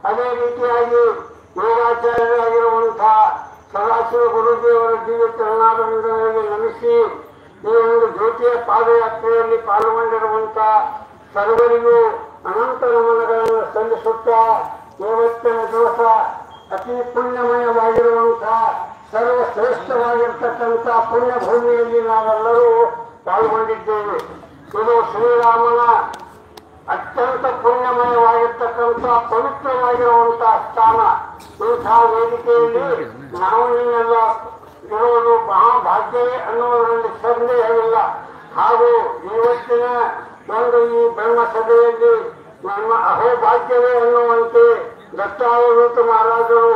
ಅದೇ ರೀತಿಯಾಗಿ ಯೋಗಾಚಾರ್ಯರಾಗಿರುವಂತಹ ಸದಾಶಿವ ಗುರುದೇವರ ದಿವ್ಯ ಚರಣಾರವಿಂದಗಳಿಗೆ ನಮಿಸಿ ಈ ಒಂದು ಜ್ಯೋತಿಯ ಪಾದಯಾತ್ರೆಯಲ್ಲಿ ಪಾಲ್ಗೊಂಡಿರುವಂತಹ ಸರ್ವರಿಗೂ ಅನಂತ ನಮನಗಳನ್ನು ಸಲ್ಲಿಸುತ್ತಾ ಇವತ್ತಿನ ದಿವಸ ಅತಿ ಪುಣ್ಯಮಯವಾಗಿರುವಂತಹ ಸರ್ವಶ್ರೇಷ್ಠವಾಗಿರ್ತಕ್ಕಂಥ ಪುಣ್ಯ ಭೂಮಿಯಲ್ಲಿ ನಾವೆಲ್ಲರೂ ಪಾಲ್ಗೊಂಡಿದ್ದೇವೆ. ಇದು ಶ್ರೀರಾಮನ ಅತ್ಯಂತ ಪುಣ್ಯಮಯವಾಗಿರ್ತಕ್ಕಂಥ ಪವಿತ್ರವಾಗಿರುವಂತಹ ಸ್ಥಾನ. ಇಂತಹ ವೇದಿಕೆಯಲ್ಲಿ ನಾವು ನೀವೆಲ್ಲ ಇರುವುದು ಮಹಾಭಾಗ್ಯವೇ ಅನ್ನುವುದರಲ್ಲಿ ಸಂದೇಹವಿಲ್ಲ. ಹಾಗೂ ಇವತ್ತಿನ ಒಂದು ಈ ಬ್ರಹ್ಮಸಭೆಯಲ್ಲಿ ನಮ್ಮ ಅಹೋಭಾಗ್ಯವೇ ಅನ್ನುವಂತೆ ದತ್ತಾವಧೂತ ಮಹಾರಾಜರು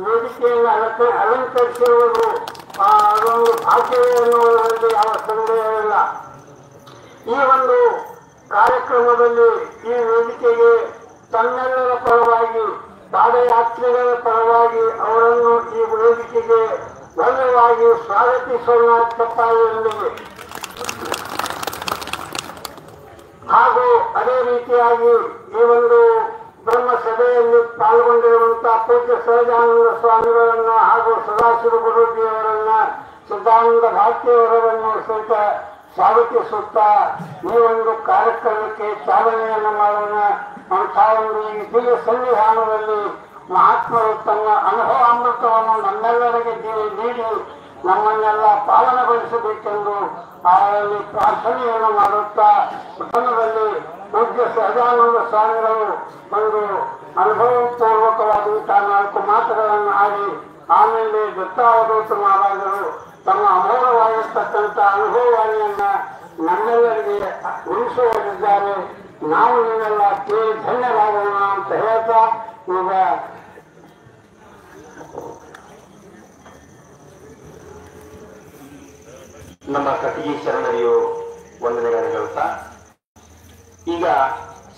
ವೇದಿಕೆಯನ್ನು ಅಲಂಕರಿಸಿರುವುದು ಅದೊಂದು ಭಾಗ್ಯವೇ ಅನ್ನುವುದರಲ್ಲಿ ಯಾವ ಸಂದೇಹವಿಲ್ಲ. ಈ ಒಂದು ಕಾರ್ಯಕ್ರಮದಲ್ಲಿ ಈ ವೇದಿಕೆಗೆ ತಮ್ಮೆಲ್ಲರ ಪರವಾಗಿ ಪಾದಯಾತ್ರಿಗಳ ಪರವಾಗಿ ಅವರನ್ನು ಈ ವೇದಿಕೆಗೆ ಭವ್ಯವಾಗಿ ಸ್ವಾಗತಿಸೋಣ ಚಪ್ಪಾಳೆಯೊಂದಿಗೆ. ಹಾಗೂ ಅದೇ ರೀತಿಯಾಗಿ ಈ ಒಂದು ಬ್ರಹ್ಮಸಭೆಯಲ್ಲಿ ಪಾಲ್ಗೊಂಡಿರುವಂತಹ ಪೂಜ್ಯ ಸಹಜಾನಂದ ಸ್ವಾಮಿಗಳನ್ನ ಹಾಗೂ ಸದಾಶಿವ ಗುರೂಜಿಯವರನ್ನ ಸಿದ್ಧಾನಂದ ಭಾರತಿಯವರನ್ನು ಸಹಿತ ಸ್ವಾಗತಿಸುತ್ತಾ ಈ ಒಂದು ಕಾರ್ಯಕ್ರಮಕ್ಕೆ ಚಾಲನೆಯನ್ನು ಮಾಡೋಣ. ಅಂತಹ ಒಂದು ಈ ದಿವ್ಯ ಸನ್ನಿಧಾನದಲ್ಲಿ ಮಹಾತ್ಮರು ತಮ್ಮ ಅನುಭವ ಅಮೃತವನ್ನು ನಮ್ಮೆಲ್ಲರಿಗೆ ನೀಡಿ ನಮ್ಮನ್ನೆಲ್ಲ ಪಾಲನೆಗೊಳಿಸಬೇಕೆಂದು ಅವರಲ್ಲಿ ಪ್ರಾರ್ಥನೆಯನ್ನು ಮಾಡುತ್ತಾ ಪ್ರಥಮದಲ್ಲಿ ಪೂಜ್ಯ ಸಹಜಾನಂದ ಸ್ವಾಮಿಗಳು ಒಂದು ಅನುಭವಪೂರ್ವಕವಾದಂತಹ 4 ಮಾತುಗಳನ್ನು ಆಡಿ ಆಮೇಲೆ ದತ್ತಾವಧೂತ ಮಹಾರಾಜರು ತಮ್ಮ ಅಮೋಘವಾಗಿರ್ತಕ್ಕಂಥ ಅನುಭವವಾಣಿಯನ್ನ ನಮ್ಮೆಲ್ಲರಿಗೆ ಉಳಿಸುವರಿದ್ದಾರೆ. ನಾವು ನೀವೆಲ್ಲ ಕೇಳಿ ಧನ್ಯರಾಗೋಣ ಅಂತ ಹೇಳ್ತಾ ಈಗ ನಮ್ಮ ಕಟಗಿ ಶರಣರಿಯು ವಂದನೆಗಳನ್ನು ಹೇಳ್ತಾ ಈಗ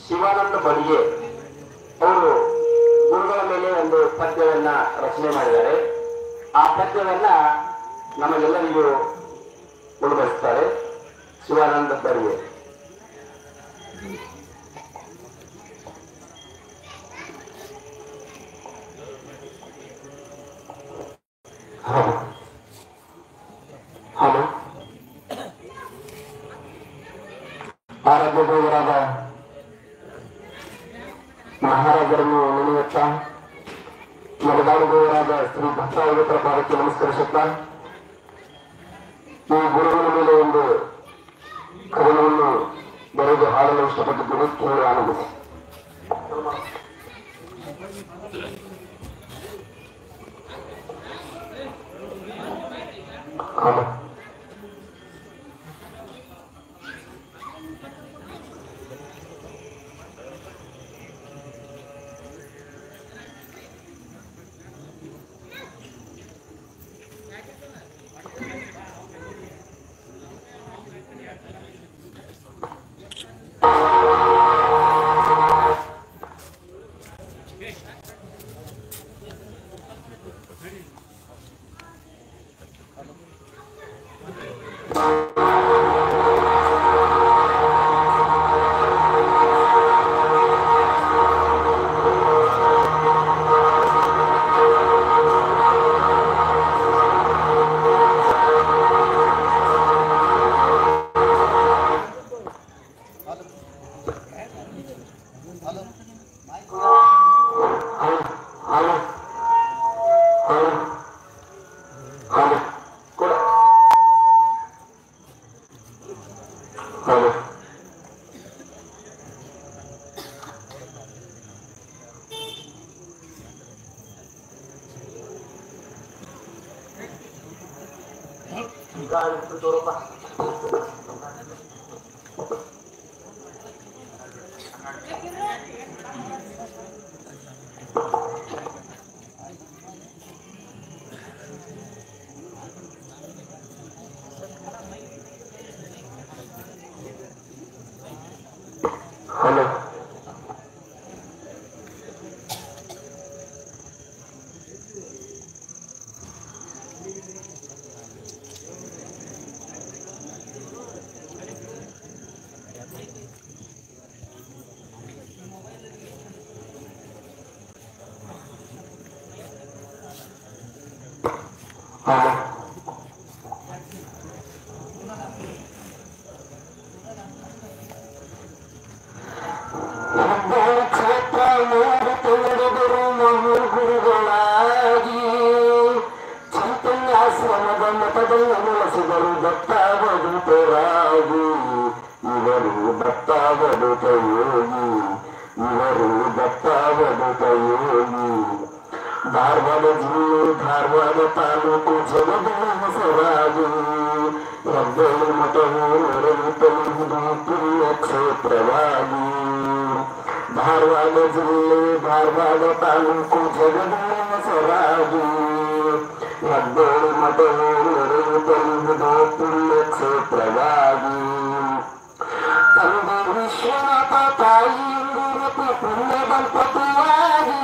ಶಿವಾನಂದ ಬಡಿಗೆ ಅವರು ಗುರುಗಳ ಮೇಲೆ ಒಂದು ಪದ್ಯವನ್ನ ರಚನೆ ಮಾಡಿದ್ದಾರೆ. ಆ ಪದ್ಯವನ್ನ ನಮಗೆಲ್ಲರಿಗೂ ಉಣಬಡಿಸ್ತಾರೆ. ಶಿವಾನಂದ ಬಡಿಗೆ ಆರಾಧ್ಯ ದೇವರಾದ ಮಹಾರಾಜರನ್ನು ನೆನೆಯುತ್ತಾ ಮಲದಾಳು ದೇವರಾದ ಶ್ರೀ ಭಕ್ತಾವಧೂತರ ಪಾದಕ್ಕೆ ನಮಸ್ಕರಿಸುತ್ತಾ ಈ ಗುರುವಿನ ಮೇಲೆ ಒಂದು ಕವನವನ್ನು ಬರೆದು ಹಾಡಲು ಇಷ್ಟಪಟ್ಟಿದ್ದೇನೆ. ಕೇಳಿ ಆನಂದಿಸಿ. ಕ್ಷೇತ್ರ ಮೂರು ತಿಳಿದರು ಗುರುಗಳಾಗಿ ಚೈತನ್ಯಾಶ್ರಮದ ಮಠದಲ್ಲಿ ನೆಲೆಸಿದರು ದತ್ತಾವಧೂತರಾಗಿ. ಇವರು ದತ್ತಾವಧೂತ ಯೋಗಿ, ಇವರು ದತ್ತಾವಧೂತ ಯೋಗಿ. ಧಾರವಾಡ ಜಿಲ್ಲೆ, ಧಾರವಾಡ ತಾಲೂಕು, ಜಗದಳ ಹೊಸರಾಗಿ ಹೆಬ್ಬಳ್ಳಿ ಮಠವು ನೆರವೇರಿಸುವುದು ಪುಣ್ಯ ಕ್ಷೇತ್ರವಾಗಿ. ಧಾರವಾಡ ಜಿಲ್ಲೆ, ಧಾರವಾಡ ತಾಲೂಕು, ಜಗದಳ ಹೊಸರಾಗಿ ಹೆಬ್ಬಳ್ಳಿ ಮಠವು ನೆರವೇರಿಸುವುದು ಪುಣ್ಯ ಕ್ಷೇತ್ರವಾಗಿ. ತಂದೆ ವಿಶ್ವನಾಥ, ತಾಯಿ ಇಂದುಮತಿ ಪುಣ್ಯ ದಂಪತಿಯಾಗಿ.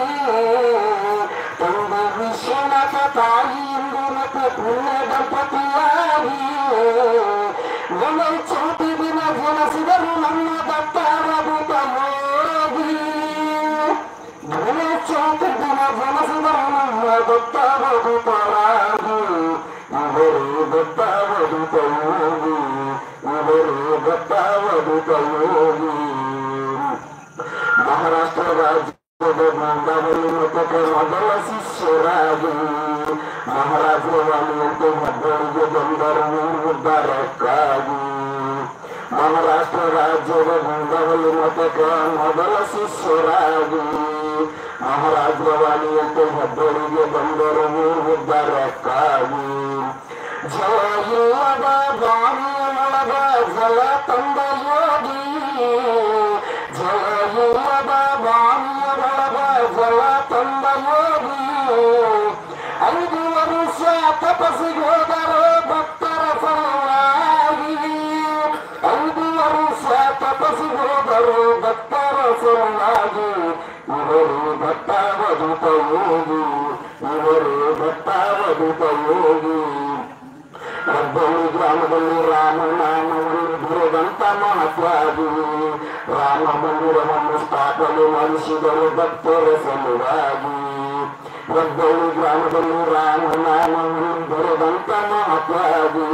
ತಂದೆ ವಿಶ್ವನಾಥ, ತಾಯಿ ಇಂದುಮತಿ ಪುಣ್ಯ ದಂಪತಿಯಾಗಿ ಚೌತಿ ದಿನ ಜನಿಸಿದರು ನಮ್ಮ ದತ್ತಾವಧೂತ ಯೋಗಿ. ಚೌತಿ ದಿನ ಜನಿಸಿದರು ನಮ್ಮ ದತ್ತಾವಧೂತರಾಗಿ. ಇವರು ದತ್ತಾವಧೂತ ಯೋಗಿ, ಇವರು ದತ್ತಾವಧೂತ ಯೋಗಿ. ಮಹಾರಾಷ್ಟ್ರ ರಾಜ್ಯದ ಬೃಂದಾವನ ಮಠಕ್ಕೆ ಮೊದಲ ಶಿಷ್ಯರಾಗಿ ಮಹಾರಾಜರ ವಾಣಿಯಂತೆ ಹೆಬ್ಬಳ್ಳಿಗೆ ಬಂದರು ಉದ್ಧಾರಕ್ಕಾಗಿ. ಮಹಾರಾಷ್ಟ್ರ ರಾಜ್ಯದ ಬೃಂದಾವನ ಮಠಕ್ಕೆ ಮೊದಲ ಶಿಷ್ಯರಾಗಿ ಮಹಾರಾಜರ ವಾಣಿಯಂತೆ ಹೆಬ್ಬಳ್ಳಿಗೆ ಬಂದರು ಉದ್ಧಾರಕ್ಕಾಗಿ. ಜಲ ಇಲ್ಲದ ಬಾವಿಯ ಒಳಗ ಜಲ ತಂದ ಯೋಗಿ. ಜಲ ಇಲ್ಲದ ಬಾವಿಯ ಒಳಗ ಜಲ ತಂದ ಯೋಗಿ. 5 ವರ್ಷ ತಪಸ್ಸಿಗೆ ಹೋದರು ಭಕ್ತರ ಸಲುವಾಗಿ. 5 ವರ್ಷ ತಪಸ್ಸಿಗೆ ಹೋದರು ಭಕ್ತರ ಸಲುವಾಗಿ. ಇವರು ದತ್ತಾವಧೂತ ಯೋಗಿ, ಇವರು ದತ್ತಾವಧೂತ ಯೋಗಿ. ಹೆಬ್ಬಳ್ಳಿ ಗ್ರಾಮದಲ್ಲಿ ರಾಮನಾಮವನ್ನು ಬರೆದಂತ ಮಹತ್ವಾದಿ ರಾಮ ಮಂದಿರವನ್ನು ಸ್ಥಾಪನೆ ಮಾಡಿಸಿದರು ಭಕ್ತರ ಸಲುವಾಗಿ. ಹೆಬ್ಬಳ್ಳಿ ಗ್ರಾಮದಲ್ಲಿ ರಾಮನಾಮವನ್ನು ಬರೆದಂತ ಮಹತ್ವಾದಿ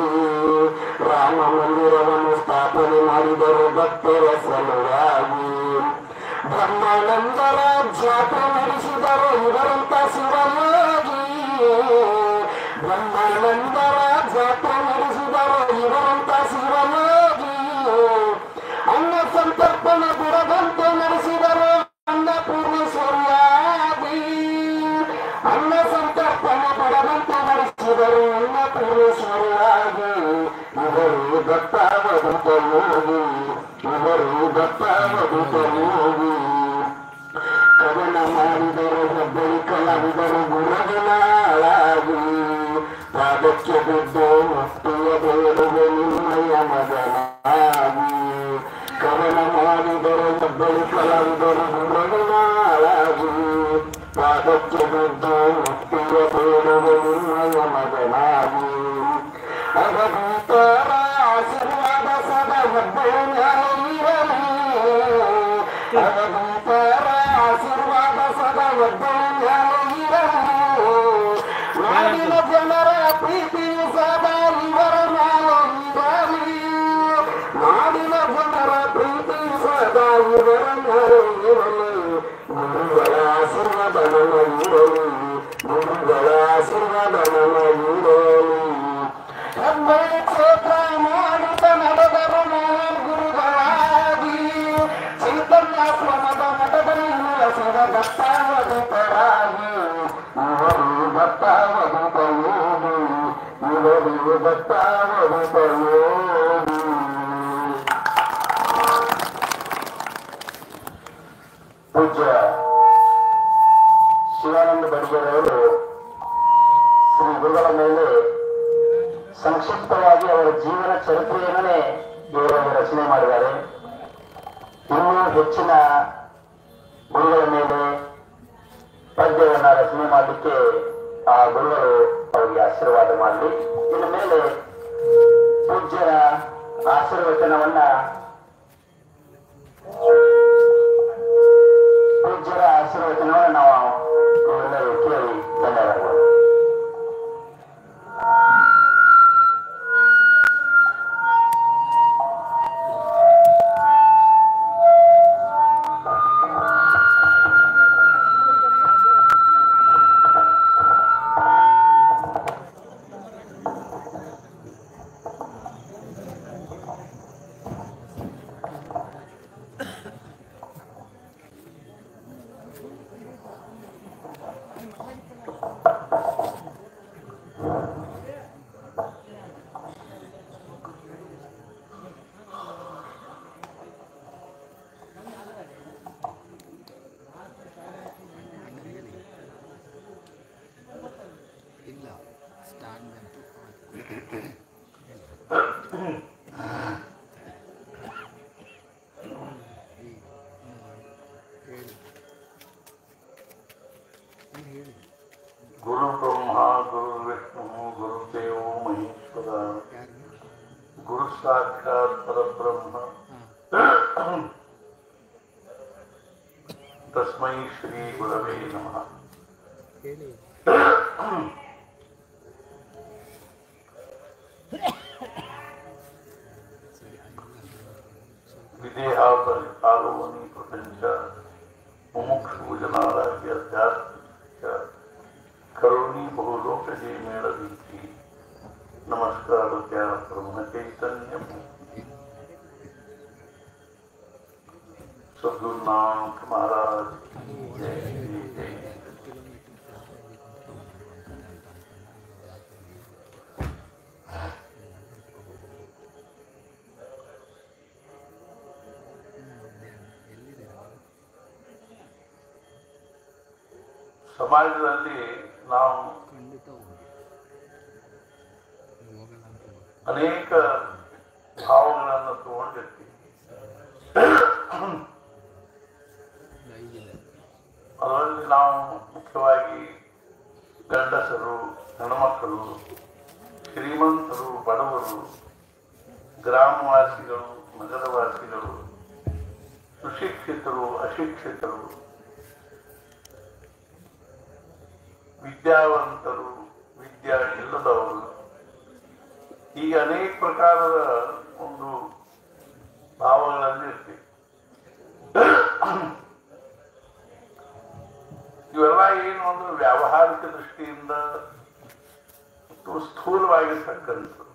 ರಾಮ ಮಂದಿರವನ್ನು ಸ್ಥಾಪನೆ ಮಾಡಿದರು ಭಕ್ತರ ಸಲುವಾಗಿ. ಬ್ರಹ್ಮಾನಂದರ ಜಾತ್ರೆ ನಡೆಸಿದರು ಇವರಂತ ಶಿವಯೋಗಿ. ಬ್ರಹ್ಮಾನಂದರ ಜಾತ್ರೆ ನಡೆಸಿದರು ಇವರಂತ ಶಿವಯೋಗಿ. ಅನ್ನ ಸಂತರ್ಪಣೆ ಬಿಡದಂತೆ ನಡೆಸಿದರು ಅನ್ನಪೂರ್ಣೇಶ್ವರಿಯಾಗಿ. ಅನ್ನ ಸಂತರ್ಪಣೆ ಬಿಡದಂತೆ ನಡೆಸಿದರು ಅನ್ನಪೂರ್ಣೇಶ್ವರಿಯಾಗಿ. ಇವರು ದತ್ತಾವಧೂತ ಯೋಗಿ, ಇವರು ದತ್ತಾವಧೂತ ಯೋಗಿ. ಕವನ ಮಾಡಿದರು ಹೆಬ್ಬಳ್ಳಿ ಕಲಾವಿದರು ಗುರುಗಳಾಗಿ. ಪಾದಕ್ಕೆ ಬಿದ್ದು ಮುಕ್ತಿಯ ಬೇಡುವೆ ನಿಮ್ಮಯ ಮಗನಾಗಿ. ಕವನ ಮಾಡಿದರು ಹೆಬ್ಬಳ್ಳಿ ಕಲಾವಿದರು ಗುರುಗಳಾಗಿ. ಪಾದಕ್ಕೆ ಬಿದ್ದು ಮುಕ್ತಿಯ ಬೇಡುವೆ ನಿಮ್ಮಯ ಮಗನಾಗಿ. ಅವಧೂತರ ಆಶೀರ್ವಾದ ಸದಾ ಹೆಬ್ಬಳ್ಳಿಯಲ್ಲಿರಲಿ. ಅವಧೂತರ ಆಶೀರ್ವಾದ ಸದಾ ಹೆಬ್ಬಳ್ಳಿಯಲ್ಲಿರಲಿ. ನಾಡಿನ ಜನರ ಪ್ರೀತಿ ಸದಾ ಇವರ ಮೇಲೆ ಇರಲಿ. ನಾಡಿನ ಜನರ ಪ್ರೀತಿ ಸದಾ ಇವರ ಮೇಲೆ ಇರಲಿ. ಗುರುಗಳ ಆಶೀರ್ವಾದ ನಮಗಿರಲಿ, ಗುರುಗಳ ಆಶೀರ್ವಾದ ನಮಗಿರಲಿ. ಹೆಬ್ಬಳ್ಳಿ ಕ್ಷೇತ್ರ ಮಾಡುತ್ತ ನಡೆದರು ಗುರುಗಳಾಗಿ. ಚೈತನ್ಯಾಶ್ರಮದ ಮಠದಲ್ಲಿ ನೆಲೆಸಿದ ದತ್ತಾವಧೂತರಾಗಿ. ಇವರು ದತ್ತಾವಧೂತ ಯೋಗಿ, ಇವರು ದತ್ತಾವಧೂತ ಯೋಗಿ. ಪೂಜ್ಯ ಶಿವಾನಂದ ಬಡಿಗೇರವರು ಶ್ರೀ ಗುರುಗಳ ಮೇಲೆ ಸಂಕ್ಷಿಪ್ತವಾಗಿ ಅವರ ಜೀವನ ಚರಿತ್ರೆಯನ್ನೇ ಇವರನ್ನು ರಚನೆ ಮಾಡಿದ್ದಾರೆ. ಇನ್ನೂ ಹೆಚ್ಚಿನ ಗುರುಗಳ ಮೇಲೆ ಪದ್ಯವನ್ನು ರಚನೆ ಮಾಡಲಿಕ್ಕೆ ಆ ಗುರುಗಳು ಅವರಿಗೆ ಆಶೀರ್ವಾದ ಮಾಡಲಿ. ಇನ್ನು ಮೇಲೆ ಪೂಜ್ಯರ ಆಶೀರ್ವಚನವನ್ನ ನಾವು ನಾವೆಲ್ಲರೂ ಕೇಳಿ ಧನ್ಯವಾದಗಳು. ಗುರು ಬ್ರಹ್ಮ ಗುರು ವಿಷ್ಣು ಗುರುದೇವೋ ಮಹೇಶ್ವರ ಗುರು ಸಾಕ್ಷಾತ್ ಪರಬ್ರಹ್ಮ ತಸ್ಮೈ ಶ್ರೀ ಗುರವೇ ನಮಃ. ವಿದೇಹ ಪರಿಪಾಲೋನಿ ಪ್ರಪಂಚ ಮುಮುಕ್ಷು ಜನಾರಾಧ್ಯ ಅಧ್ಯಾತ್ಮಿಕ ಕರುಣಿ ಬಹುಲೋಕ ಜಯ ಮೇಳದೀತಿ ನಮಸ್ಕಾರ ಬ್ರಹ್ಮ ಚೈತನ್ಯ सद्गुरुनाथ महाराज जय जय जय. ಸಮಾಜದಲ್ಲಿ ನಾವು ಅನೇಕ ಭಾವಗಳನ್ನು ತಗೊಂಡಿರ್ತೀವಿ. ಅದರಲ್ಲಿ ನಾವು ಮುಖ್ಯವಾಗಿ ಗಂಡಸರು, ಹೆಣ್ಮಕ್ಕಳು, ಶ್ರೀಮಂತರು, ಬಡವರು, ಗ್ರಾಮವಾಸಿಗಳು, ನಗರವಾಸಿಗಳು, ಸುಶಿಕ್ಷಿತರು, ಅಶಿಕ್ಷಿತರು, ವಿದ್ಯಾವಂತರು, ವಿದ್ಯಾ ಇಲ್ಲದವರು, ಹೀಗೆ ಅನೇಕ ಪ್ರಕಾರದ ಒಂದು ಭಾವಗಳಲ್ಲಿ ಇರ್ತೀವಿ. ಇವೆಲ್ಲ ಏನು ಅಂದ್ರೆ ವ್ಯಾವಹಾರಿಕ ದೃಷ್ಟಿಯಿಂದ ಮತ್ತು ಸ್ಥೂಲವಾಗಿರ್ತಕ್ಕಂಥದ್ದು.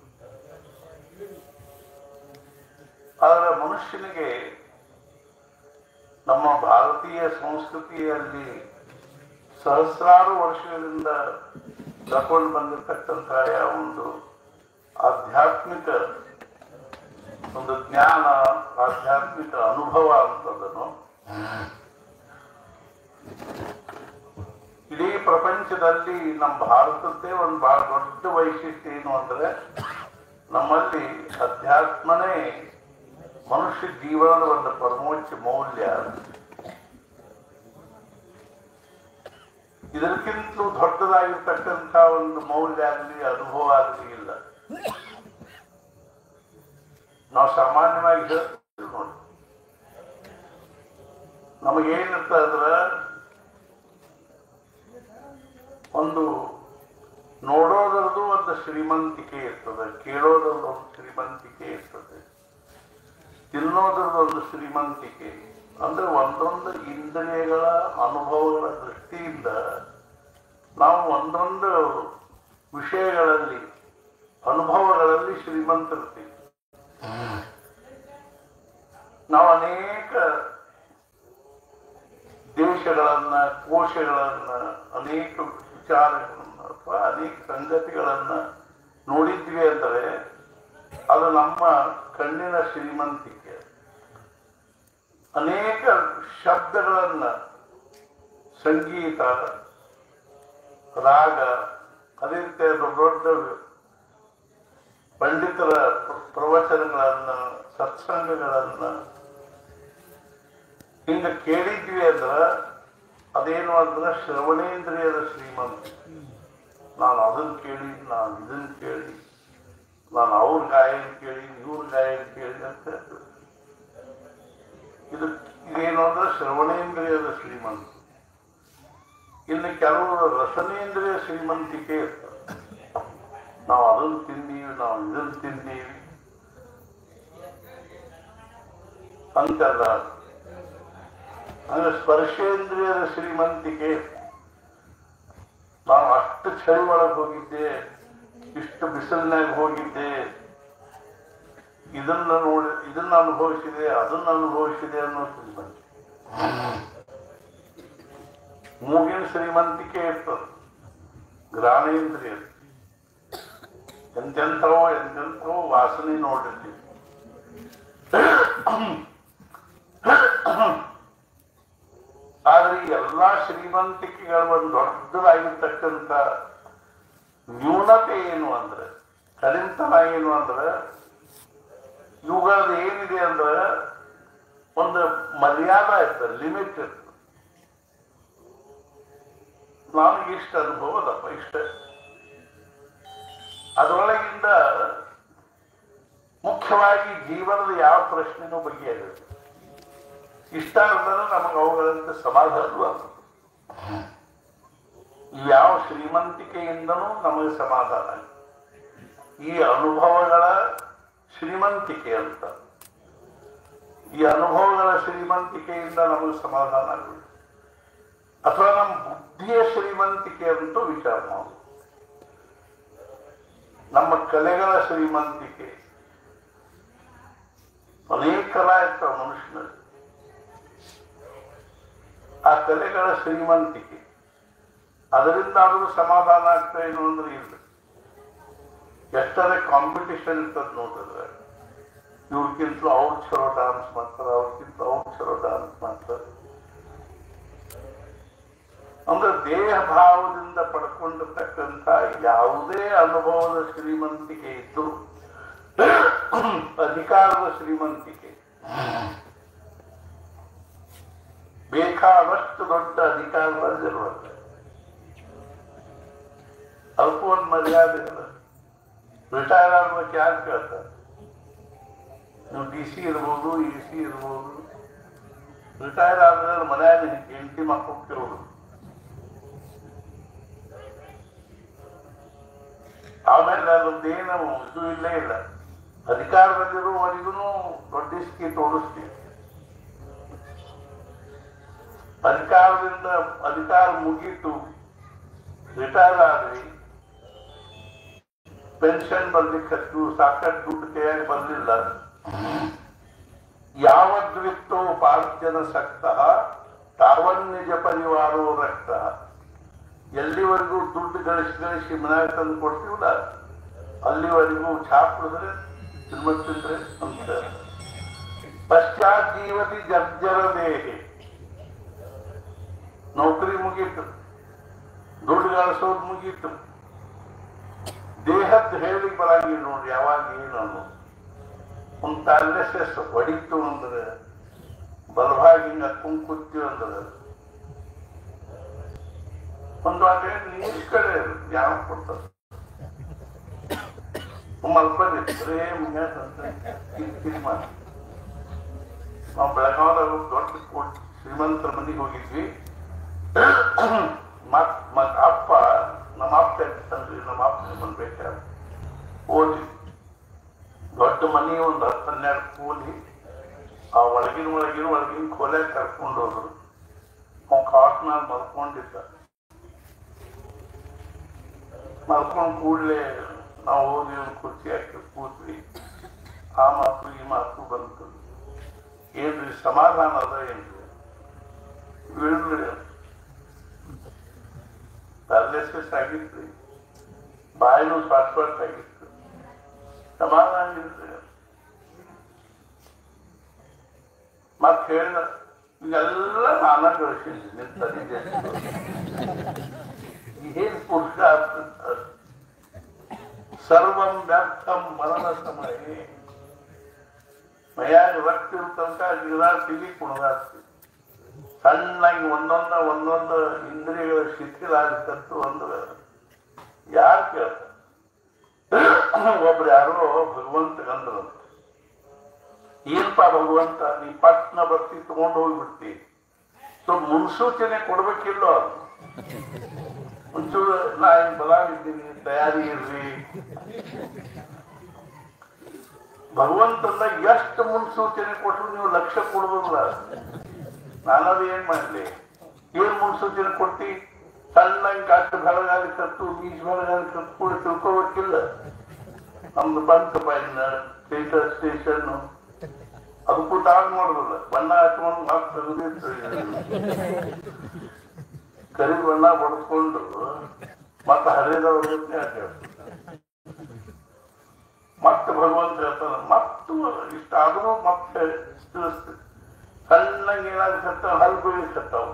ಆದರೆ ಮನುಷ್ಯನಿಗೆ ನಮ್ಮ ಭಾರತೀಯ ಸಂಸ್ಕೃತಿಯಲ್ಲಿ ಸಹಸ್ರಾರು ವರ್ಷಗಳಿಂದ ತಗೊಂಡು ಬಂದಿರತಕ್ಕಂಥ ಒಂದು ಆಧ್ಯಾತ್ಮಿಕ ಒಂದು ಜ್ಞಾನ, ಆಧ್ಯಾತ್ಮಿಕ ಅನುಭವ ಅಂತದನ್ನು ಇಡೀ ಪ್ರಪಂಚದಲ್ಲಿ ನಮ್ಮ ಭಾರತದ್ದೇ ಒಂದು ಬಹಳ ದೊಡ್ಡ ವೈಶಿಷ್ಟ್ಯ ಏನು ಅಂದ್ರೆ ನಮ್ಮಲ್ಲಿ ಅಧ್ಯಾತ್ಮನೇ ಮನುಷ್ಯ ಜೀವನದ ಒಂದು ಪರಮೋಚ್ಚ ಮೌಲ್ಯ. ಇದಕ್ಕಿಂತಲೂ ದೊಡ್ಡದಾಗಿರ್ತಕ್ಕಂಥ ಒಂದು ಮೌಲ್ಯ ಆಗಲಿ, ಅನುಭವ ಆಗಲಿ ಇಲ್ಲ. ನಾವು ಸಾಮಾನ್ಯವಾಗಿ ಹೇಳ್ತೀವಿ ನೋಡಿ, ನಮಗೇನಿರ್ತ ಅಂದ್ರೆ ಒಂದು ನೋಡೋದ್ರದ್ದು ಒಂದು ಶ್ರೀಮಂತಿಕೆ ಇರ್ತದೆ, ಕೇಳೋದ್ರದ್ದು ಒಂದು ಶ್ರೀಮಂತಿಕೆ ಇರ್ತದೆ, ತಿನ್ನೋದ್ರದ್ದು ಒಂದು ಶ್ರೀಮಂತಿಕೆ. ಅಂದ್ರೆ ಒಂದೊಂದು ಇಂದ್ರಿಯಗಳ ಅನುಭವಗಳ ದೃಷ್ಟಿಯಿಂದ ನಾವು ಒಂದೊಂದು ವಿಷಯಗಳಲ್ಲಿ, ಅನುಭವಗಳಲ್ಲಿ ಶ್ರೀಮಂತರಿರ್ತೀವಿ. ನಾವು ಅನೇಕ ದೇಶಗಳನ್ನ, ಕೋಶಗಳನ್ನ, ಅನೇಕ ವಿಚಾರಗಳನ್ನ ಅಥವಾ ಅನೇಕ ಸಂಗತಿಗಳನ್ನ ನೋಡಿದ್ವಿ ಅಂದರೆ ಅದು ನಮ್ಮ ಕಣ್ಣಿನ ಶ್ರೀಮಂತಿಕೆ. ಅನೇಕ ಶಬ್ದಗಳನ್ನ, ಸಂಗೀತ, ರಾಗ, ಅದೇ ರೀತಿ ದೊಡ್ಡ ಪಂಡಿತರ ಪ್ರವಚನಗಳನ್ನ, ಸತ್ಸಂಗಗಳನ್ನ ಹಿಂಗ ಕೇಳಿದ್ವಿ ಅಂದ್ರ ಅದೇನು ಅಂದ್ರೆ ಶ್ರವಣೇಂದ್ರಿಯದ ಶ್ರೀಮಂತ. ನಾನು ಅದನ್ನ ಕೇಳಿ, ನಾನು ಇದನ್ನ ಕೇಳಿ, ನಾನು ಅವ್ರ ಗಾಯನ ಕೇಳಿ, ಇವ್ರ ಗಾಯನ ಕೇಳಿ ಅಂತ ಹೇಳ್ತೀವಿ. ಇದೇನು ಅಂದ್ರೆ ಶ್ರವಣೇಂದ್ರಿಯದ ಶ್ರೀಮಂತ. ಇನ್ನು ಕೆಲವರು ರಸನೇಂದ್ರಿಯ ಶ್ರೀಮಂತಿಕೆ ಇರ್ತದೆ. ನಾವು ಅದನ್ನು ತಿಂದೀವಿ, ನಾವು ಇದನ್ನು ತಿಂದೀವಿ ಅಂತಲ್ಲ. ಅಂದ್ರೆ ಸ್ಪರ್ಶೇಂದ್ರಿಯದ ಶ್ರೀಮಂತಿಕೆ. ನಾನು ಅಷ್ಟು ಚಳಿ ಒಳಗೆ ಹೋಗಿದ್ದೆ, ಇಷ್ಟು ಬಿಸಿಲಿನಾಗ ಹೋಗಿದ್ದೆ, ಇದನ್ನ ನೋಡಿ, ಇದನ್ನ ಅನುಭವಿಸಿದೆ, ಅದನ್ನ ಅನುಭವಿಸಿದೆ ಅನ್ನೋ ಶ್ರೀಮಂತಿಕೆ. ಮೂಗಿನ ಶ್ರೀಮಂತಿಕೆ ಇರ್ತದೆ, ಘ್ರಾಣೇಂದ್ರಿಯ. ಎಂತೆಂಥವೋ ವಾಸನೆ ನೋಡಿರ್ತೀವಿ. ಆದ್ರೆ ಈ ಎಲ್ಲಾ ಶ್ರೀಮಂತಿಕೆಗಳ ಒಂದು ದೊಡ್ಡದಾಗಿರ್ತಕ್ಕಂಥ ನ್ಯೂನತೆ ಏನು ಅಂದ್ರೆ ಕಡಿಮತನ ಏನು ಅಂದ್ರೆ ಇವುಗಳದ್ದು ಏನಿದೆ ಅಂದ್ರೆ ಒಂದು ಮರ್ಯಾದ ಇರ್ತದೆ, ಲಿಮಿಟ್ ಇರ್ತದೆ. ನನಗೆ ಇಷ್ಟ ಅನುಭವ ಅದಪ್ಪ, ಇಷ್ಟ. ಅದರೊಳಗಿಂದ ಮುಖ್ಯವಾಗಿ ಜೀವನದ ಯಾವ ಪ್ರಶ್ನೆನೂ ಬಗೆಹರಿಯುತ್ತೆ. ಇಷ್ಟ ಅಂದ್ರೆ ನಮಗೆ ಅವುಗಳಂತೆ ಸಮಾಧಾನವೂ ಆಗ್ತದೆ. ಯಾವ ಶ್ರೀಮಂತಿಕೆಯಿಂದನೂ ನಮಗೆ ಸಮಾಧಾನ. ಈ ಅನುಭವಗಳ ಶ್ರೀಮಂತಿಕೆ ಅಂತ, ಈ ಅನುಭವಗಳ ಶ್ರೀಮಂತಿಕೆಯಿಂದ ನಮಗೆ ಸಮಾಧಾನ ಆಗುತ್ತೆ. ಅಥವಾ ನಮ್ಮ ಬುದ್ಧಿಯ ಶ್ರೀಮಂತಿಕೆ ಅಂತೂ ವಿಚಾರ ಮಾಡೋದು. ನಮ್ಮ ಕಲೆಗಳ ಶ್ರೀಮಂತಿಕೆ, ಅನೇಕ ಕಲಾ ಇರ್ತಾವ ಮನುಷ್ಯನಲ್ಲಿ. ಆ ಕಲೆಗಳ ಶ್ರೀಮಂತಿಕೆ, ಅದರಿಂದ ಆದರೂ ಸಮಾಧಾನ ಆಗ್ತಾ ಏನು ಅಂದ್ರೆ ಇಲ್ಲ. ಎಷ್ಟರೇ ಕಾಂಪಿಟಿಷನ್ ಇರ್ತದೆ ನೋಡಿದ್ರೆ, ಇವ್ರಿಗಿಂತಲೂ ಅವ್ರು ಚಲೋ ಡಾನ್ಸ್ ಮಾಡ್ತಾರೆ, ಅವ್ರಿಗಿಂತ ಅವ್ರು ಚಲೋ ಡಾನ್ಸ್ ಮಾಡ್ತಾರೆ. ಅಂದ್ರೆ ದೇಹ ಭಾವದಿಂದ ಪಡ್ಕೊಂಡಿರ್ತಕ್ಕಂಥ ಯಾವುದೇ ಅನುಭವದ ಶ್ರೀಮಂತಿಕೆ ಇದ್ದು, ಅಧಿಕಾರದ ಶ್ರೀಮಂತಿಕೆ, ಬೇಕಾದಷ್ಟು ದೊಡ್ಡ ಅಧಿಕಾರದ ಜರುರತ್ತೆ. ಅಲ್ಪ ಒಂದು ಮರ್ಯಾದೆ ಇಲ್ಲ. ರಿಟೈರ್ ಆಗ್ಬೇಕು ಯಾರು ಕೇಳ್ತಾರೆ? ನೀವು DC ಇರ್ಬೋದು, EC ಇರ್ಬೋದು. ರಿಟೈರ್ ಆದ್ರೆ ಮನೆಯಲ್ಲಿ ಹೆಂಡತಿ ಮಕ್ಕಳು ಕೇಳೋದು. ಆಮೇಲೆ ಅದೊಂದೇನು ಇದು ಇಲ್ಲೇ ಇಲ್ಲ. ಅಧಿಕಾರದಲ್ಲಿರುವವರಿಗೂ ದೊಡ್ಡ ಸ್ಕಿ ತೋರಿಸ್ತೀವಿ. ಅಧಿಕಾರ ಮುಗೀತು, ರಿಟೈರ್ ಆದ್ರಿ, ಪೆನ್ಷನ್ ಬರ್ಲಿಕ್ಕೆ ಸಾಕಷ್ಟು ದುಡ್ಡು ಕೈಯಾಗಿ ಬರಲಿಲ್ಲ. ಯಾವದ್ವಿತ್ತೋ ಪಾರ್ಜನ ಸಕ್ತ ತಾವನ್ನಿಜ ಪರಿವಾರೋ ರಕ್ತ. ಎಲ್ಲಿವರೆಗೂ ದುಡ್ಡು ಗಳಿಸಿ ಮನೆಯಾಗ ತಂದು ಕೊಡ್ತೀವಲ್ಲ, ಅಲ್ಲಿವರೆಗೂ ಛಾಪ್ ಹೊಡೆದ್ರೆ ತಿನ್ಮತ್ತಿದ್ರೆ ಅಂತ. ಪಶ್ಚಾತ್ ಜೀವತಿ ಜರ್ಜರ ದೇಹಿ. ನೌಕರಿ ಮುಗೀತು, ದುಡ್ಡು ಗಳಿಸೋದು ಮುಗೀತು, ದೇಹದ ಹೇಳಿ ಬರಂಗಿಲ್ಲ ನೋಡ್ರಿ. ಯಾವಾಗ ಏನು ಒಂದು ಪ್ಯಾಲೇಸಸ್ ಹೊಡಿತು ಅಂದ್ರೆ, ಬಲವಾಗಿ ಹಿಂಗ ಕುಂಕುತ್ತೀವಿ ಅಂದ್ರೆ, ಒಂದು ವಾಟೆ ನೀಸ್ ಕಡೆ ಯಾವ ಕೊಡ್ತಾರೆ ಮಲ್ಪನೆ ಮಾಡಿ. ನಾವು ಬೆಳಗಾವದಾಗ ದೊಡ್ಡ ಶ್ರೀಮಂತರ ಮನೆಗೆ ಹೋಗಿದ್ವಿ. ಮತ್ ಅಪ್ಪ ನಮ್ಮ ಅಪ್ಪ ತಂದ್ರಿ, ನಮ್ಮ ಅಪ್ಪ ಬಂದ್ಬೇಕಾ ಹೋದ್ವಿ. ದೊಡ್ಡ ಮನೆ ಒಂದು 10-12 ಕೂಲಿ. ಆ ಒಳಗಿನ ಕೊಲೆ ಕರ್ಕೊಂಡು ಹೋದ್ರು. ಅವ್ನು ಕಾಟ್ನಲ್ಲಿ ಮಲ್ಕೊಂಡಿದ್ದ. ಮಲ್ಕೊಂಡು ಕೂಡಲೇ ನಾವು ಹೋಗಿ ಒಂದು ಕುರ್ಚಿ ಹಾಕಿ ಕೂತ್ವಿ. ಆ ಮಾತು ಈ ಮಾತು ಬಂತು. ಏನ್ರಿ ಸಮಾಧಾನ ಅದ ಏನ್ರಿ? ಬಿಡ್ಬಿಡಿ, ಪ್ಯಾರಲಿಸಿಸ್ ಆಗಿತ್ತು, ಬಾಯಿನೂ ಸ್ವಾಟ್ ಆಗಿತ್ತು, ಸಮಾಧಾನ ಇಲ್ರಿ. ಮತ್ತೆ ಹೇಳಿದ, ಇದೆಲ್ಲ ನಾನ ಗಳಿಸಿದ್ವಿ ನಿಂತಿದ್ದೆ. ಏನ್ ಪುರುಷಾರ್ಥ? ಸರ್ವಂ ವ್ಯರ್ಥಂ ಮರಣ ಸಮಯ. ಮೈಯಾಗ ರಕ್ತ ತನಕ ಗಿಡಾಡ್ತೀವಿ, ಕುಣದಾಡ್ತೀವಿ. ಸಣ್ಣಾಗಿ ಒಂದೊಂದು ಇಂದ್ರಿಯಗಳ ಶಿಥಿಲಾಗತ್ತಂತೂ ಅಂದ್ರೆ ಯಾರು ಕೇಳ್ತಾರೆ? ಒಬ್ರು ಯಾರೋ ಭಗವಂತಗಂದ್ರಂತ, ಏನಪ್ಪಾ ಭಗವಂತ, ನೀ ಪಟ್ನ ಬರ್ತಿ ತಗೊಂಡು ಹೋಗ್ಬಿಡ್ತಿ, ಸೊ ಮುನ್ಸೂಚನೆ ಕೊಡ್ಬೇಕಿಲ್ಲೋ? ಒಂಚೂರು ನಾ ಹಿಂಗ್ ಬಲಾಗಿದ್ದೀನಿ, ತಯಾರಿ ಇರ್ರಿ. ಭಗವಂತಂದ ಎಷ್ಟು ಮುನ್ಸೂಚನೆ ಕೊಟ್ಟರು ನೀವು ಲಕ್ಷ್ಯ ಕೊಡ್ಬೋದಲ್ಲ. ನಾನದು ಏನ್ ಮಾಡ್ಲಿ? ಏನ್ ಮುನ್ಸೂಚನೆ ಕೊಡ್ತಿ? ಸಣ್ಣಂಗೆ ಕಾಟ್ಟು ಬೆಳಗಾಲಿ ಕತ್ತು, ಬೀಜ ಬೆಳಗಾಲಿ ಕತ್ತು ಕೂಡ ತಿಳ್ಕೋಬೇಕಿಲ್ಲ. ನಮ್ದು ಬಂತಪ್ಪ ಇನ್ನ ಥಿಯೇಟರ್ ಸ್ಟೇಷನ್, ಅದಕ್ಕೂ ತಾಗ್ ಮಾಡೋದಿಲ್ಲ. ಬಣ್ಣ ಹಚ್ಕೊಂಡು ಮಾತು ತೆಗೆದಿರ್ತದೆ, ಕರಿ ಬಣ್ಣ ಬಡ್ಕೊಂಡು ಮತ್ತೆ ಹರಿದವ್ರ ಜೊತೆ ಹಾಕ್ಯಾರ. ಮತ್ತೆ ಭಗವಂತ ಹೇಳ್ತಾನ, ಮತ್ತು ಇಷ್ಟ ಆದ್ರೂ ಮತ್ತೆ ತಿಳಿಸ್ತೀವಿ. ಸಣ್ಣಂಗೆ ಏನಾಗತ್ತ, ಹಲ್ಲು ಬೀಳಿಸತ್ತಾವ,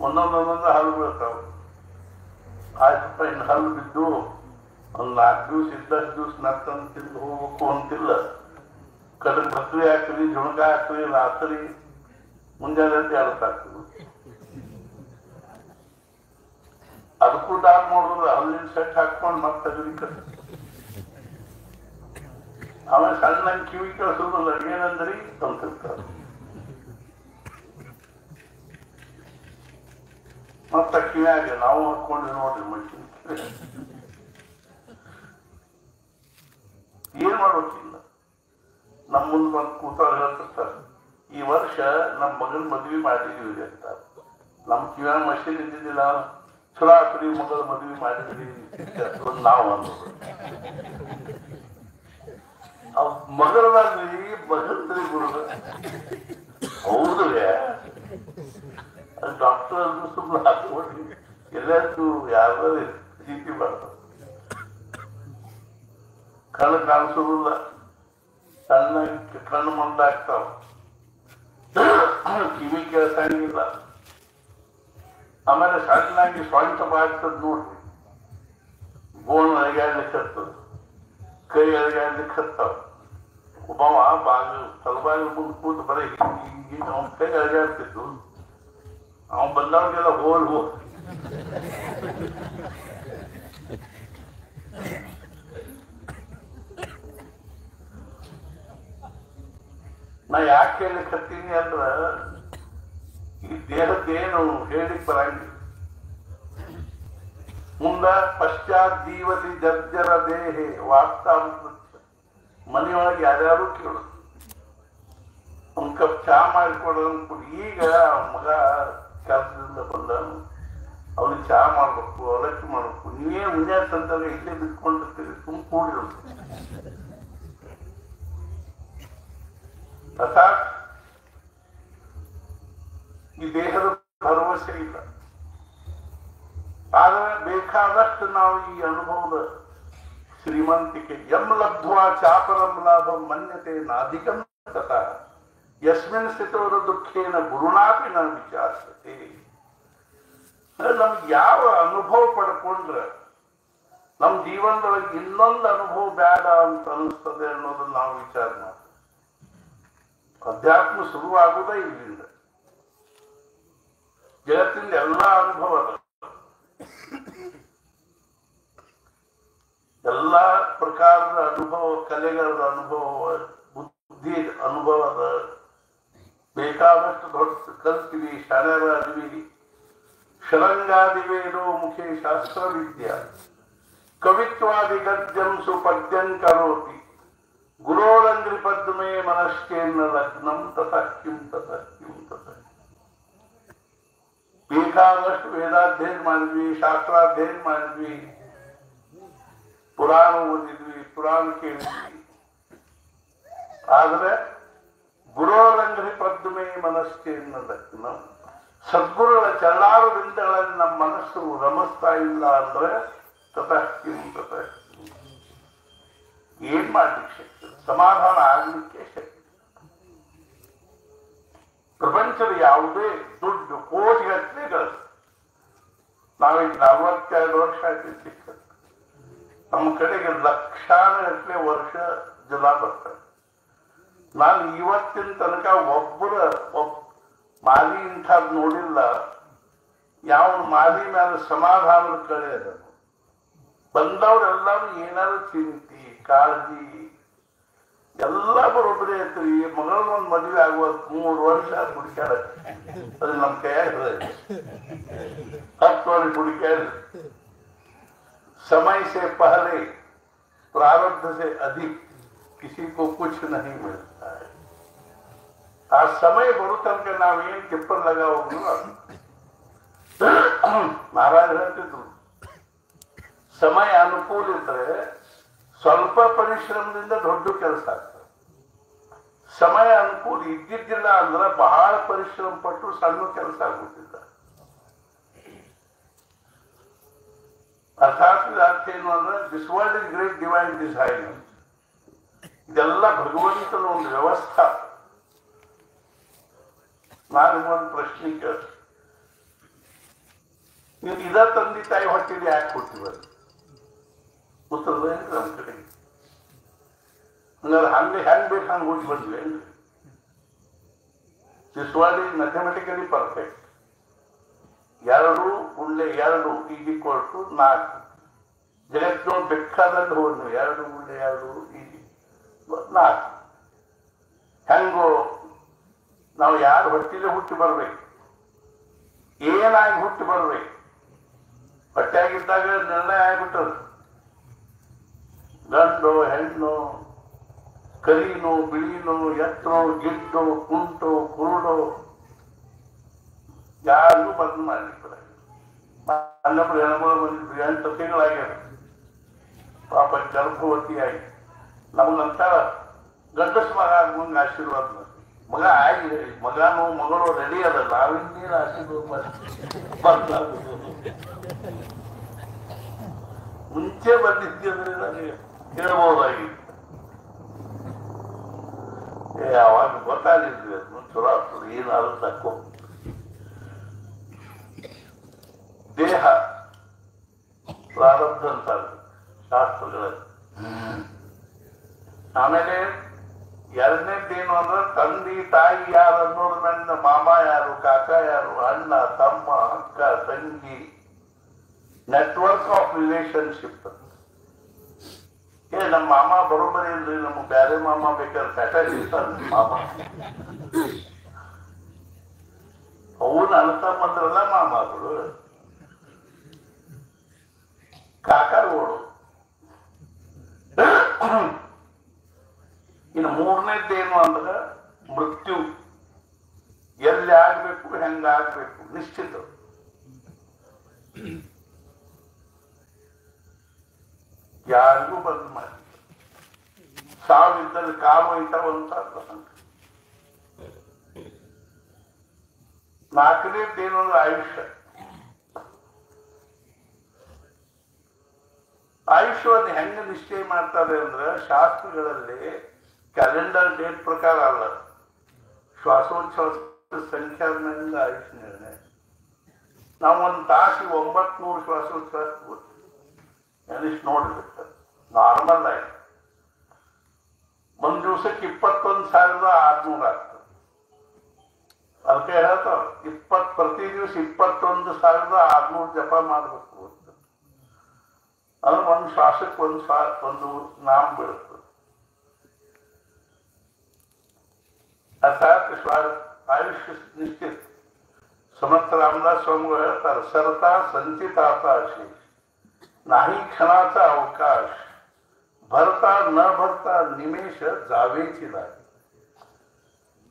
ಒಂದೊಂದೊಂದೊಂದು ಹಲ್ಲು ಬೀಳ್ತಾವ. ಆಯ್ತಪ್ಪ, ಇನ್ನು ಹಲ್ಲು ಬಿದ್ದು ಒಂದು 4 ದಿವಸ ಇದ್ದಷ್ಟು ದಿವಸ ನರ್ತನ ತಿಂದು ಹೋಗ್ಬೇಕು ಅಂತಿಲ್ಲ. ಕಡಕ್ ಬಕ್ರಿ ಹಾಕ್ರಿ, ಜುಣಕ ಹಾಕ್ರಿ, ರಾತ್ರಿ ಮುಂಜಾನೆ ಅಂತ ಹೇಳ್ತಾಗ್ತದೆ. ಅದಕ್ಕೂ ದಾನ್ ಮಾಡಿದ್ರೆ ಅಲ್ಲಿನ ಸೆಟ್ ಹಾಕೊಂಡು ಮತ್ತೆ ಆಮೇಲೆ ಸಣ್ಣ ಕಿವಿ ಕಳ್ಸೋದಿಲ್ಲ, ಏನಂದ್ರಿ ಅಂತಿರ್ತಾರೆ. ಮತ್ತ ಕಿವಿಯಾಗ ನಾವು ಹಾಕೊಂಡ್ರಿ ನೋಡ್ರಿ ಮನುಷ್ಯನ ಏನ್ ಮಾಡ್ಬೇಕಿಲ್ಲ. ನಮ್ಮ ಮುಂದೆ ಬಂದು ಕೂತಾಳ ಹೇಳ್ತಿರ್ತಾರೆ, ಈ ವರ್ಷ ನಮ್ಮ ಮಗನ ಮದ್ವಿ ಮಾಡಿದೀವಿ ಅಂತ. ನಮ್ ಕಿವಿಯಾಗ ಮಷೀನ್ ಇದ್ದಿದ್ದಿಲ್ಲ, ಚಲೋ ಆತ್ರಿ ಮಗಳ ಮದ್ವಿ ಮಾಡಿದ್ರಿ ನಾವು ಅನ್ನೋದು. ಮಗಳದಾಗ್ರಿ ಮಗಂದ್ರಿ ಗುರುಗ ಹೌದ್ರಿ. ಡಾಕ್ಟರ್ ಅಂದ್ರೆ ಸುಮ್ಮನೆ ಹಾಕ್ಬಿಡ್ರಿ, ಎಲ್ಲರೂ ಯಾರು ಚೀಟಿ ಮಾಡ್ತಾರೆ. ಕಣ್ಣು ಕಾಣಿಸೋದಿಲ್ಲ, ಸಣ್ಣ ಕಣ್ಣು ಮಂದಾಗ್ತಾವ, ಕಿವಿ ಕೇಳ್ಸಂಗಿಲ್ಲ. ಆಮೇಲೆ ಸಣ್ಣಾಗಿ ಸ್ವಂತ ಮಾಡ್ತದ ನೋಡ್ರಿ, ಬೋನ್ ಅಳಗಾಡ್ಲಿಕ್ಕೆ ಹತ್ತದ, ಕೈ ಅಳಗಾಡ್ಲಿಕ್ಕೆ ಹತ್ತಾವ. ಒಬ್ಬವ ಬಾಗಿಲು ತಲಬಾಗಿಲು ಮುಂದೆ ಕೂತು ಬರೀ ಹಿಂಗೆ ಅವನ ಕೈ ಅಳಗಾಡ್ತಿದ್ದು, ಅವನ್ ಬಂದವ್ರಿಗೆಲ್ಲ ಹೋಲ್ ನಾ ಯಾಕೆ ಹೇಳಿಕ್ ಹತ್ತೀನಿ ಅಂದ್ರ, ಈ ದೇಹದ್ದೇನು ಹೇಳಿಕ್ ಬರಂಗಿಲ್ಲ. ಮುಂದ ಪಶ್ಚಾತ್ ಜೀವತಿ ಜರ್ಜರ ದೇಹೆ ವಾರ್ತಾಮೃತ ಮನೆಯೊಳಗೆ ಯಾರ್ಯಾರು ಕೇಳೋದು, ಒಂದ್ ಕಪ್ ಚಾ ಮಾಡಿಕೊಡೋದನ್ ಕೊಡಿ. ಈಗ ಮಗ ಕೆಲಸದಿಂದ ಬಂದನು, ಅವ್ನಿಗೆ ಚಾ ಮಾಡ್ಬೇಕು, ಅವಲಕ್ಕಿ ಮಾಡ್ಬೇಕು. ನೀವೇ ಮುಂಜಾನೆ ತಂದಾಗ ಇಲ್ಲೇ ಬಿಟ್ಕೊಂಡಿರ್ತೀರಿ, ಸುಮ್ ಕೂಡಿರೋದು. ಅರ್ಥಾತ್ ಈ ದೇಹದ ಭರವಸೆ ಇಲ್ಲ. ಆದ್ರೆ ಬೇಕಾದಷ್ಟು ನಾವು ಈ ಅನುಭವದ ಶ್ರೀಮಂತಿಕೆ ಎಂ ಲಬ್ಧ್ವಾ ಚಾಪರಂ ಲಾಭಂ ಮನ್ಯತೆ ನಾಧಿಕಂ ತಥಾ ಯಸ್ಮಿನ್ ಸ್ಥಿತವರ ದುಃಖೇನ ಗುರುನಾಪಿ ನ ವಿಚಾರಿಸತೆ. ನಮ್ಗೆ ಯಾವ ಅನುಭವ ಪಡ್ಕೊಂಡ್ರೆ ನಮ್ ಜೀವನದೊಳಗೆ ಇನ್ನೊಂದು ಅನುಭವ ಬೇಡ ಅಂತ ಅನಿಸ್ತದೆ ಅನ್ನೋದನ್ನ ನಾವು ವಿಚಾರ ಮಾಡ್ತೀವಿ. ಅಧ್ಯಾತ್ಮ ಶುರುವಾಗುವುದೇ ಇಲ್ಲಿಂದ. ಜಗತ್ತಿನ ಎಲ್ಲ ಅನುಭವ ಅದ, ಎಲ್ಲ ಪ್ರಕಾರದ ಅನುಭವ, ಕಲೆಗಳ ಅನುಭವ, ಬುದ್ಧಿ ಅನುಭವದ ಬೇಕಾದಷ್ಟು ದೊಡ್ಡ ಕಲ್ತೀವಿ, ಶಾಲೆರ ಅರಿವಿ. ಶರಂಗಾದಿವೇದೋ ಮುಖೇ ಶಾಸ್ತ್ರ ವಿದ್ಯಾ ಕವಿತ್ವಾದಿ ಗದ್ಯಂ ಸುಪದ್ಯಂ ಕರೋತಿ ಗುರೋರಂಗ್ರಿ ಪದ್ಮೇ ಮನಶ್ಚೇನ್ನ ಲಗ್ನಂ ತಥಕ್ಕಿಂ ತಥಕ್ಕಿಂ ತಥ. ಬೇಕಾದಷ್ಟು ವೇದಾಧ್ಯಯನ ಮಾಡಿದ್ವಿ, ಶಾಸ್ತ್ರಾಧ್ಯಯನ ಮಾಡಿದ್ವಿ, ಪುರಾಣ ಓದಿದ್ವಿ, ಪುರಾಣ ಕೇಳಿದ್ವಿ. ಆದ್ರೆ ಗುರೋರಂಗ್ರಿ ಪದ್ಮೇ ಮನಶ್ಚೇನ್ನ ಲಗ್ನಂ, ಸದ್ಗುರುಗಳ ಚರಣಾರವಿಂದಗಳಲ್ಲಿ ನಮ್ಮ ಮನಸ್ಸು ರಮಿಸ್ತಾ ಇಲ್ಲ ಅಂದ್ರೆ ತಥಕ್ಕಿಂ ತಥಕ್ಕಿಂ. ಏನ್ ಮಾಡ್ಲಿಕ್ಕೆ ಶಕ್ತಿ? ಸಮಾಧಾನ ಆಗ್ಲಿಕ್ಕೆ ಶಕ್ತಿ. ಪ್ರಪಂಚದ ಯಾವುದೇ ದುಡ್ಡು ಕೋಟಿಗಟ್ಟಲೆ ಗಳಿಸ್, ನಾವೀಗ 42 ವರ್ಷ ಆಯ್ತು ಸಿಕ್ಕ, ನಮ್ಮ ಕಡೆಗೆ ಲಕ್ಷಾನುಗಟ್ಟಲೆ ವರ್ಷ ಜನ ಬರ್ತಾರೆ. ನಾನು ಇವತ್ತಿನ ತನಕ ಒಬ್ಬ ಮಾಲಿ ಇಂಥದ್ದು ನೋಡಿಲ್ಲ, ಯಾವ ಮಾಲಿ ಮೇಲೆ ಸಮಾಧಾನದ ಕಡೆ ಅದ. ಬಂದವ್ರೆಲ್ಲರೂ ಏನಾದ್ರು ಚಿಂತಿ, ಕಾಳಜಿ ಎಲ್ಲ ಬರೋಬ್ಬರಿ ಐತ್ರಿ. ಮಗಳನ್ನೊಂದು ಮದುವೆ ಆಗುವ 3 ವರ್ಷ ಹುಡುಕ್ಯಾಡ, ಅದು ನಮ್ಮ ಕೈಯಾಗ 10 ವರ್ಷ ಹುಡುಕ್ಯಾಡ. समय से पहले प्रारब्ध से अधिक किसी को कुछ नहीं मिलता है. ಆ ಸಮಯ ಬರೋ ತನಕ ನಾವೇನ್ ಟಿಪ್ಪರ್ ಲಗ ಹೋಗ್ಲು ಮಹಾರಾಜ ಹೇಳ್ತಿದ್ರು, ಸಮಯ ಅನುಕೂಲ ಇದ್ರೆ ಸ್ವಲ್ಪ ಪರಿಶ್ರಮದಿಂದ ದೊಡ್ಡ ಕೆಲಸ ಆಗ್ತದೆ. ಸಮಯ ಅನುಕೂಲ ಇದ್ದಿದ್ದಿಲ್ಲ ಅಂದ್ರೆ ಬಹಳ ಪರಿಶ್ರಮ ಪಟ್ಟು ಸಣ್ಣ ಕೆಲಸ ಆಗುತ್ತಿಲ್ಲ. ಅರ್ಥಾತ್ ಅರ್ಥ ಏನು ಅಂದ್ರೆ this world is great divine design. ಇದೆಲ್ಲ ಭಗವಂತನ ಒಂದು ವ್ಯವಸ್ಥಾ. ನಾನು ಒಂದು ಪ್ರಶ್ನೆ ಕೇಳ್ತೀನಿ, ನೀವು ಇದ ತಂದೆ ತಾಯಿ ಹೊಟ್ಟೆಗೆ ಯಾಕೆ ಕೊಡ್ತೀವಿ? ಉತ್ತರದ ನಮ್ಮ ಕಡೆ ಹಂಗಾರೆ ಹೆಂಗ್ ಬೇಕು ಹಂಗೆ ಹುಟ್ಟಿ ಬಂದ್ವಿ ಏನ್ರಿ ಸಿಸ್ವಾಡಿ ಮ್ಯಾಥಮೆಟಿಕಲಿ ಪರ್ಫೆಕ್ಟ್ 2 × 2 = 4 ಜಗತ್ತು ಬೇಕಾದಲ್ಲಿ ಹೋದ್ನು 2 × 2 4 ಹೆಂಗೋ ನಾವು ಯಾರು ಹೊಟ್ಟಿಲೆ ಹುಟ್ಟಿ ಬರ್ಬೇಕು ಏನಾಗಿ ಹುಟ್ಟಿ ಬರ್ಬೇಕು ಹೊಟ್ಟೆಯಾಗಿದ್ದಾಗ ನಿರ್ಣಯ ಆಗ್ಬಿಟ್ಟದು ಗಂಡು ಹೆಣ್ಣು ಕರಿನೋ ಬಿಳಿನೋ ಎತ್ತರೋ ಗಿಡ್ಡೋ ಕುಂಟೋ ಕುರುಡೋ ಯಾರಿಗೂ ಬದಲು ಮಾಡ್ಲಿಕ್ಕೆ ಅಲ್ಲೊಬ್ರು ಹೆಣ್ಮಗಳು ಬಂದಿದ್ರು 8 ತಿಂಗಳಾಗ್ಯಾರ ಪಾಪ ಗರ್ಭವತಿಯಾಗಿ ನಮಗಂತ ಗಂಡಸ ಮಗ ಮುಂದೆ ಆಶೀರ್ವಾದ ಮಗ ಆಗಿ ಮಗನೋ ಮಗಳು ರೆಡಿ ಅದ ನಾವಿನ್ನೇನು ಆಶೀರ್ವಾದ ಮುಂಚೆ ಬಂದಿದ್ದಂದ್ರೆ ನನಗೆ ಹೇಳ್ಬೋದಾಗಿ ಅವಾಗ ಗೊತ್ತಾಗಿದ್ವಿ ಅದನ್ನು ಚಲೋ ಆಗ್ತದೆ ಏನಾದ್ರು ತಕ್ಕೋ ದೇಹ ಪ್ರಾರಬ್ಧ ಅಂತಾರೆ ಶಾಸ್ತ್ರಗಳಲ್ಲಿ ಆಮೇಲೆ ಎರಡನೇದ್ದೇನು ಅಂದ್ರೆ ತಂದೆ ತಾಯಿ ಯಾರು ಅನ್ನೋದು ನನ್ನ ಮಾಮ ಯಾರು ಕಾಕ ಯಾರು ಅಣ್ಣ ತಮ್ಮ ಅಕ್ಕ ತಂಗಿ ನೆಟ್ವರ್ಕ್ ಆಫ್ ರಿಲೇಶನ್ಶಿಪ್ ನಮ್ಮ ಮಾಮ ಬರೋಬ್ಬರಿ ಇಲ್ರಿ ನಮ್ಗೆ ಬೇರೆ ಮಾಮ ಬೇಕಾದ್ರೆ ಸ್ಯಾಟೈಸ್ ಇರ್ತಾರೆ ಮಾಮ ಅವನು ಅನ್ಸಂಬಂದ್ರಲ್ಲ ಮಾಮಗಳು ಕಾಕರುಗಳು ಇನ್ನು 3ನೇದ್ದೇನು ಅಂದ್ರೆ ಮೃತ್ಯು ಎಲ್ಲಿ ಆಗ್ಬೇಕು ಹೆಂಗಾಗ್ಬೇಕು ನಿಶ್ಚಿತ ಯಾರಿಗೂ ಬಂದು ಮಾಡಿ ಸಾವಿದ್ದಲ್ಲಿ ಕಾಲು ಒಯ್ತಾವಂತ 4ನೇದ್ದೇನು ಅಂದ್ರೆ ಆಯುಷ್ಯವನ್ನು ಹೆಂಗೆ ನಿಶ್ಚಯ ಮಾಡ್ತಾರೆ ಅಂದ್ರೆ ಶಾಸ್ತ್ರಗಳಲ್ಲಿ ಕ್ಯಾಲೆಂಡರ್ ಡೇಟ್ ಪ್ರಕಾರ ಅಲ್ಲ ಶ್ವಾಸೋಚ್ಛ್ವಾಸ ಸಂಖ್ಯಾದಿಂದ ಆಯುಷ್ ನಿರ್ಣಯ ನಾವು ಒಂದು ತಾಸಿಗೆ 900 ಶ್ವಾಸೋಚ್ಛ್ವಾಸ ಎನಿಷ್ಟು ನೋಡ್ಬೇಕು ನಾರ್ಮಲ್ ಆಗಿ ಒಂದು ದಿವಸಕ್ಕೆ 21,600 ಆಗ್ತದೆ ಅದಕ್ಕೆ ಹೇಳ್ತಾವ ಪ್ರತಿ ದಿವಸ 21,600 ಜಪ ಮಾಡ್ಬೇಕು ಅಂದ್ರೆ ಒಂದು ಶ್ವಾಸಕ್ಕೆ ಒಂದು ನಾಮ ಬೀಳುತ್ತದೆ ಅರ್ಥಾತ್ ಆಯುಷ್ಯ ನಿಶ್ಚಿತ समर्थ रामदास स्वामी ಹೇಳ್ತಾರೆ सरता संचिताता शेष नाही क्षणाचा अवकाश भरता न भरता निमेष जावेची नाही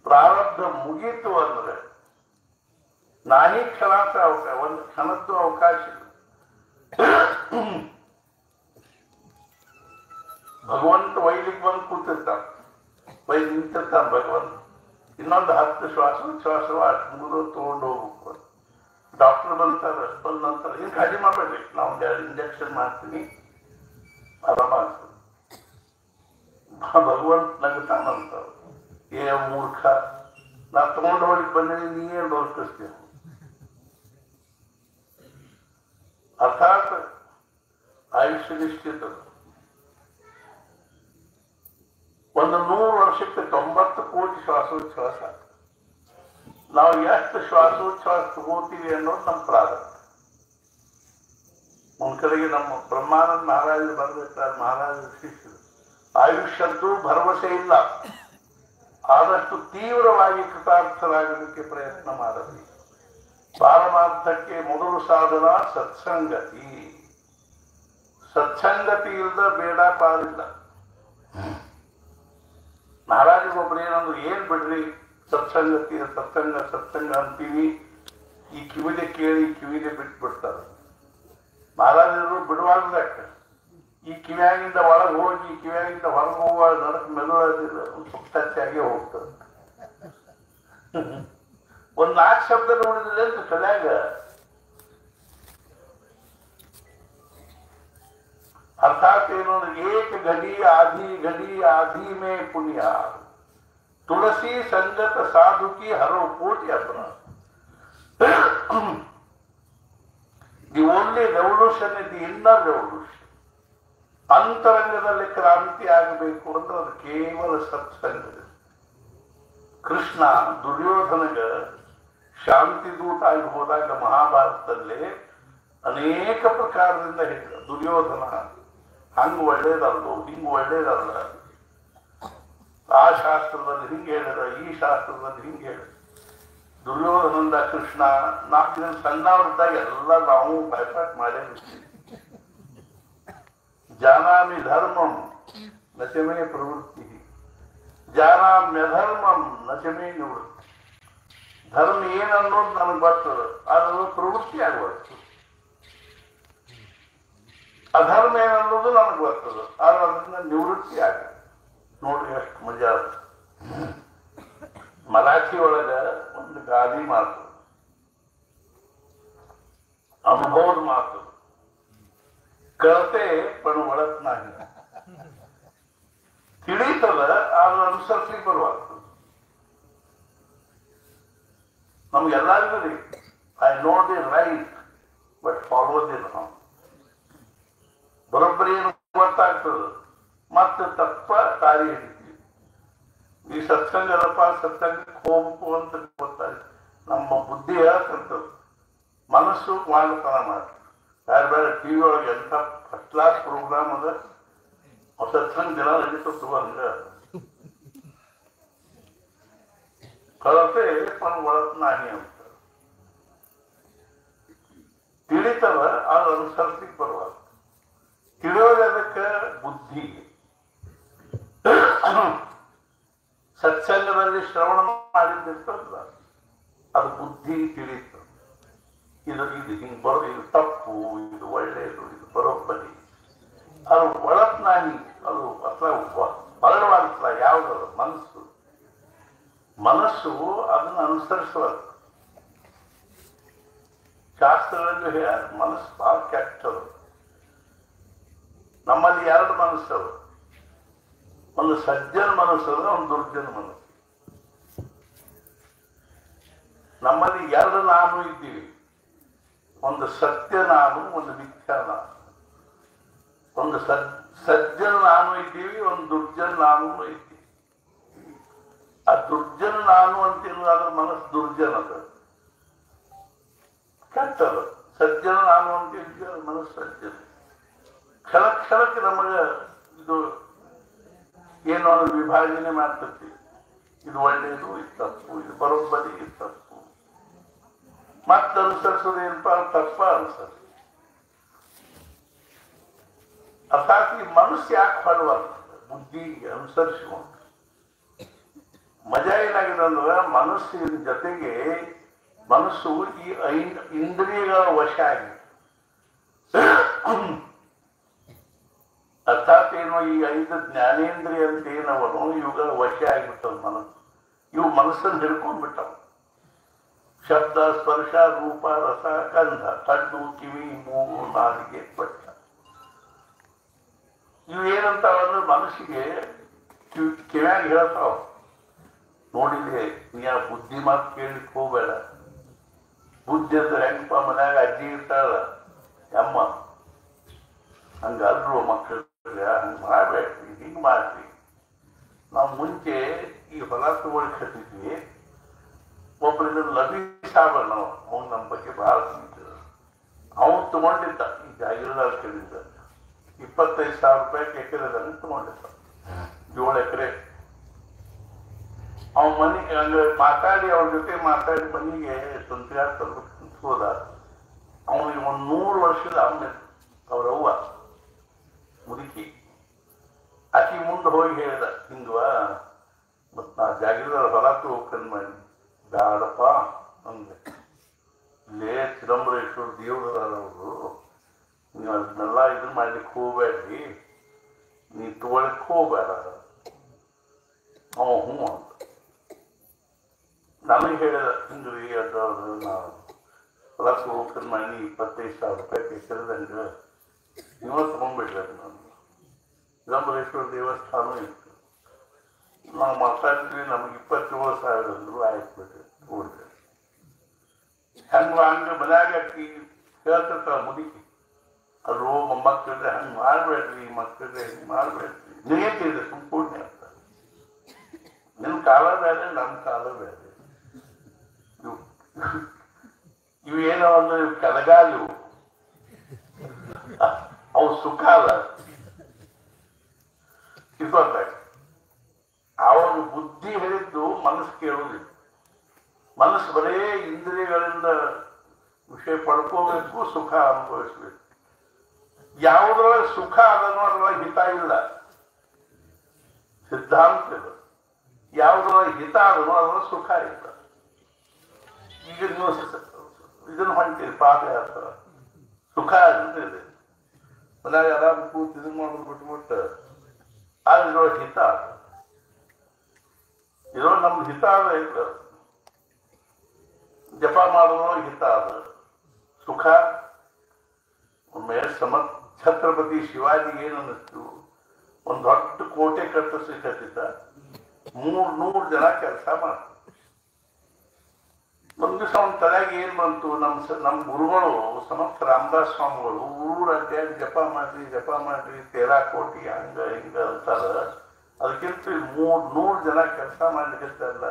ಪ್ರಾರಬ್ಧ ಮುಗೀತು ಅಂದ್ರೆ नाही क्षणाचा अवकाश ಒಂದು ಕ್ಷಣದ್ದು ಅವಕಾಶ ಭಗವಂತ ವೈಲಿಗೆ ಬಂದು ಕೂತಿರ್ತಾನೆ ವೈ ನಿಂತಿರ್ತಾನೆ ಭಗವಂತ ಇನ್ನೊಂದು 10 ಶ್ವಾಸೋಚ್ಛ್ವಾಸ ಮುಗಿದು ತಗೊಂಡು ಹೋಗ್ಬೇಕು ಡಾಕ್ಟರ್ ಬಂತಾರೆ ಬಂದ ನಂತರ ಹಿಂಗೆ ಕಾಳಜಿ ಮಾಡಬೇಡ್ರಿ ನಾವು 2 ಇಂಜೆಕ್ಷನ್ ಮಾಡ್ತೀನಿ ಆರಾಮಾಗ್ತದೆ ಭಗವಂತ ನಗುತ್ತಾನಂತ ಏ ಮೂರ್ಖ ನಾ ತಗೊಂಡು ಹೋಗ್ಲಿಕ್ಕೆ ಬಂದಿದ್ದೀನಿ ನೀನೇನು ಡೋಲ್ಕಿಸ್ತೀವಿ ಅರ್ಥಾತ್ ಆಯುಷ್ಯ ನಿಶ್ಚಿತ ಒಂದು 100 ವರ್ಷಕ್ಕೆ 90 ಕೋಟಿ ಶ್ವಾಸೋಚ್ಛ್ವಾಸ ನಾವು ಎಷ್ಟು ಶ್ವಾಸೋಚ್ಛ್ವಾಸ ತಗೋತೀವಿ ಅನ್ನೋದು ನಮ್ಮ ಪ್ರಾರಂಭ ಒಂದ್ ಕಡೆಗೆ ನಮ್ಮ ಬ್ರಹ್ಮಾನಂದ ಮಹಾರಾಜರು ಬರ್ಬೇಕಾದ್ರೆ ಮಹಾರಾಜರು ಶಿಷ್ಯರು ಆಯುಷ್ಯದ್ದು ಭರವಸೆ ಇಲ್ಲ ಆದಷ್ಟು ತೀವ್ರವಾಗಿ ಕೃತಾರ್ಥರಾಗಲಿಕ್ಕೆ ಪ್ರಯತ್ನ ಮಾಡಬೇಕು ಪಾರಮಾರ್ಥಕ್ಕೆ ಮೊದಲು ಸಾಧನ ಸತ್ಸಂಗತಿ ಸತ್ಸಂಗತಿ ಇಲ್ಲದ ಬೇಡ ಪಾರಿಲ್ಲ ಮಹಾರಾಜಗೊಬ್ಬರು ಏನಂದ್ರು ಏನ್ ಬಿಡ್ರಿ ಸತ್ಸಂಗತಿ ಸತ್ಸಂಗ ಅಂತೀವಿ ಈ ಕಿವಿಲೆ ಕೇಳಿ ಕಿವಿಲೆ ಬಿಟ್ಬಿಡ್ತಾರೆ ಮಹಾರಾಜರು ಬಿಡುವಾಗ್ಲಕ್ಕ ಈ ಕಿವ್ಯಾಗಿಂದ ಒಳಗೆ ಹೋಗಿ ಕಿವ್ಯಾಗಿಂದ ಹೊರಗೆ ಹೋಗುವ ನಡಕ್ ಮೆದುಳದಿಲ್ಲ ಟಚ್ಚಾಗೆ ಹೋಗ್ತದೆ ಒಂದ್ 4 ಶಬ್ದ ನೋಡಿದ್ರೆ ಅಂತ ಕಲ್ಯಾಗ अर्थात एक घड़ी आधी में पुण्य तुलसी संगत साधु की हरो कोटि अपराध the only revolution is the inner revolution ಅಂತರಂಗದಲ್ಲಿ ಕ್ರಾಂತಿ ಆಗಬೇಕು ಅಂದ್ರೆ ಅದು ಕೇವಲ ಸತ್ಸಂಗ. ಕೃಷ್ಣ ದುರ್ಯೋಧನಗ ಶಾಂತಿ ದೂತ ಆಗಿ ಹೋದಾಗ ಮಹಾಭಾರತದಲ್ಲಿ ಅನೇಕ ಪ್ರಕಾರದಿಂದ ಹೇಳಿದ. ದುರ್ಯೋಧನ ಹಂಗ ಒಳ್ಳೇದಲ್ಲ, ಹಿಂಗ ಒಳ್ಳೇದಲ್ಲ, ಆ ಶಾಸ್ತ್ರದಲ್ಲಿ ಹಿಂಗೆ ಹೇಳಿದ, ಈ ಶಾಸ್ತ್ರದಲ್ಲಿ ಹಿಂಗೆ ಹೇಳಿದ. ದುರ್ಯೋಧನಂದ ಕೃಷ್ಣ 4 ದಿನ ಸಣ್ಣವರಿದ್ದಾಗ ಎಲ್ಲ ನಾವು ಬೈಪಾಟ್ ಮಾಡೇ ಬಿಡ್ತೀವಿ. ಜಾನಾಮಿ ಧರ್ಮಂ ನಚಮೇ ಪ್ರವೃತ್ತಿ, ಜಾನಾಮ್ಯಧರ್ಮಂ ನಚಮೇ ನಿವೃತ್ತಿ. ಧರ್ಮ ಏನನ್ನೋದು ನನಗೆ ಬರ್ತದೆ, ಅದು ಪ್ರವೃತ್ತಿ ಆಗಬಾರ್ದು. ಅಧರ್ಮ ಏನನ್ನೋದು ನನಗೆ ಬರ್ತದೆ, ಆದ್ರೆ ಅದನ್ನ ನಿವೃತ್ತಿ ಆಗ. ನೋಡ್ರಿ ಎಷ್ಟು ಮಜಾ. ಮರಾಠಿ ಒಳಗ ಒಂದು ಗಾದಿ ಮಾತು, ಅನುಭವದ ಮಾತು, ಕಳತೆ ಪಣ ಒಳತ್ ನಾಹಿ. ತಿಳಿತದ ಆದ್ರೆ ಅನುಸರಿಸಿ ಬರುವಾಗ ನಮ್ಗೆಲ್ಲರಿಗೂ ರೀ, I know the right but follow the wrong. ಬರೋಬ್ಬರಿ ಏನು ಗೊತ್ತಾಗ್ತದೆ, ಮತ್ತೆ ತಪ್ಪ ದಾರಿ ಹಿಡಿತೀವಿ. ಈ ಸತ್ಸಂಗದಪ್ಪ ಸತ್ಸಂಗಕ್ಕೆ ಹೋಗ್ಬೇಕು ಅಂತ ಗೊತ್ತಾಯ್ತು. ನಮ್ಮ ಬುದ್ಧಿ ಹೇಳ್ತಿರ್ತದೆ, ಮನಸ್ಸು ಮಾಡ್ತನ ಮಾಡ್ತೀವಿ. ಬೇರೆ ಬೇರೆ ಟಿವಿ ಒಳಗೆ ಎಂತ ಫಸ್ಟ್ ಕ್ಲಾಸ್ ಪ್ರೋಗ್ರಾಮ್ ಅದ, ಸತ್ಸಂಗ ದಿನ ನಡೀತತ್ತು. ಹಂಗ ಕಳತೆ ಪಣ ಒಳತ್ ನಾಹಿ ಅಂತ ತಿಳಿತವ, ಅದು ಅನುಸರಿಸಿ ಬರುವಾಗ. ತಿಳಿಯೋದು ಅದಕ್ಕೆ ಬುದ್ಧಿ. ಸತ್ಸಂಗದಲ್ಲಿ ಶ್ರವಣ ಮಾಡಿದ್ದಿರ್ತಲ್ಲ, ಅದು ಬುದ್ಧಿ ತಿಳಿತು. ಇದು ಹಿಂಗೆ ಬರೋ, ಇದು ತಪ್ಪು, ಇದು ಒಳ್ಳೆಯದು, ಇದು ಬರೋಬ್ಬರಿ. ಅದು ಒಳತ್ ನಾಹಿ, ಅದು ಅಥವಾ ಬರಡವಾಗ್ತಲ್ಲ. ಯಾವ್ದು ಮನಸ್ಸು, ಮನಸ್ಸು ಅದನ್ನು ಅನುಸರಿಸುವುದು. ಶಾಸ್ತ್ರಗಳಲ್ಲಿ ಹೇಳ ಮನಸ್ಸು ಭಾಳ ಕೆಟ್ಟದು. ನಮ್ಮಲ್ಲಿ 2 ಮನಸ್ಸು, ಒಂದು ಸಜ್ಜನ ಮನಸ್ಸು, ಒಂದು ದುರ್ಜನ ಮನಸ್ಸು. ನಮ್ಮಲ್ಲಿ 2 ನಾನು ಇದ್ದೀವಿ, ಒಂದು ಸತ್ಯ ನಾನು, ಒಂದು ಮಿಥ್ಯಾ ನಾನು. ಒಂದು ಸಜ್ಜನ ನಾನು ಇದ್ದೀವಿ, ಒಂದು ದುರ್ಜನ ನಾನು ಇದ್ದೀವಿ. ಆ ದುರ್ಜನ ನಾನು ಅಂತೀವಿ, ಅದ್ರ ಮನಸ್ಸು ದುರ್ಜನದ ಕೆಟ್ಟದ. ಸಜ್ಜನ ನಾನು ಅಂತೀವಿ, ಅದ್ರ ಮನಸ್ಸು ಸಜ್ಜನ. ಕ್ಷಣಕ್ಕೆ ನಮಗ ಇದು ಏನೋ ವಿಭಾಜನೆ ಮಾಡ್ತೈತಿ. ಇದು ಒಳ್ಳೆಯದು, ಇದು ತಪ್ಪು, ಇದು ಬರೋಬ್ಬರಿ, ಇದು ತಪ್ಪು. ಮತ್ತೆ ಅನುಸರಿಸೋದು ಏನಪ್ಪ, ತಪ್ಪ ಅನುಸರಿಸ. ಅರ್ಥಾತ್ ಈ ಮನಸ್ಸು ಯಾಕೆ ಹೊರವಾಗ್ತದೆ, ಬುದ್ಧಿ ಅನುಸರಿಸುವಂತ. ಮಜಾ ಏನಾಗಿದೆ ಅಂದ್ರೆ, ಮನಸ್ಸಿನ ಜೊತೆಗೆ ಮನಸ್ಸು ಈ ಇಂದ್ರಿಯಗಳ ವಶ ಆಗಿದೆ. ಅರ್ಥಾತ್ ಏನೋ ಈ 5 ಜ್ಞಾನೇಂದ್ರಿಯ ಅಂತ ಏನವನು ಇವುಗಳ ವಶ ಆಗಿಬಿಟ್ಟವ ಮನಸ್ಸು. ಇವು ಮನಸ್ಸನ್ನು ಹಿಡ್ಕೊಂಡ್ಬಿಟ್ಟವು. ಶಬ್ದ, ಸ್ಪರ್ಶ, ರೂಪ, ರಸ, ಗಂಧ, ಕಣ್ಣು, ಕಿವಿ, ಮೂಗು, ನಾಲಿಗೆ, ತ್ವಚ, ಇವು ಏನಂತಾವಂದ್ರೆ ಮನಸ್ಸಿಗೆ ಕಿವ್ಯಾಗ ಹೇಳ್ತಾವ, ನೋಡಿದ್ರೆ ನೀ ಆ ಬುದ್ಧಿ ಮಾತು ಕೇಳಲಿಕ್ಕೆ ಹೋಗ್ಬೇಡ. ಬುದ್ಧಿ ಅಂದ್ರೆ ಹೆಂಗಪ್ಪ, ಮನ್ಯಾಗ ಅಜ್ಜಿ ಇರ್ತಾಳ ಅಮ್ಮ, ಹಂಗಲ್ರು ಮಕ್ಕಳು, ಹಂಗೆ ಮಾಡಬೇಡ್ರಿ, ಹಿಂಗೆ ಮಾಡ್ರಿ. ನಾವು ಮುಂಚೆ ಈ ಹೊಲ ತಗೊಳ್ಳಿಕ್ಕೆ ಹತ್ತಿದ್ವಿ. ಒಬ್ಬರಿಂದ ಲವಿ ಸಾಬ, ನಾವು ಅವ್ನು ನಮ್ಮ ಬಗ್ಗೆ ಬಹಳ ತಿಂತಿದ್ದ. ಅವನು ತಗೊಂಡಿದ್ದ ಈ ಜಾಗೀರದಾರ ಕಡೆಯಿಂದ 25,000 ರೂಪಾಯಿ ಎಕರೆದಲ್ಲಿ ತಗೊಂಡಿದ್ದ, 7 ಎಕರೆ. ಅವನ ಮನೆಗೆ ಹಂಗ ಮಾತಾಡಿ, ಅವ್ರ ಜೊತೆ ಮಾತಾಡಿ ಮನೆಗೆ ಸ್ವಂತಿಗಾರ ತರ್ಬೇಕಂತ ಹೋದ. ಅವನಿಗೆ 100 ವರ್ಷದ ಅಮ್ಮ, ಅವ್ರವ್ವ ಮುದುಕಿ. ಆಕಿ ಮುಂದೆ ಹೋಗಿ ಹೇಳ್ದ, ಹಿಂಗವಾ ಮತ್ ನಾ ಜಾಗೀರದಾರ ಹೊಲ ತಗೋಕಂದ್ ಮಾಡಿ. ಬೇಡಪ್ಪ ಅಂದೆ. ಇಲ್ಲೇ ಚಿದಂಬರೇಶ್ವರ ದೇವ್ರದಾರವರು, ನೀವು ಅದನ್ನೆಲ್ಲ ಇದನ್ನ ಮಾಡ್ಲಿಕ್ಕೆ ಹೋಗ್ಬೇಡ್ರಿ, ನೀ ತಗೊಳಕ್ ಹೋಗ್ಬೇಡ. ಹ್ಞೂ ಅಂತ ನನಗೆ ಹೇಳಿದ. ಹಿಂಗ್ರಿ ಅದ್ರವ್ರು ನಾವು ಹೊಲ ತಗೋಕಂದ್ ಮಾಡಿ 25,000 ರೂಪಾಯಿ ಎಕರೆದಂಗೆ ನೀವು ತಗೊಂಡ್ಬಿಡ್ರಿ. ಅದು ನಾನು ಚಿದಂಬರೇಶ್ವರ ದೇವಸ್ಥಾನ ಇತ್ತು, ನಾವು ಮಾತಾಡಿದ್ವಿ. ನಮ್ಗೆ 27,000 ಅಂದ್ರು ಆಯ್ತು ಬಿಡ್ರಿ, ತಗೊಂಡ್ರಿ. ಹಂಗ ಮನ್ಯಾಗ ಹೇಳ್ತಿರ್ತಾಳ ಮುದುಕಿ, ಅಲ್ಲೋ ಮೊಮ್ಮಕ್ಕಳ್ರೆ ಹಂಗೆ ಮಾಡಬೇಡ್ರಿ, ಮಕ್ಕಳ್ರೆ ಹಿಂಗೆ ಮಾಡಬೇಡ್ರಿ, ನೀತಿದೆ ಸಂಪೂರ್ಣ ಅಂತ. ನಿನ್ನ ಕಾಲ ಬೇರೆ, ನಮ್ಮ ಕಾಲ ಬೇರೆ. ಇವೇನೋ ಒಂದು ಕಲಗಾಲು, ಅವು ಸುಖ ಅಲ್ಲ. ಇರ್ಬೇಕಾಗ ಅವಾಗ ಬುದ್ಧಿ ಹೇಳಿದ್ದು ಮನಸ್ಸು ಕೇಳುವುದಿಲ್ಲ. ಮನಸ್ಸು ಬರೇ ಇಂದ್ರಿಯಗಳಿಂದ ವಿಷಯ ಪಡ್ಕೋಬೇಕು, ಸುಖ ಅನುಭವಿಸ್ಬೇಕು. ಯಾವುದ್ರೊಳಗೆ ಸುಖ ಅದನ್ನು ಅದ್ರೊಳಗೆ ಹಿತ ಇಲ್ಲ, ಸಿದ್ಧಾಂತ ಇಲ್ಲ. ಯಾವುದ್ರೊಳಗೆ ಹಿತ ಅದನ್ನು ಅದ್ರೊಳಗೆ ಸುಖ ಇಲ್ಲ. ಈಗ ನೀವು ಇದನ್ನು ಹೊಂಟಿರಿ ಪಾದಯಾತ್ರ, ಸುಖ ಅಂತ ಇದೆ. ಮನ್ಯಾಗ ಆರಾಮ್ ಕೂತು ಇದನ್ನ ಮಾಡೋದು ಬಿಟ್ಬಿಟ್ಟು ಅದ್ರೊಳಗೆ ಹಿತ ಅದ. ಇರೋ ನಮ್ದು ಹಿತ ಅದ ಇಲ್ಲ. ಜಪ ಮಾಡೋದ್ರೊಳಗೆ ಹಿತ ಅದ, ಸುಖ. ಒಮ್ಮೆ ಛತ್ರಪತಿ ಶಿವಾಜಿಗೆ ಏನು ಅನ್ನಿಸ್ತು, ಒಂದು ದೊಡ್ಡ ಕೋಟೆ ಕಟ್ಟಿಸ್ಲಿಕ್ಕತ್ತಿದ್ದ. 300 ಜನ ಕೆಲಸ ಮಾಡ್ತಾರೆ. ಒಂದು ದಿವಸ ಅವನ ತಲೆಗೆ ಏನ್ ಬಂತು, ನಮ್ಮ ಗುರುಗಳು ಸಮರ್ಥ ರಾಮದಾಸ್ ಸ್ವಾಮಿಗಳು ಊರ ಅಡ್ಡಾಡಿ ಜಪ ಮಾಡ್ರಿ ತೇರಾಕೋಟಿ ಹಂಗ ಹಿಂಗ ಅಂತಾರ. ಅದಕ್ಕಿಂತ 300 ಜನ ಕೆಲಸ ಮಾಡ್ಲಿಕ್ಕಿಲ್ಲ.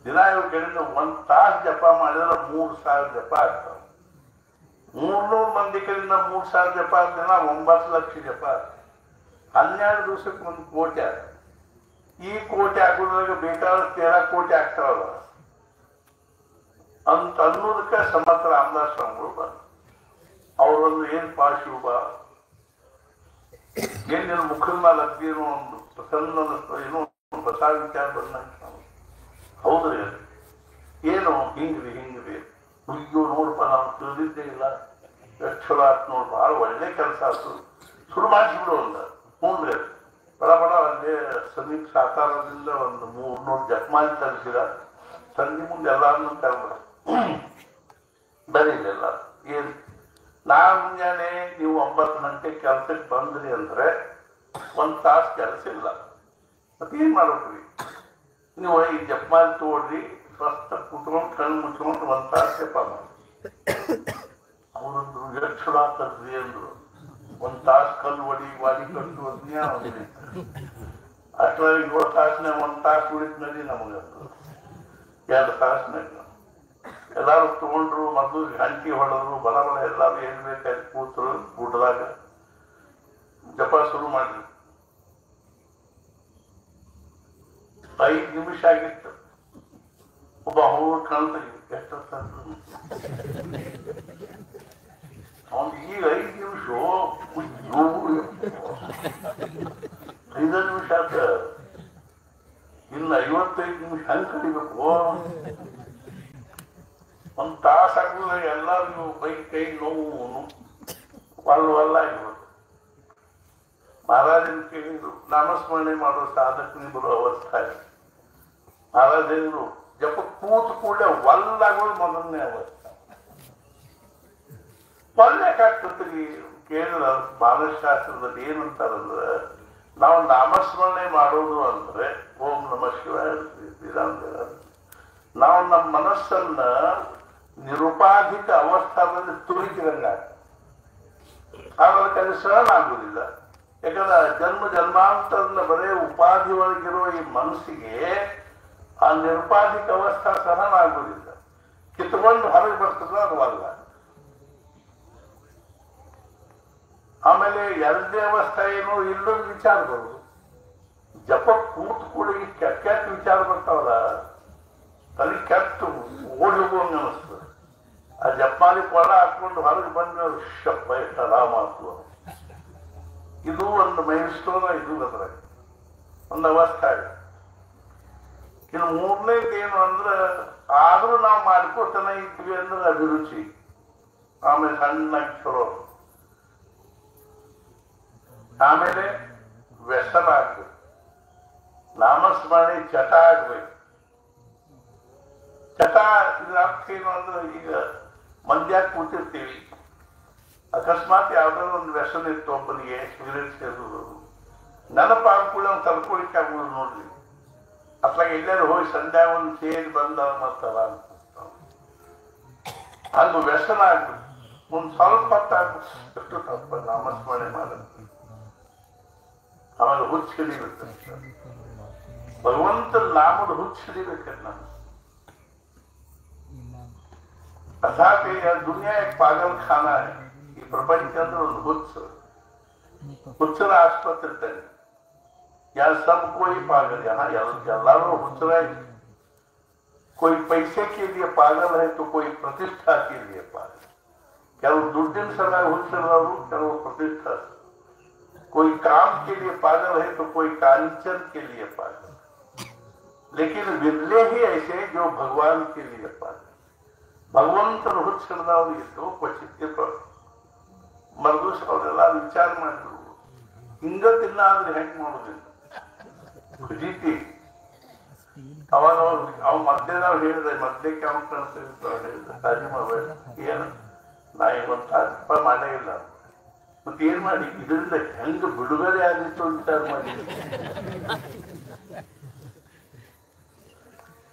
ದಿನ ಇವ್ರ ಕಡೆಯಿಂದ 1 ತಾಸು ಜಪ ಮಾಡಿದ್ರೆ 3000 ಜಪ ಆಗ್ತಾವ. 300 ಮಂದಿ ಕಡೆಯಿಂದ 3000 ಜಪ ದಿನ 9 ಲಕ್ಷ ಜಪ. 12 ದಿವಸಕ್ಕೆ 1 ಕೋಟಿ. ಈ ಕೋಟಿ ಆಗೋದ್ರಾಗ ಬೇಕಾದ ತೇರಾಕೋಟಿ ಆಗ್ತಾವಲ್ಲ ಅಂತ ಅನ್ನೋದಕ್ಕೆ ಸಮರ್ಥ ರಾಮದಾಸ್ ಸ್ವಾಮಿಗಳು ಬಂದು ಅವರೊಂದು ಏನ್ ಶಿವಬ ಏನ್ ನಿನ್ನ ಮುಖದ ಮೇಲೆ ಅದೇನೋ ಒಂದು ಪ್ರಸನ್ನ ಏನೋ ಒಂದು ಹೊಸ ವಿಚಾರ ಬಂದಂಗ. ಹೌದ್ರಿ, ಏನು ಹಿಂಗ್ರಿ ಅಯ್ಯೋ ನೋಡಪ್ಪ, ನಾವು ತಿಳಿದಿದ್ದೇ ಇಲ್ಲ, ಎಷ್ಟು ಚಲೋ ಆಯ್ತು ನೋಡಿ, ಭಾಳ ಒಳ್ಳೆ ಕೆಲಸ ಆಯ್ತು, ಶುರು ಮಾಡಿಸ್ಬಿಡು ಅಂದ. ಹ್ಞೂನ್ರಿ, ಬಡ ಅಲ್ಲೇ ಸಮೀಪ ಸಾಕಾರದಿಂದ ಒಂದು 300 ಜಪಮಾಲಿ ತರಿಸಿದ. ಸಂಜೆ ಮುಂದೆ ಎಲ್ಲಾರನ್ನೂ ಕರ್ಬಿಡ ಬರೀಲಿಲ್ಲ. ಏನ್ ನಾಳೆ ಮುಂಜಾನೆ ನೀವು 9 ಗಂಟೆ ಕೆಲ್ಸಕ್ಕೆ ಬಂದ್ರಿ ಅಂದ್ರೆ 1 ತಾಸು ಕೆಲಸ ಇಲ್ಲ. ಮತ್ತೇನ್ ಮಾಡ್ಬೇಕ್ರಿ ನೀವು? ಈ ಜಪಮಾಲಿ ತಗೊಳ್ರಿ, ಸ್ವಸ್ಥ ಕುತ್ಕೊಂಡು ಕಣ್ಣು ಮುಚ್ಕೊಂಡು 1 ತಾಸು ಜಪ ಮಾಡಿ. ಅವರೊಂದು ಎಷ್ಟು ಚಲೋ ಆಗ್ತದ್ರಿ ಅಂದ್ರು. 1 ತಾಸು ಕಲ್ಲು ವಾಡಿ ಕಟ್ಟು ಅಷ್ಟರಲ್ಲಿ 7 ತಾಸಿನಾಗ 1 ತಾಸು ಉಳಿದ್ನಲ್ಲಿ ನಮಗೆ 2 ತಾಸಿನಾಗ ಎಲ್ಲಾರು ತಗೊಂಡ್ರು. ಮೊದಲು ಗಂಟಿ ಹೊಡೆದ್ರು, ಬಲ ಎಲ್ಲಾರು ಏನ್ ಬೇಕಾಗಿ ಕೂತರು. ಗುಡ್ಡದಾಗ ಜಪ ಶುರು ಮಾಡಿದ್ರು. 5 ನಿಮಿಷ ಆಗಿತ್ತು. ಒಬ್ಬ ಅವ್ರು ಕಾಣ್ತ ಎಷ್ಟು ಅವ್ನು ಈಗ 5 ನಿಮಿಷ 5 ನಿಮಿಷ ಆತ. ಇನ್ನು 55 ನಿಮಿಷ ಹಂಗೆ ಕಡಿಬೇಕು. 1 ತಾಸು ಆಗುದ ಎಲ್ಲರಿಗೂ ಕೈ ನೋವು ವಲ್ಲ ಆಗಿರೋದು. ಮಹಾರಾಜನ ಕೇಳಿದ್ರು, ನಾಮಸ್ಮರಣೆ ಮಾಡೋ ಸಾಧಕನಿಗೆ ಬರೋ ಅವಸ್ಥೆ. ಮಹಾರಾಜರು ಜಪ ಕೂತು ಕೂಡಲೇ ವಲ್ಲಾಗೋದು ಮೊದಲನೇ ಅವಸ್ಥೆ. ಒಳ್ಳೆಕಾಗ್ತದ್ರಿ ಕೇಳಿದ ಮಾನಸಶಾಸ್ತ್ರದಲ್ಲಿ ಏನಂತಾರಂದ್ರೆ, ನಾವು ನಾಮಸ್ಮರಣೆ ಮಾಡೋದು ಅಂದ್ರೆ ಓಂ ನಮಃ ಶಿವಾಯ ಶ್ರೀರಾಮ. ನಾವು ನಮ್ಮ ಮನಸ್ಸನ್ನ ನಿರುಪಾಧಿಕ ಅವಸ್ಥಾದಲ್ಲಿ ತುರುಕಿದಂಗ ಅದಕ್ಕೆ ಅದು ಸರಳ ಆಗುವುದಿಲ್ಲ. ಯಾಕಂದ್ರೆ ಜನ್ಮಾಂತರದ ಬರೇ ಉಪಾಧಿ ಒಳಗಿರುವ ಈ ಮನಸ್ಸಿಗೆ ಆ ನಿರುಪಾಧಿಕ ಅವಸ್ಥಾ ಸರಳ ಆಗುವುದಿಲ್ಲ. ಕಿತ್ಕೊಂಡು ಹೊರಗೆ ಬರ್ತದ ಅದವಲ್ಲ. ಆಮೇಲೆ 2ನೇ ಅವಸ್ಥೆ ಏನು, ಇಲ್ಲೊಂದು ವಿಚಾರ ಬರುದು. ಜಪ ಕೂತು ಕೂಡ ಈ ಕೆಟ್ಟ ವಿಚಾರ ಬರ್ತಾವಲ್ಲ, ತಲೆ ಕೆಟ್ಟು ಓಡಿ ಹೋಗುವಂಗ ಅನಿಸ್ತದೆ. ಆ ಜಪಾಲಿ ಕೊಳ ಹಾಕೊಂಡು ಹೊರಗೆ ಬಂದ ಶಪ್ಪ ಎಷ್ಟು ಆರಾಮ ಆಗ್ತದೆ. ಇದು ಒಂದು ಮೈಲ್ ಸ್ಟೋನ್. ಇದು ಅದ್ರಾಗ ಒಂದು ಅವಸ್ಥೆ ಆಗ. ಇನ್ನು 3ನೇದು ಏನು ಅಂದ್ರೆ, ಆದ್ರೂ ನಾವು ಮಾಡ್ಕೋತಾನೆ ಇದ್ವಿ ಅಂದ್ರೆ ಅಭಿರುಚಿ. ಆಮೇಲೆ ಸಣ್ಣಾಗಿ ಚಲೋ. ಆಮೇಲೆ ವ್ಯಸನ ಆಗ್ಬೇಕು. ನಾಮಸ್ಮರಣೆ ಚಟ ಆಗ್ಬೇಕು. ಚಟ ಇದ್ರ ಅರ್ಥ ಏನು ಅಂದ್ರೆ, ಈಗ ಮಂದ್ಯಾಗ ಕೂತಿರ್ತೀವಿ, ಅಕಸ್ಮಾತ್ ಯಾವ್ದಾದ್ರು ಒಂದು ವ್ಯಸನ ಇತ್ತು ಒಬ್ಬನಿಗೆ, ಸಿಗರೇಟ್ ಸೇರೋದು, ನೆನಪಾಗ್ಕೊಳ್ಳಿ ಅವ್ನು ತಡ್ಕೊಳಿಕ್ಕೆ ಆಗುದು ನೋಡ್ರಿ. ಅತ್ಲಾಗ ಎಲ್ಲರೂ ಹೋಗಿ ಸಂಧ್ಯಾ ಒಂದು ಸೇರಿ ಬಂದ ಮತ್ತಲ್ಲ ಅಂತ ಹಂಗ ವ್ಯಸನ ಆಗ್ಬೇಕು. ಒಂದ್ ಸ್ವಲ್ಪ ಎಷ್ಟು ತಪ್ಪ ನಾಮಸ್ಮರಣೆ ಮಾಡೋದು, ಆಮೇಲೆ ಹುಚ್ಚು ಹಿಡಿಬೇಕು. ಭಗವಂತ ನಾಮದ ಹುಚ್ಚು ಹಿಡಿಬೇಕಲ್ಲ ನಾನು. अर्थात ये दुनिया एक पागल खाना है. ये प्रपंच के अंदर ಹುಚ್ಚರ ಆಸ್ಪತ್ರೆ ಇದ್ದಾರೆ. यहाँ सब कोई पागल, यहाँ ಎಲ್ಲರೂ ಹುಚ್ಚರಾಗಿ. कोई पैसे के लिए पागल है तो कोई प्रतिष्ठा के लिए पागल. ಕೆಲವು ದುಡ್ಡಿನ ಸಲುವಾಗಿ ಹುಚ್ಚರವರು, ಕೆಲವು प्रतिष्ठा. कोई काम के लिए पागल है तो कोई कांचन के लिए पागल. लेकिन विरले ही ऐसे जो भगवान के लिए पागल. ಭಗವಂತನ ಹುಚ್ಚಿಡ್ದವ್ರು ಇದ್ದು ಕ್ವಚಿತ್ ಮರದೂಸ ಅವರೆಲ್ಲ ವಿಚಾರ ಮಾಡಿದ್ರು, ಹಿಂಗತ್ತಿಲ್ಲ ಅಂದ್ರೆ ಹೆಂಗ್ ಮಾಡೋದಿಲ್ಲ ಖುಷಿತಿ. ಅವಾಗ ಅವ್ ಮಧ್ಯದವ್ರು ಹೇಳಿದ್ರೆ ಮಧ್ಯಕ್ಕೆ ಅವ್ನು ಕಾಣಿಸ್ತಾ ಹೇಳಿದ್ರೆ ತಾಜಿಮಾಬೇಡ ಏನು ನಾ ಇವತ್ತು ತಪ್ಪ ಮಾಡೇ ಇಲ್ಲ. ಮತ್ತೆ ಏನ್ ಮಾಡಿ ಇದರಿಂದ ಹೆಂಗ ಬಿಡುಗಡೆ ಆಗಿತ್ತು ವಿಚಾರ ಮಾಡಿ.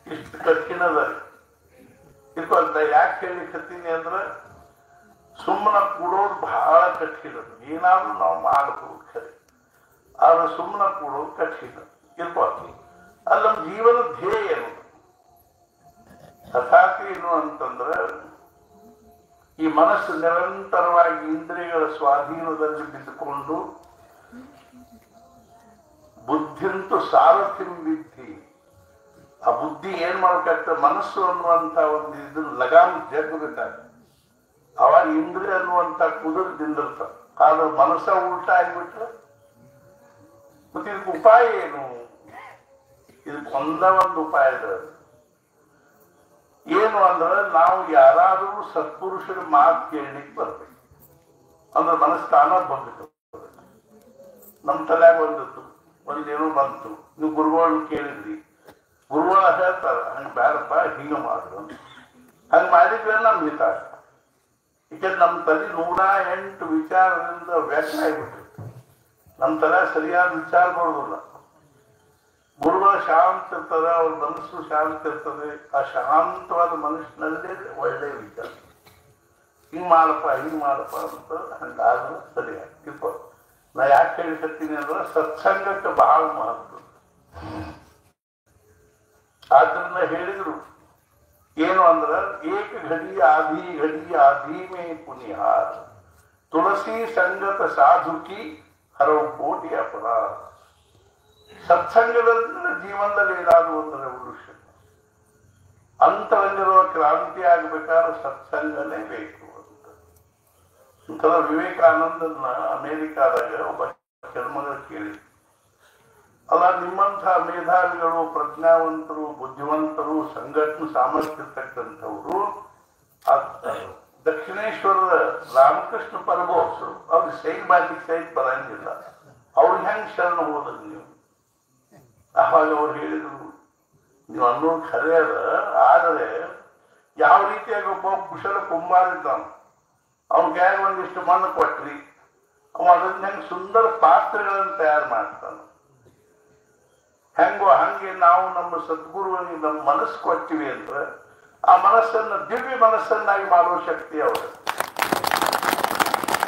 ಇಷ್ಟು ಕಠಿಣದ ಇದಕ್ಕೆ ಯಾಕೆ ಹೇಳಿಕತ್ತೀನಿ ಅಂದ್ರೆ ಸುಮ್ಮನೆ ಕೂಡೋದು ಬಹಳ ಕಠಿಣ. ಏನಾದ್ರೂ ನಾವು ಮಾಡಬಹುದು ಖರೆ, ಆದ್ರೆ ಸುಮ್ಮನೆ ಕೂಡೋದು ಕಠಿಣ ಇರ್ಬೋದು. ಅಲ್ಲಿ ನಮ್ಮ ಜೀವನ ಧ್ಯೇಯ ಏನು ತಥಾಪಿ ಏನು ಅಂತಂದ್ರೆ ಈ ಮನಸ್ಸು ನಿರಂತರವಾಗಿ ಇಂದ್ರಿಯಗಳ ಸ್ವಾಧೀನದಲ್ಲಿ ಬಿದ್ದುಕೊಂಡು ಬುದ್ಧಿಂತು ಸಾರಥಿಂ ವಿದ್ಧಿ. ಆ ಬುದ್ಧಿ ಏನ್ ಮಾಡ್ಬೇಕಾಗ್ತದೆ, ಮನಸ್ಸು ಅನ್ನುವಂತ ಒಂದು ಇದನ್ನ ಲಗಾಮ್ ಜಗ್ಬೇಕಾಗ್ತದೆ. ಅವಾಗ ಇಂದ್ರಿಯ ಅನ್ನುವಂತ ಕುದುರದಿಂದಿರ್ತಾರೆ. ಆದ್ರೆ ಮನಸ್ಸ ಉಲ್ಟಾ ಆಗ್ಬಿಟ್ರೆ ಮತ್ತೆ ಇದಕ್ಕೆ ಉಪಾಯ ಏನು? ಇದಕ್ಕೆ ಒಂದು ಉಪಾಯ ಇದೆ. ಏನು ಅಂದ್ರೆ ನಾವು ಯಾರಾದ್ರೂ ಸತ್ಪುರುಷರ ಮಾತು ಕೇಳಲಿಕ್ಕೆ ಬರ್ಬೇಕು. ಅಂದ್ರೆ ಮನಸ್ಸು ತಾನ ಬಂದ್ಬಿಟ್ಟು ನಮ್ ತಲೆಯಾಗ ಒಂದೇನೋ ಬಂತು, ನೀವು ಗುರುಗಳನ್ನ ಕೇಳಿದ್ರಿ, ಗುರುಗಳ ಹೇಳ್ತಾರ ಹಂಗ ಬ್ಯಾಡಪ್ಪ ಹಿಂಗ ಮಾಡು, ಹಂಗ ಮಾಡಿದ್ರೆ ನಮ್ ಹಿತ. ಯಾಕಂದ್ರೆ ನಮ್ ತಲೆ 108 ವಿಚಾರದಿಂದ ವ್ಯಕ್ತ ಆಗ್ಬಿಟ್ಟಿರ್ತೀವಿ. ನಮ್ ತಲೆ ಸರಿಯಾದ ವಿಚಾರ ಬರೋದಿಲ್ಲ. ಗುರುಗಳ ಶಾಂತ ಇರ್ತದೆ, ಅವ್ರ ಮನಸ್ಸು ಶಾಂತ ಇರ್ತದೆ. ಆ ಶಾಂತವಾದ ಮನಸ್ಸಿನಲ್ಲೇ ಒಳ್ಳೆ ವಿಚಾರ, ಹಿಂಗ್ ಮಾಡಪ್ಪ ಅಂತ ಹಂಗಾದ್ರೆ ಸರಿಯಾಗಿ. ನಾ ಯಾಕೆ ಹೇಳಿಕತ್ತೀನಿ ಅಂದ್ರೆ ಸತ್ಸಂಗಕ್ಕೆ ಬಹಳ ಮಹತ್ವ. ಆದ್ರಿಂದ ಹೇಳಿದ್ರು ಏನು ಅಂದ್ರ ಏಕ ಘಡಿ ಆಧಿ ಮೇ ಪುನಿಹಾರ ತುಳಸಿ ಸಂಗತ ಸಾಧುಕಿ ಹರವು ಕೋಟಿ ಅಪರಾಧ. ಸತ್ಸಂಗದಲ್ಲಿ ಜೀವನದಲ್ಲಿ ಏನಾದ್ರು ಒಂದು ರೆವಲ್ಯೂಷನ್, ಅಂತರಂಗಿರುವ ಕ್ರಾಂತಿ ಆಗ್ಬೇಕಾದ್ರೆ ಸತ್ಸಂಗನೇ ಬೇಕು ಅಂತ. ಇಂಥದ ವಿವೇಕಾನಂದನ ಅಮೇರಿಕಾದಾಗ ಒಬ್ಬ ಹೆಣ್ಮಗಳು ಕೇಳಿದ್ರು, ಅಲ್ಲ ನಿಮ್ಮಂಥ ಮೇಧಾವಿಗಳು, ಪ್ರಜ್ಞಾವಂತರು, ಬುದ್ಧಿವಂತರು, ಸಂಘಟನೆ ಸಾಮರ್ಥ್ಯ ಇರ್ತಕ್ಕಂಥವ್ರು ದಕ್ಷಿಣೇಶ್ವರದ ರಾಮಕೃಷ್ಣ ಪರಮಹಂಸರು, ಅವ್ರಿಗೆ ಸೈನ್ ಮಾಡ್ಲಿಕ್ಕೆ ಸೈನ್ ಬರಂಗಿಲ್ಲ, ಅವ್ರಿಗೆ ಹೆಂಗ್ ಶರಣ ಹೋದ್ರಿ ನೀವು? ಆವಾಗ ಅವ್ರು ಹೇಳಿದ್ರು, ನೀವು ಅನ್ನೋದು ಖರೆ ಅದ, ಆದರೆ ಯಾವ ರೀತಿಯಾಗಿ ಒಬ್ಬ ಕುಶಲ ಕುಂಬಾರ ಇದ್ದಾನ, ಅವ್ನಿಗೆ ಯಾರು ಒಂದಿಷ್ಟು ಮಣ್ಣು ಕೊಟ್ರಿ, ಅವ ಅದನ್ನ ಹೆಂಗ್ ಸುಂದರ ಪಾತ್ರೆಗಳನ್ನು ತಯಾರು ಮಾಡ್ತಾನೆ. ಹೆಂಗೋ ಹಂಗೆ ನಾವು ನಮ್ಮ ಸದ್ಗುರುವಿಗೆ ನಮ್ಮ ಮನಸ್ಸು ಕೊಟ್ಟಿವಿ ಅಂದ್ರೆ ಆ ಮನಸ್ಸನ್ನು ದಿವ್ಯ ಮನಸ್ಸನ್ನಾಗಿ ಮಾಡುವ ಶಕ್ತಿ ಅವರು.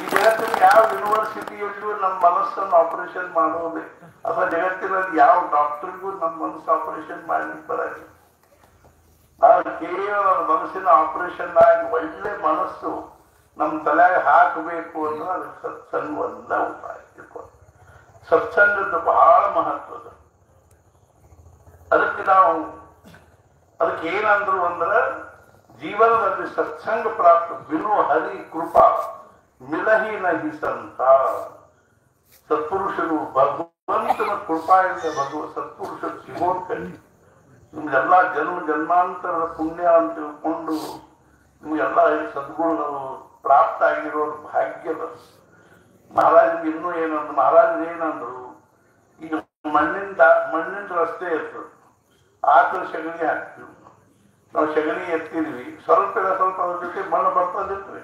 ಈ ಜಗತ್ತಿನ ಯಾವ ಯೂನಿವರ್ಸಿಟಿಯಲ್ಲಿಯೂ ನಮ್ಮ ಮನಸ್ಸನ್ನು ಆಪರೇಷನ್ ಮಾಡೋದೇ, ಅಥವಾ ಜಗತ್ತಿನಲ್ಲಿ ಯಾವ ಡಾಕ್ಟರ್ಗೂ ನಮ್ಮ ಮನಸ್ಸು ಆಪರೇಷನ್ ಮಾಡ್ಲಿಕ್ಕೆ ಬರಲ್ಲ. ಕೇವಲ ಮನಸ್ಸಿನ ಆಪರೇಷನ್ ಆಗಿ ಒಳ್ಳೆ ಮನಸ್ಸು ನಮ್ಮ ತಲೆಗೆ ಹಾಕಬೇಕು ಅಂದ್ರೆ ಅದಕ್ಕೆ ಸತ್ಸಂಗ ಒಂದ ಉಪಾಯ. ಸತ್ಸಂಗದ ಬಹಳ ಮಹತ್ವದ. ಅದಕ್ಕೆ ಏನಂದ್ರು ಅಂದ್ರೆ ಜೀವನದಲ್ಲಿ ಸತ್ಸಂಗ ಪ್ರಾಪ್ತ ಬಿನು ಹರಿ ಕೃಪಾ ಮಿಲಹಿ ನಹಿ ಸಂತ. ಸತ್ಪುರುಷರು ಭಗವಂತನ ಕೃಪಾಯಿಂದ ಸತ್ಪುರುಷರು ಸಿಗೋದ್ ಕೈ. ನಿಮ್ಗೆಲ್ಲ ಜನ್ಮಾಂತರದ ಪುಣ್ಯ ಅಂತ ತಿಳ್ಕೊಂಡು ನಿಮ್ಗೆಲ್ಲ ಸದ್ಗುರುಗಳು ಪ್ರಾಪ್ತ ಆಗಿರೋದು ಭಾಗ್ಯದ. ಮಹಾರಾಜನಿಗೆ ಇನ್ನೂ ಏನಂದ್ರು, ಮಹಾರಾಜರು ಏನಂದ್ರು, ಈಗ ಮಣ್ಣಿನ ರಸ್ತೆ ಇರ್ತದೆ, ಆಕಳ ಸಗಣಿ ಹಾಕ್ತೀವಿ ನಾವು, ಸಗಣಿ ಎತ್ತಿದ್ವಿ, ಸ್ವಲ್ಪ ಅದ್ರ ಜೊತೆ ಮಣ್ಣು ಬರ್ತದಿರ್ತೀವಿ.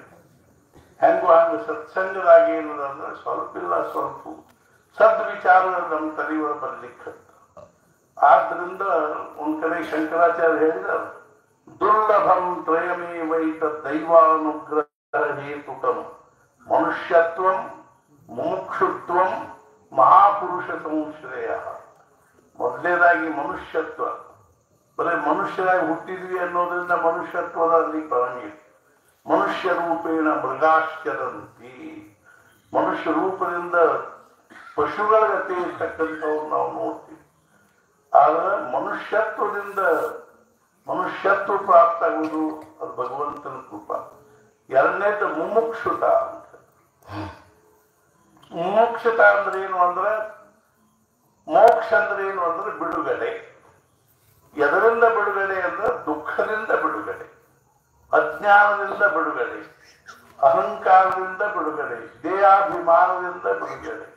ಹೆಂಗೋ ಹಂಗ ಸತ್ಸಂಗದಾಗಿ ಏನದಂದ್ರೆ ಸ್ವಲ್ಪ ಸದ್ವಿಚಾರ ನಮ್ಮ ತಲೆಯೊಳ ಬರ್ಲಿಕ್ಕೆ. ಆದ್ರಿಂದ ಒಂದ್ ಕಡೆ ಶಂಕರಾಚಾರ್ಯ ಹೇಳಿದ, ದುರ್ಲಭಂ ತ್ರಯಮೇ ವೈತ ದೈವಾನುಗ್ರಹ ಹೇತುಕ ಮನುಷ್ಯತ್ವಂ ಮುಮುಕ್ಷುತ್ವಂ ಮಹಾಪುರುಷ ಸಂಶ್ರಯ. ಮೊದಲನೇದಾಗಿ ಮನುಷ್ಯತ್ವ. ಬರೀ ಮನುಷ್ಯರಾಗಿ ಹುಟ್ಟಿದ್ವಿ ಅನ್ನೋದ್ರಿಂದ ಮನುಷ್ಯತ್ವದಲ್ಲಿ ಬರಂಗಿಲ್ಲ. ಮನುಷ್ಯ ರೂಪೇಣ ಮೃಗಾಶ್ಚರಂತಿ. ಮನುಷ್ಯ ರೂಪದಿಂದ ಪಶುಗಳ ಗತಿ ಇರ್ತಕ್ಕಂಥವ್ರು ನಾವು ನೋಡ್ತೀವಿ. ಆದ್ರೆ ಮನುಷ್ಯತ್ವದಿಂದ ಮನುಷ್ಯತ್ವ ಪ್ರಾಪ್ತ ಆಗುವುದು ಅದು ಭಗವಂತನ ಕೃಪಾ. ಎರಡನೇದು ಮುಮುಕ್ಷುತ ಅಂತ. ಮುಮುಕ್ಷುತ ಅಂದ್ರೆ ಏನು ಅಂದ್ರೆ, ಮೋಕ್ಷ ಅಂದ್ರೆ ಏನು ಅಂದ್ರೆ ಬಿಡುಗಡೆ. ಎದರಿಂದ ಬಿಡುಗಡೆ ಅಂದ್ರೆ ದುಃಖದಿಂದ ಬಿಡುಗಡೆ, ಅಜ್ಞಾನದಿಂದ ಬಿಡುಗಡೆ, ಅಹಂಕಾರದಿಂದ ಬಿಡುಗಡೆ, ದೇಹಾಭಿಮಾನದಿಂದ ಬಿಡುಗಡೆ.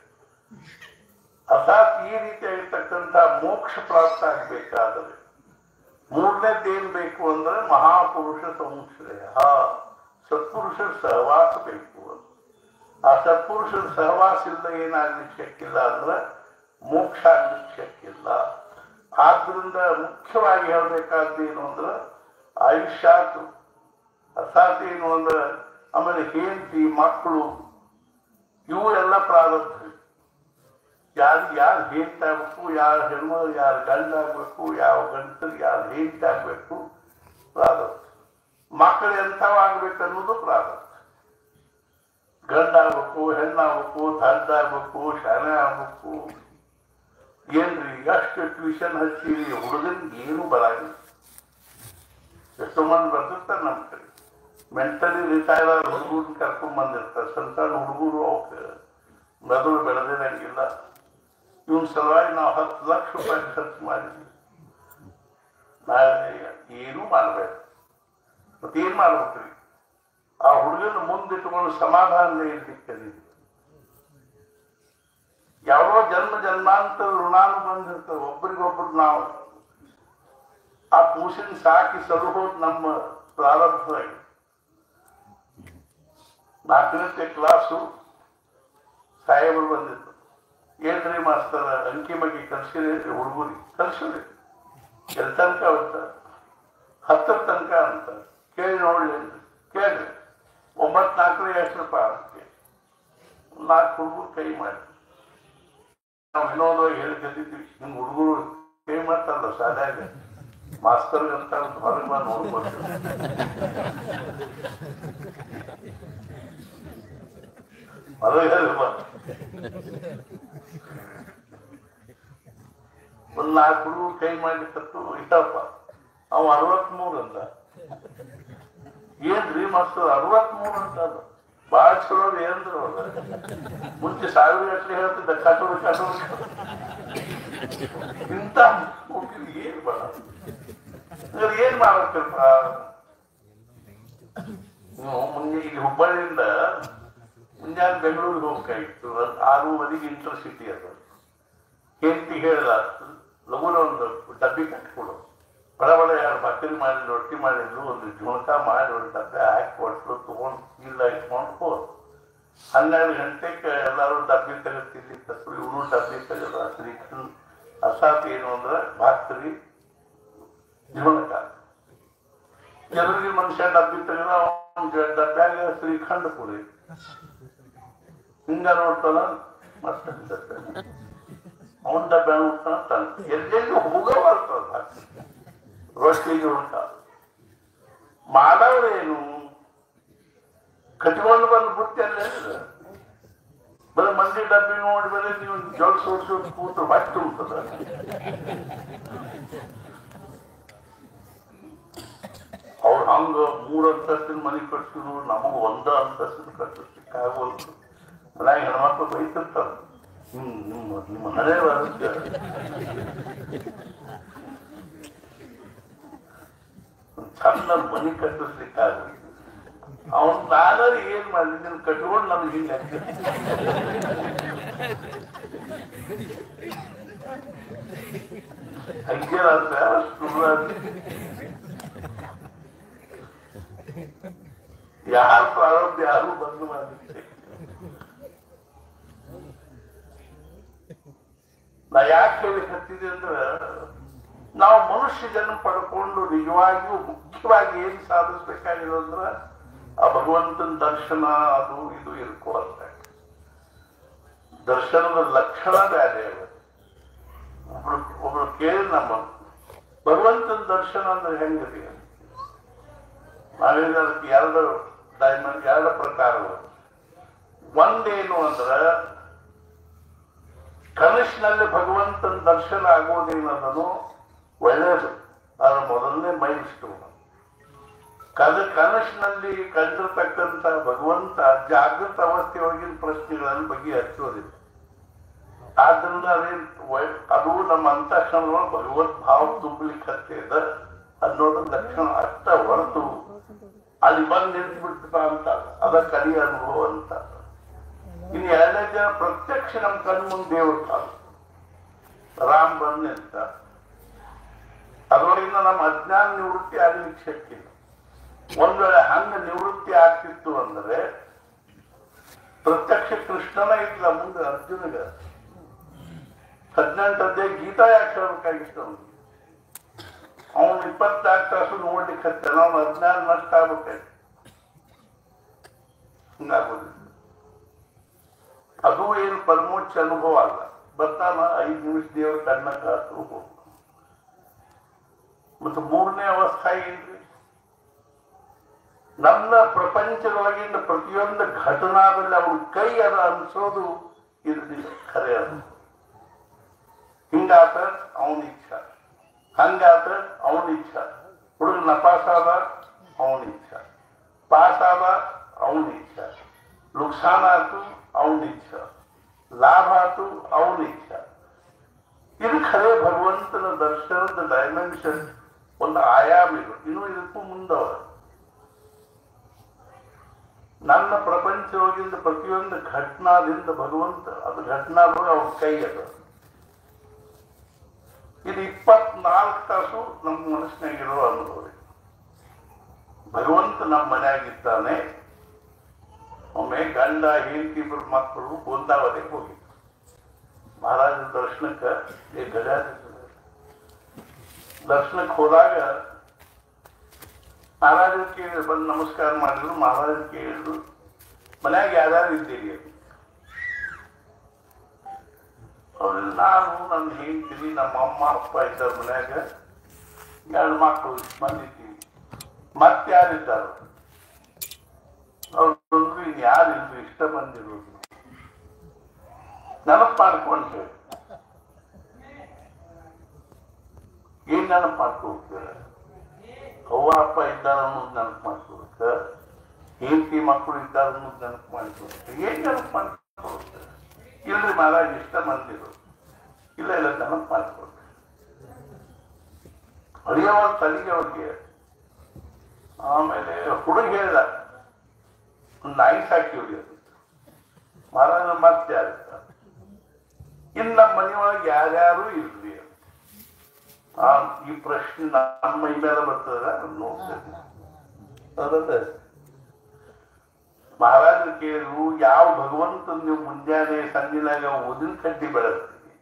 ಅರ್ಥಾತ್ ಈ ರೀತಿಯಾಗಿರ್ತಕ್ಕಂಥ ಮೋಕ್ಷ ಪ್ರಾಪ್ತ ಆಗಬೇಕಾದರೆ ಮೂರನೇದ್ದೇನ್ ಬೇಕು ಅಂದ್ರೆ ಮಹಾಪುರುಷ ಸಂಶ್ರಯ, ಸತ್ಪುರುಷರ ಸಹವಾಸ ಬೇಕು. ಆ ಸತ್ಪುರುಷರ ಸಹವಾಸ ಇಲ್ಲ ಏನಾಗ್ಲಿಕ್ಕೆ ಶಕ್ಕಿಲ್ಲ ಅಂದ್ರೆ ಮೋಕ್ಷ ಆಗ್ಲಿಕ್ಕೆ ಶಕ್ಕಿಲ್ಲ. ಆದ್ರಿಂದ ಮುಖ್ಯವಾಗಿ ಹೇಳ್ಬೇಕಾದ್ದು ಏನು ಅಂದ್ರೆ ಆಯುಷ್ಯಾತು, ಅರ್ಥಾತ್ ಏನು ಅಂದ್ರೆ ಆಮೇಲೆ ಹೆಂಡತಿ ಮಕ್ಕಳು ಇವು ಎಲ್ಲ ಪ್ರಾರಬ್ಧ. ಯಾರು ಹೆಂಡತಿ ಆಗ್ಬೇಕು, ಯಾರ ಹೆಣ್ಣು ಯಾರು ಗಂಡ ಆಗ್ಬೇಕು, ಯಾವ ಗಂಡಸರಿಗೆ ಯಾರು ಹೆಂಡತಿ ಆಗ್ಬೇಕು ಪ್ರಾರಬ್ಧ. ಮಕ್ಕಳು ಎಂಥವಾಗ್ಬೇಕು ಅನ್ನೋದು ಪ್ರಾರಬ್ಧ. ಗಂಡಾಗ್ಬೇಕು, ಹೆಣ್ಣಾಗ್ಬೇಕು, ದಂಡಾಗ್ಬೇಕು, ಶಾಲೆ ಆಗ್ಬೇಕು. ಏನ್ರಿ ಎಷ್ಟು ಟ್ಯೂಷನ್ ಹಚ್ಚಿರಿ, ಹುಡುಗನಿಗೆ ಏನು ಬರಾಗಿಲ್ಲ. ಎಷ್ಟೋ ಮಂದಿ ಬರ್ತಿರ್ತಾರೆ ನಮ್ಮ ಕಡೆ. ಮೆಂಟಲಿ ರಿಟೈರ್ ಆದ ಹುಡುಗರನ್ನ ಕರ್ಕೊಂಡ್ ಬಂದಿರ್ತಾರೆ. ಸಣ್ಣ ಹುಡುಗರು ಅವಕ್ಕೆ ಮೆದುಳು ಬೆಳೆದಿರಂಗಿಲ್ಲ. ಇವನ್ ಸಲುವಾಗಿ ನಾವು 10 ಲಕ್ಷ ರೂಪಾಯಿ ಖರ್ಚು ಮಾಡಿದ್ವಿ. ಏನೂ ಮಾಡ್ಬೇಕು. ಮತ್ತೇನ್ ಮಾಡ್ಬೇಕ್ರಿ? ಆ ಹುಡುಗನ ಮುಂದಿಟ್ಟುಕೊಂಡು ಸಮಾಧಾನ ಇರ್ಲಿಕ್ಕೆ ಯಾರೋ ಜನ್ಮ ಜನ್ಮಾಂತರ ಋಣಾನು ಬಂದಿರ್ತವೆ. ಒಬ್ಬರಿಗೊಬ್ರು ನಾವು ಆ ಕೂಸಿನ ಸಾಕಿ ಸಲುಹೋದು ನಮ್ಮ ಪ್ರಾರಂಭವಾಗಿ. 4ನೇ ಕ್ಲಾಸು ಸಾಹೇಬರು ಬಂದಿತ್ತು. ಏನ್ರಿ ಮಾಸ್ತರ ಅಂಕಿ ಮಗ್ಗಿ ಕಲ್ಸಿರಿ ಹುಡುಗರಿ? ಕಲ್ಸಿರಿ. ಎಲ್ ತನಕ ಅಂತ? 10 ತನಕ ಅಂತ. ಕೇಳಿ ನೋಡ್ಲಿ ಅಂತ ಕೇಳ್ರಿ. 9 4 ಎಷ್ಟು ರೂಪಾಯಿ ಅಂತ 4 ಹುಡುಗರು ಕೈ ಮಾಡಿ ನಾವು ವಿನೋದವಾಗಿ ಹೇಳಿ ಕಲಿತೀವಿ. ನಿಮ್ಗೆ ಹುಡುಗರು ಕೈ ಮಾಡ್ತಾರಲ್ಲ ಶಾಲೆಯಾಗ, ಮಾಸ್ತರ್ಗಂತ ಹೊರಗೆ ಬಂದು ನೋಡ್ಬೋದು. ಒಂದ್ 4 ಹುಡುಗರು ಕೈ ಮಾಡಿ ತತ್ತು ಇಟ್ಟಪ್ಪ. ಅವ 63 ಅಂತ. ಏನ್ರಿ ಮಾಸ್ತರ್ 63 ಅಂತ? ಅದು ಬಾಳ ಚಲೋ ಏನ್ರಿ ಅವ್ರ. ಮುಂಚೆ 1000 ಗಟ್ಟಲೆ ಹೇಳ್ತಿದ್ದ ಕಟೋರು ಇಂತ ಏನ್ ಬೇಡ. ಏನ್ ಮಾಡಬೇಕಪ್ಪ? ಮುಂದೆ ಇಲ್ಲಿ ಹುಬ್ಬಳ್ಳಿಯಿಂದ ಮುಂಜಾನೆ ಬೆಂಗಳೂರಿಗೆ ಹೋಗ್ಬೇಕಾಗಿತ್ತು. 6:30 ಇಂಟರ್ಸಿಟಿ ಅದು. ಹೆಂಡತಿ ಹೇಳ್ದ ಲಘುನ ಒಂದು ಡಬ್ಬಿ ಕಟ್ಕೊಡು. ಬಡ ಬಡ 2 ಬಕರಿ ಮಾಡಿ ರೊಟ್ಟಿ ಮಾಡಿದ್ರು, ಒಂದು ಜುಣಕ ಮಾಡಿ ಒಂದು ಡಬ್ಬೆ ಹಾಕಿ ಕೊಟ್ಟು ತಗೊಂಡು ಇಲ್ಲ ಇಟ್ಕೊಂಡು ಹೋದ್. 12 ಗಂಟೆಗೆ ಎಲ್ಲರೂ ಡಬ್ಬಿ ತೆಗೆದು ತಪ್ಪು. ಇವನು ಡಬ್ಬಿ ತೆಗೆದ ಶ್ರೀಖಂಡ್. ಅಸಾತ್ ಏನು ಅಂದ್ರೆ ಭಾಕ್ರಿ ಜುಣಕ. ಎದುರಿಗೆ ಮನುಷ್ಯ ಡಬ್ಬಿ ತೆಗೆದ ಡಬ್ಬ್ಯಾಗ ಶ್ರೀಖಂಡ್ ಪುರಿ ಹಿಂಗ ನೋಡ್ತಾನ. ಮತ್ತೆ ಅವನ್ ಡಬ್ಬ ನೋಡ್ತಾನ. ತಾನೆ ಎಲ್ಲೆಲ್ಲಿ ಹೋಗಬಾರ್ತದ ರೋಸ್ಟಿಗೆ ಉಂಟ ಮಾಡವ್ರೇನು ಕಟ್ಕೊಂಡು ಬಂದು ಬಿಟ್ಟಲ್ಲ. ಬರೀ ಮಂದಿ ಡಬ್ಬಿ ನೋಡಿ ಬರೀ ನೀವು ಜೋಳ ಸೋಡ್ಸೋದು ಕೂತು ಬಾಕಿ ತುಂಬತದ. ಅವ್ರು ಹಂಗ 3 ಅಂತಸ್ತಿನ ಮನೆ ಕಟ್ಸಿದ್ರು, ನಮಗ 1 ಅಂತಸ್ತಿನ ಕಟ್ಟಿಸ್ಲಿಕ್ಕೆ ಆಗೋಲ್ತು. ಮನ್ಯಾಗ ಹೆಣ್ಮಕ್ಳು ಬೈತಿರ್ತಾರ, ನಿಮ್ಮ ಹಣೆ ಬರುತ್ತೆ. ಚಂದ ಮನಿ ಕಟ್ಟಿಸ್ಲಿಕ್ಕಾಗ ಅವನ್ ನಾನಾರು ಏನ್ ಮಾಡ್ಲಿ, ನೀನ್ ಕಟ್ಕೊಂಡು ನಮ್ಗೆ ಹಿಂಗ ಯಾರು ಪ್ರಾರಂಭ ಯಾರು ಬಂದು ಮಾಡಿದ್ದೆ. ನಾ ಯಾಕೆ ಹೇಳಿ ಹತ್ತಿದೆ ಅಂದ್ರೆ, ನಾವು ಮನುಷ್ಯ ಜನ್ಮ ಪಡ್ಕೊಂಡು ನಿಜವಾಗಿಯೂ ಮುಖ್ಯವಾಗಿ ಏನ್ ಸಾಧಿಸ್ಬೇಕಾಗಿರೋದ್ರ ಆ ಭಗವಂತನ ದರ್ಶನ ಅದು ಇದು ಇರ್ಕೊಳತ್ತೆ. ದರ್ಶನದ ಲಕ್ಷಣ ಬೇರೆ. ಒಬ್ರು ಕೇಳಿ ನಮ್ಮ ಭಗವಂತನ ದರ್ಶನ ಅಂದ್ರೆ ಹೆಂಗಿದೆ? ನಾವೇನು ಅದಕ್ಕೆ ಎರಡು ಪ್ರಕಾರಗಳು. ಒಂದೇನು ಅಂದ್ರೆ ಕನಸಿನಲ್ಲಿ ಭಗವಂತನ ದರ್ಶನ ಆಗೋದೇನದನು ಒಳ್ಳೆಯದು. ಅದರ ಮೊದಲನೇ ಮೈಲ್ ಸ್ಟೋನ್. ಕನಸಿನಲ್ಲಿ ಕಂಡಿರ್ತಕ್ಕಂಥ ಭಗವಂತ ಜಾಗೃತ ಅವಸ್ಥೆಯೊಳಗಿನ ಪ್ರಶ್ನೆಗಳನ್ನು ಬಗೆಹರಿಸೋದಿಲ್ಲ. ಆದ್ರಿಂದ ಅದು ನಮ್ಮ ಅಂತಃಕರಣದೊಳಗೆ ಭಗವತ್ ಭಾವ ತುಂಬಲಿಕ್ಕೆ ಅನ್ನೋದು ಲಕ್ಷಣ ಅಷ್ಟ ಹೊರತು ಅಲ್ಲಿ ಬಂದು ನಿಂತು ಬಿಡ್ತ ಅಂತ ಅದ ಕಲಿಯ ಅನುಭವ ಅಂತ. ಇನ್ನು ಎರಡನೇ ಜನ ಪ್ರತ್ಯಕ್ಷ ನಮ್ಮ ಕಣ್ಣು ಮುಂದೆ ದೇವರು ರಾಮ್ ಬಂದ್ ನಿಂತ. ಅದರೊಳಗಿಂದ ನಮ್ಮ ಅಜ್ಞಾನ ನಿವೃತ್ತಿ ಆಗ್ಲಿಕ್ಕೆ ಶಕ್ತಿ ಇಲ್ಲ. ಒಂದ್ ವೇಳೆ ಹಂಗ ನಿವೃತ್ತಿ ಆಗ್ತಿತ್ತು ಅಂದ್ರೆ ಪ್ರತ್ಯಕ್ಷ ಕೃಷ್ಣನ ಇದ್ಲ ಮುಂದೆ ಅರ್ಜುನಗ 18 ಅಧ್ಯಾಯ ಗೀತಾ ಯಾಕೆ ಹೇಳ್ಬೇಕಾಗಿತ್ತು ಅವನು? ಅವನು 24 ತಾಸು ನೋಡ್ಲಿಕ್ಕೆ ಹತ್ತಾನ. ಅವನು ಅಜ್ಞಾನ ನಷ್ಟ ಆಗ್ಬೇಕಾಯ್ತು. ಹಿಂಗಾಗೋದಿಲ್ಲ. ಅದು ಏನು ಪರಮೋಚ್ಚ ಅನುಭವ ಅಲ್ಲ. ಬರ್ತಾನ 5 ನಿಮಿಷ ದೇವ್ರ ಕಣ್ಣ ಕಾತು ಹೋಗ. ಮತ್ತು ಮೂರನೇ ಅವಸ್ಥೆ ಏನ್ರಿ? ನನ್ನ ಪ್ರಪಂಚದೊಳಗಿಂದ ಪ್ರತಿಯೊಂದು ಘಟನಾದಲ್ಲಿ ಅವನ ಕೈ ಅದ ಅನ್ಸೋದು ಇರ್ಲಿಲ್ಲ. ಖರೆ ಅದು ಹಿಂಗಾತ ಅವನ ಇಚ್ಛಾ, ಹಂಗಾತ ಅವನ ಇಚ್ಛಾ. ಹುಡುಗ ನಪಾಸಾದ ಅವನ ಇಚ್ಛಾ, ಪಾಸಾದ ಅವನ ಇಚ್ಛಾ, ನುಕ್ಸಾನ ಆಯ್ತು ಅವನ ಇಚ್ಛಾ, ಲಾಭ ಆಯ್ತು ಅವನ ಇಚ್ಛಾ. ಇದು ಖರೆ ಭಗವಂತನ ದರ್ಶನದ ಡೈಮೆನ್ಷನ್, ಒಂದು ಆಯಾಮ ಇದು. ಇನ್ನೂ ಇದಕ್ಕೂ ಮುಂದವ. ನನ್ನ ಪ್ರಪಂಚದೊಳಗಿಂದ ಪ್ರತಿಯೊಂದು ಘಟನಾದಿಂದ ಭಗವಂತ ಅದು ಘಟನಾದೊಳಗೆ ಅವ್ರ ಕೈ ಅದ. ಇದು 24 ತಾಸು ನಮ್ಮ ಮನಸ್ಸಿನಾಗಿರೋ ಅನುಭವ. ಭಗವಂತ ನಮ್ಮ ಮನೆಯಾಗಿದ್ದಾನೆ. ಒಮ್ಮೆ ಗಂಡ ಹೆಂಡತಿ ಇಬ್ಬರು ಮಕ್ಕಳು ಗೋಂದಾವಲಿಗೆ ಹೋಗಿದ್ರು. ಮಹಾರಾಜ ದರ್ಶನಕ್ಕೆ ದರ್ಶನಕ್ಕೆ ಹೋದಾಗ ಮಹಾರಾಜರು ಕೇಳಿದ್ರು, ಬಂದು ನಮಸ್ಕಾರ ಮಾಡಿದ್ರು. ಮಹಾರಾಜರು ಕೇಳಿದ್ರು, ಮನ್ಯಾಗ ಯಾರ್ಯಾರು ಇದ್ದೀರಿ? ಅವ್ರಲ್ಲಿ ನಾನು, ನನ್ನ ಹೆಂಡತಿ, ನಮ್ಮ ಅಮ್ಮ ಅಪ್ಪ ಇದ್ದಾರೆ ಮನ್ಯಾಗ, 2 ಮಕ್ಕಳು ಬಂದಿದ್ದೀವಿ. ಮತ್ತೆ ಯಾರಿದ್ದಾರೆ? ಅವ್ರು ಬಂದ್ರು, ಇನ್ ಯಾರಿಲ್ರು, ಇಷ್ಟ ಬಂದಿರೋದು. ನೆನಪು ಮಾಡ್ಕೊಂಡ್ರೆ ಏನ್ ನೆನಪು ಮಾಡ್ಕೊಳ್ತಾರೆ? ಅವ್ವ ಅಪ್ಪ ಇದ್ದಾರೆ ಅನ್ನೋದು ನೆನಪು ಮಾಡ್ಕೊಳ್ತ, ಹೆಂಡತಿ ಮಕ್ಕಳು ಇದ್ದಾರೆ ಅನ್ನೋದು ನೆನಪು ಮಾಡ್ಕೊಳ್ತ. ಏನ್ ನೆನಪು ಮಾಡ್ಕೊಳ್ತಾರೆ? ಇಲ್ರಿ ಮಹಾರಾಜ್ ಇಷ್ಟ ಬಂದಿರೋದು. ಇಲ್ಲ ಇಲ್ಲ ನೆನಪು ಮಾಡ್ಕೊಳ್ತಾರೆ. ಅಳಿಯವ ತಲೆಗೆ ಅವ್ರಿಗೆ. ಆಮೇಲೆ ಹುಡುಗ ಹೇಳ್ದ, ಒಂದು ನಾಯಿ ಸಾಕಿವ್ರಿ ಅದು. ಮಹಾರಾಜ ಮತ್ತೆ ಯಾರಿರ್ತಾರೆ? ಇನ್ನು ನಮ್ಮ ಮನೆಯೊಳಗೆ ಯಾರ್ಯಾರು ಇರ್ಲಿ. ಈ ಪ್ರಶ್ನೆ ನಮ್ಮ ಮೈ ಮೇಲೆ ಬರ್ತದ ನೋಡ್ತೇವೆ. ಮಹಾರಾಜರು ಕೇಳಿದ್ರು, ಯಾವ ಭಗವಂತ ನೀವು ಮುಂಜಾನೆ ಸಂಜಿನಾಗ ಉದಿನ ಕಡ್ಡಿ ಬೆಳೆಸ್ತೀರಿ,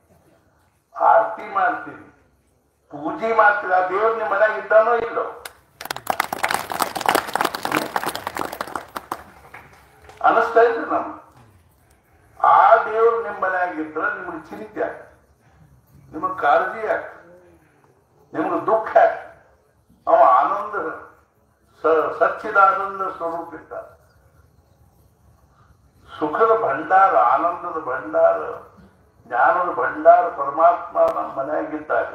ಆರತಿ ಮಾಡ್ತೀರಿ, ಪೂಜೆ ಮಾಡ್ತೀರಿ, ಆ ದೇವ್ರ ನಿಮ್ಮ ಮನ್ಯಾಗ ಇದ್ದಾನೋ ಇಲ್ಲೋ? ಅನಿಸ್ತಾ ಇದ್ರು ನಮ್ಗೆ. ಆ ದೇವ್ರು ನಿಮ್ಮ ಮನೆಯಾಗಿದ್ರ ನಿಮ್ಗೆ ಚಿಂತೆ ಆಗ್ತದೆ, ನಿಮಗ್ ಕಾಳಜಿ ಆಗ್ತದೆ, ನಿಮ್ಗೆ ದುಃಖ ಆಗ್ತದೆ. ಅವ ಆನಂದ ಸಚ್ಚಿದಾನಂದ ಸ್ವರೂಪ ಇದ್ದ. ಸುಖದ ಭಂಡಾರ, ಆನಂದದ ಭಂಡಾರ, ಜ್ಞಾನದ ಭಂಡಾರ ಪರಮಾತ್ಮ ನಮ್ಮ ಮನೆಯಾಗಿದ್ದಾಗ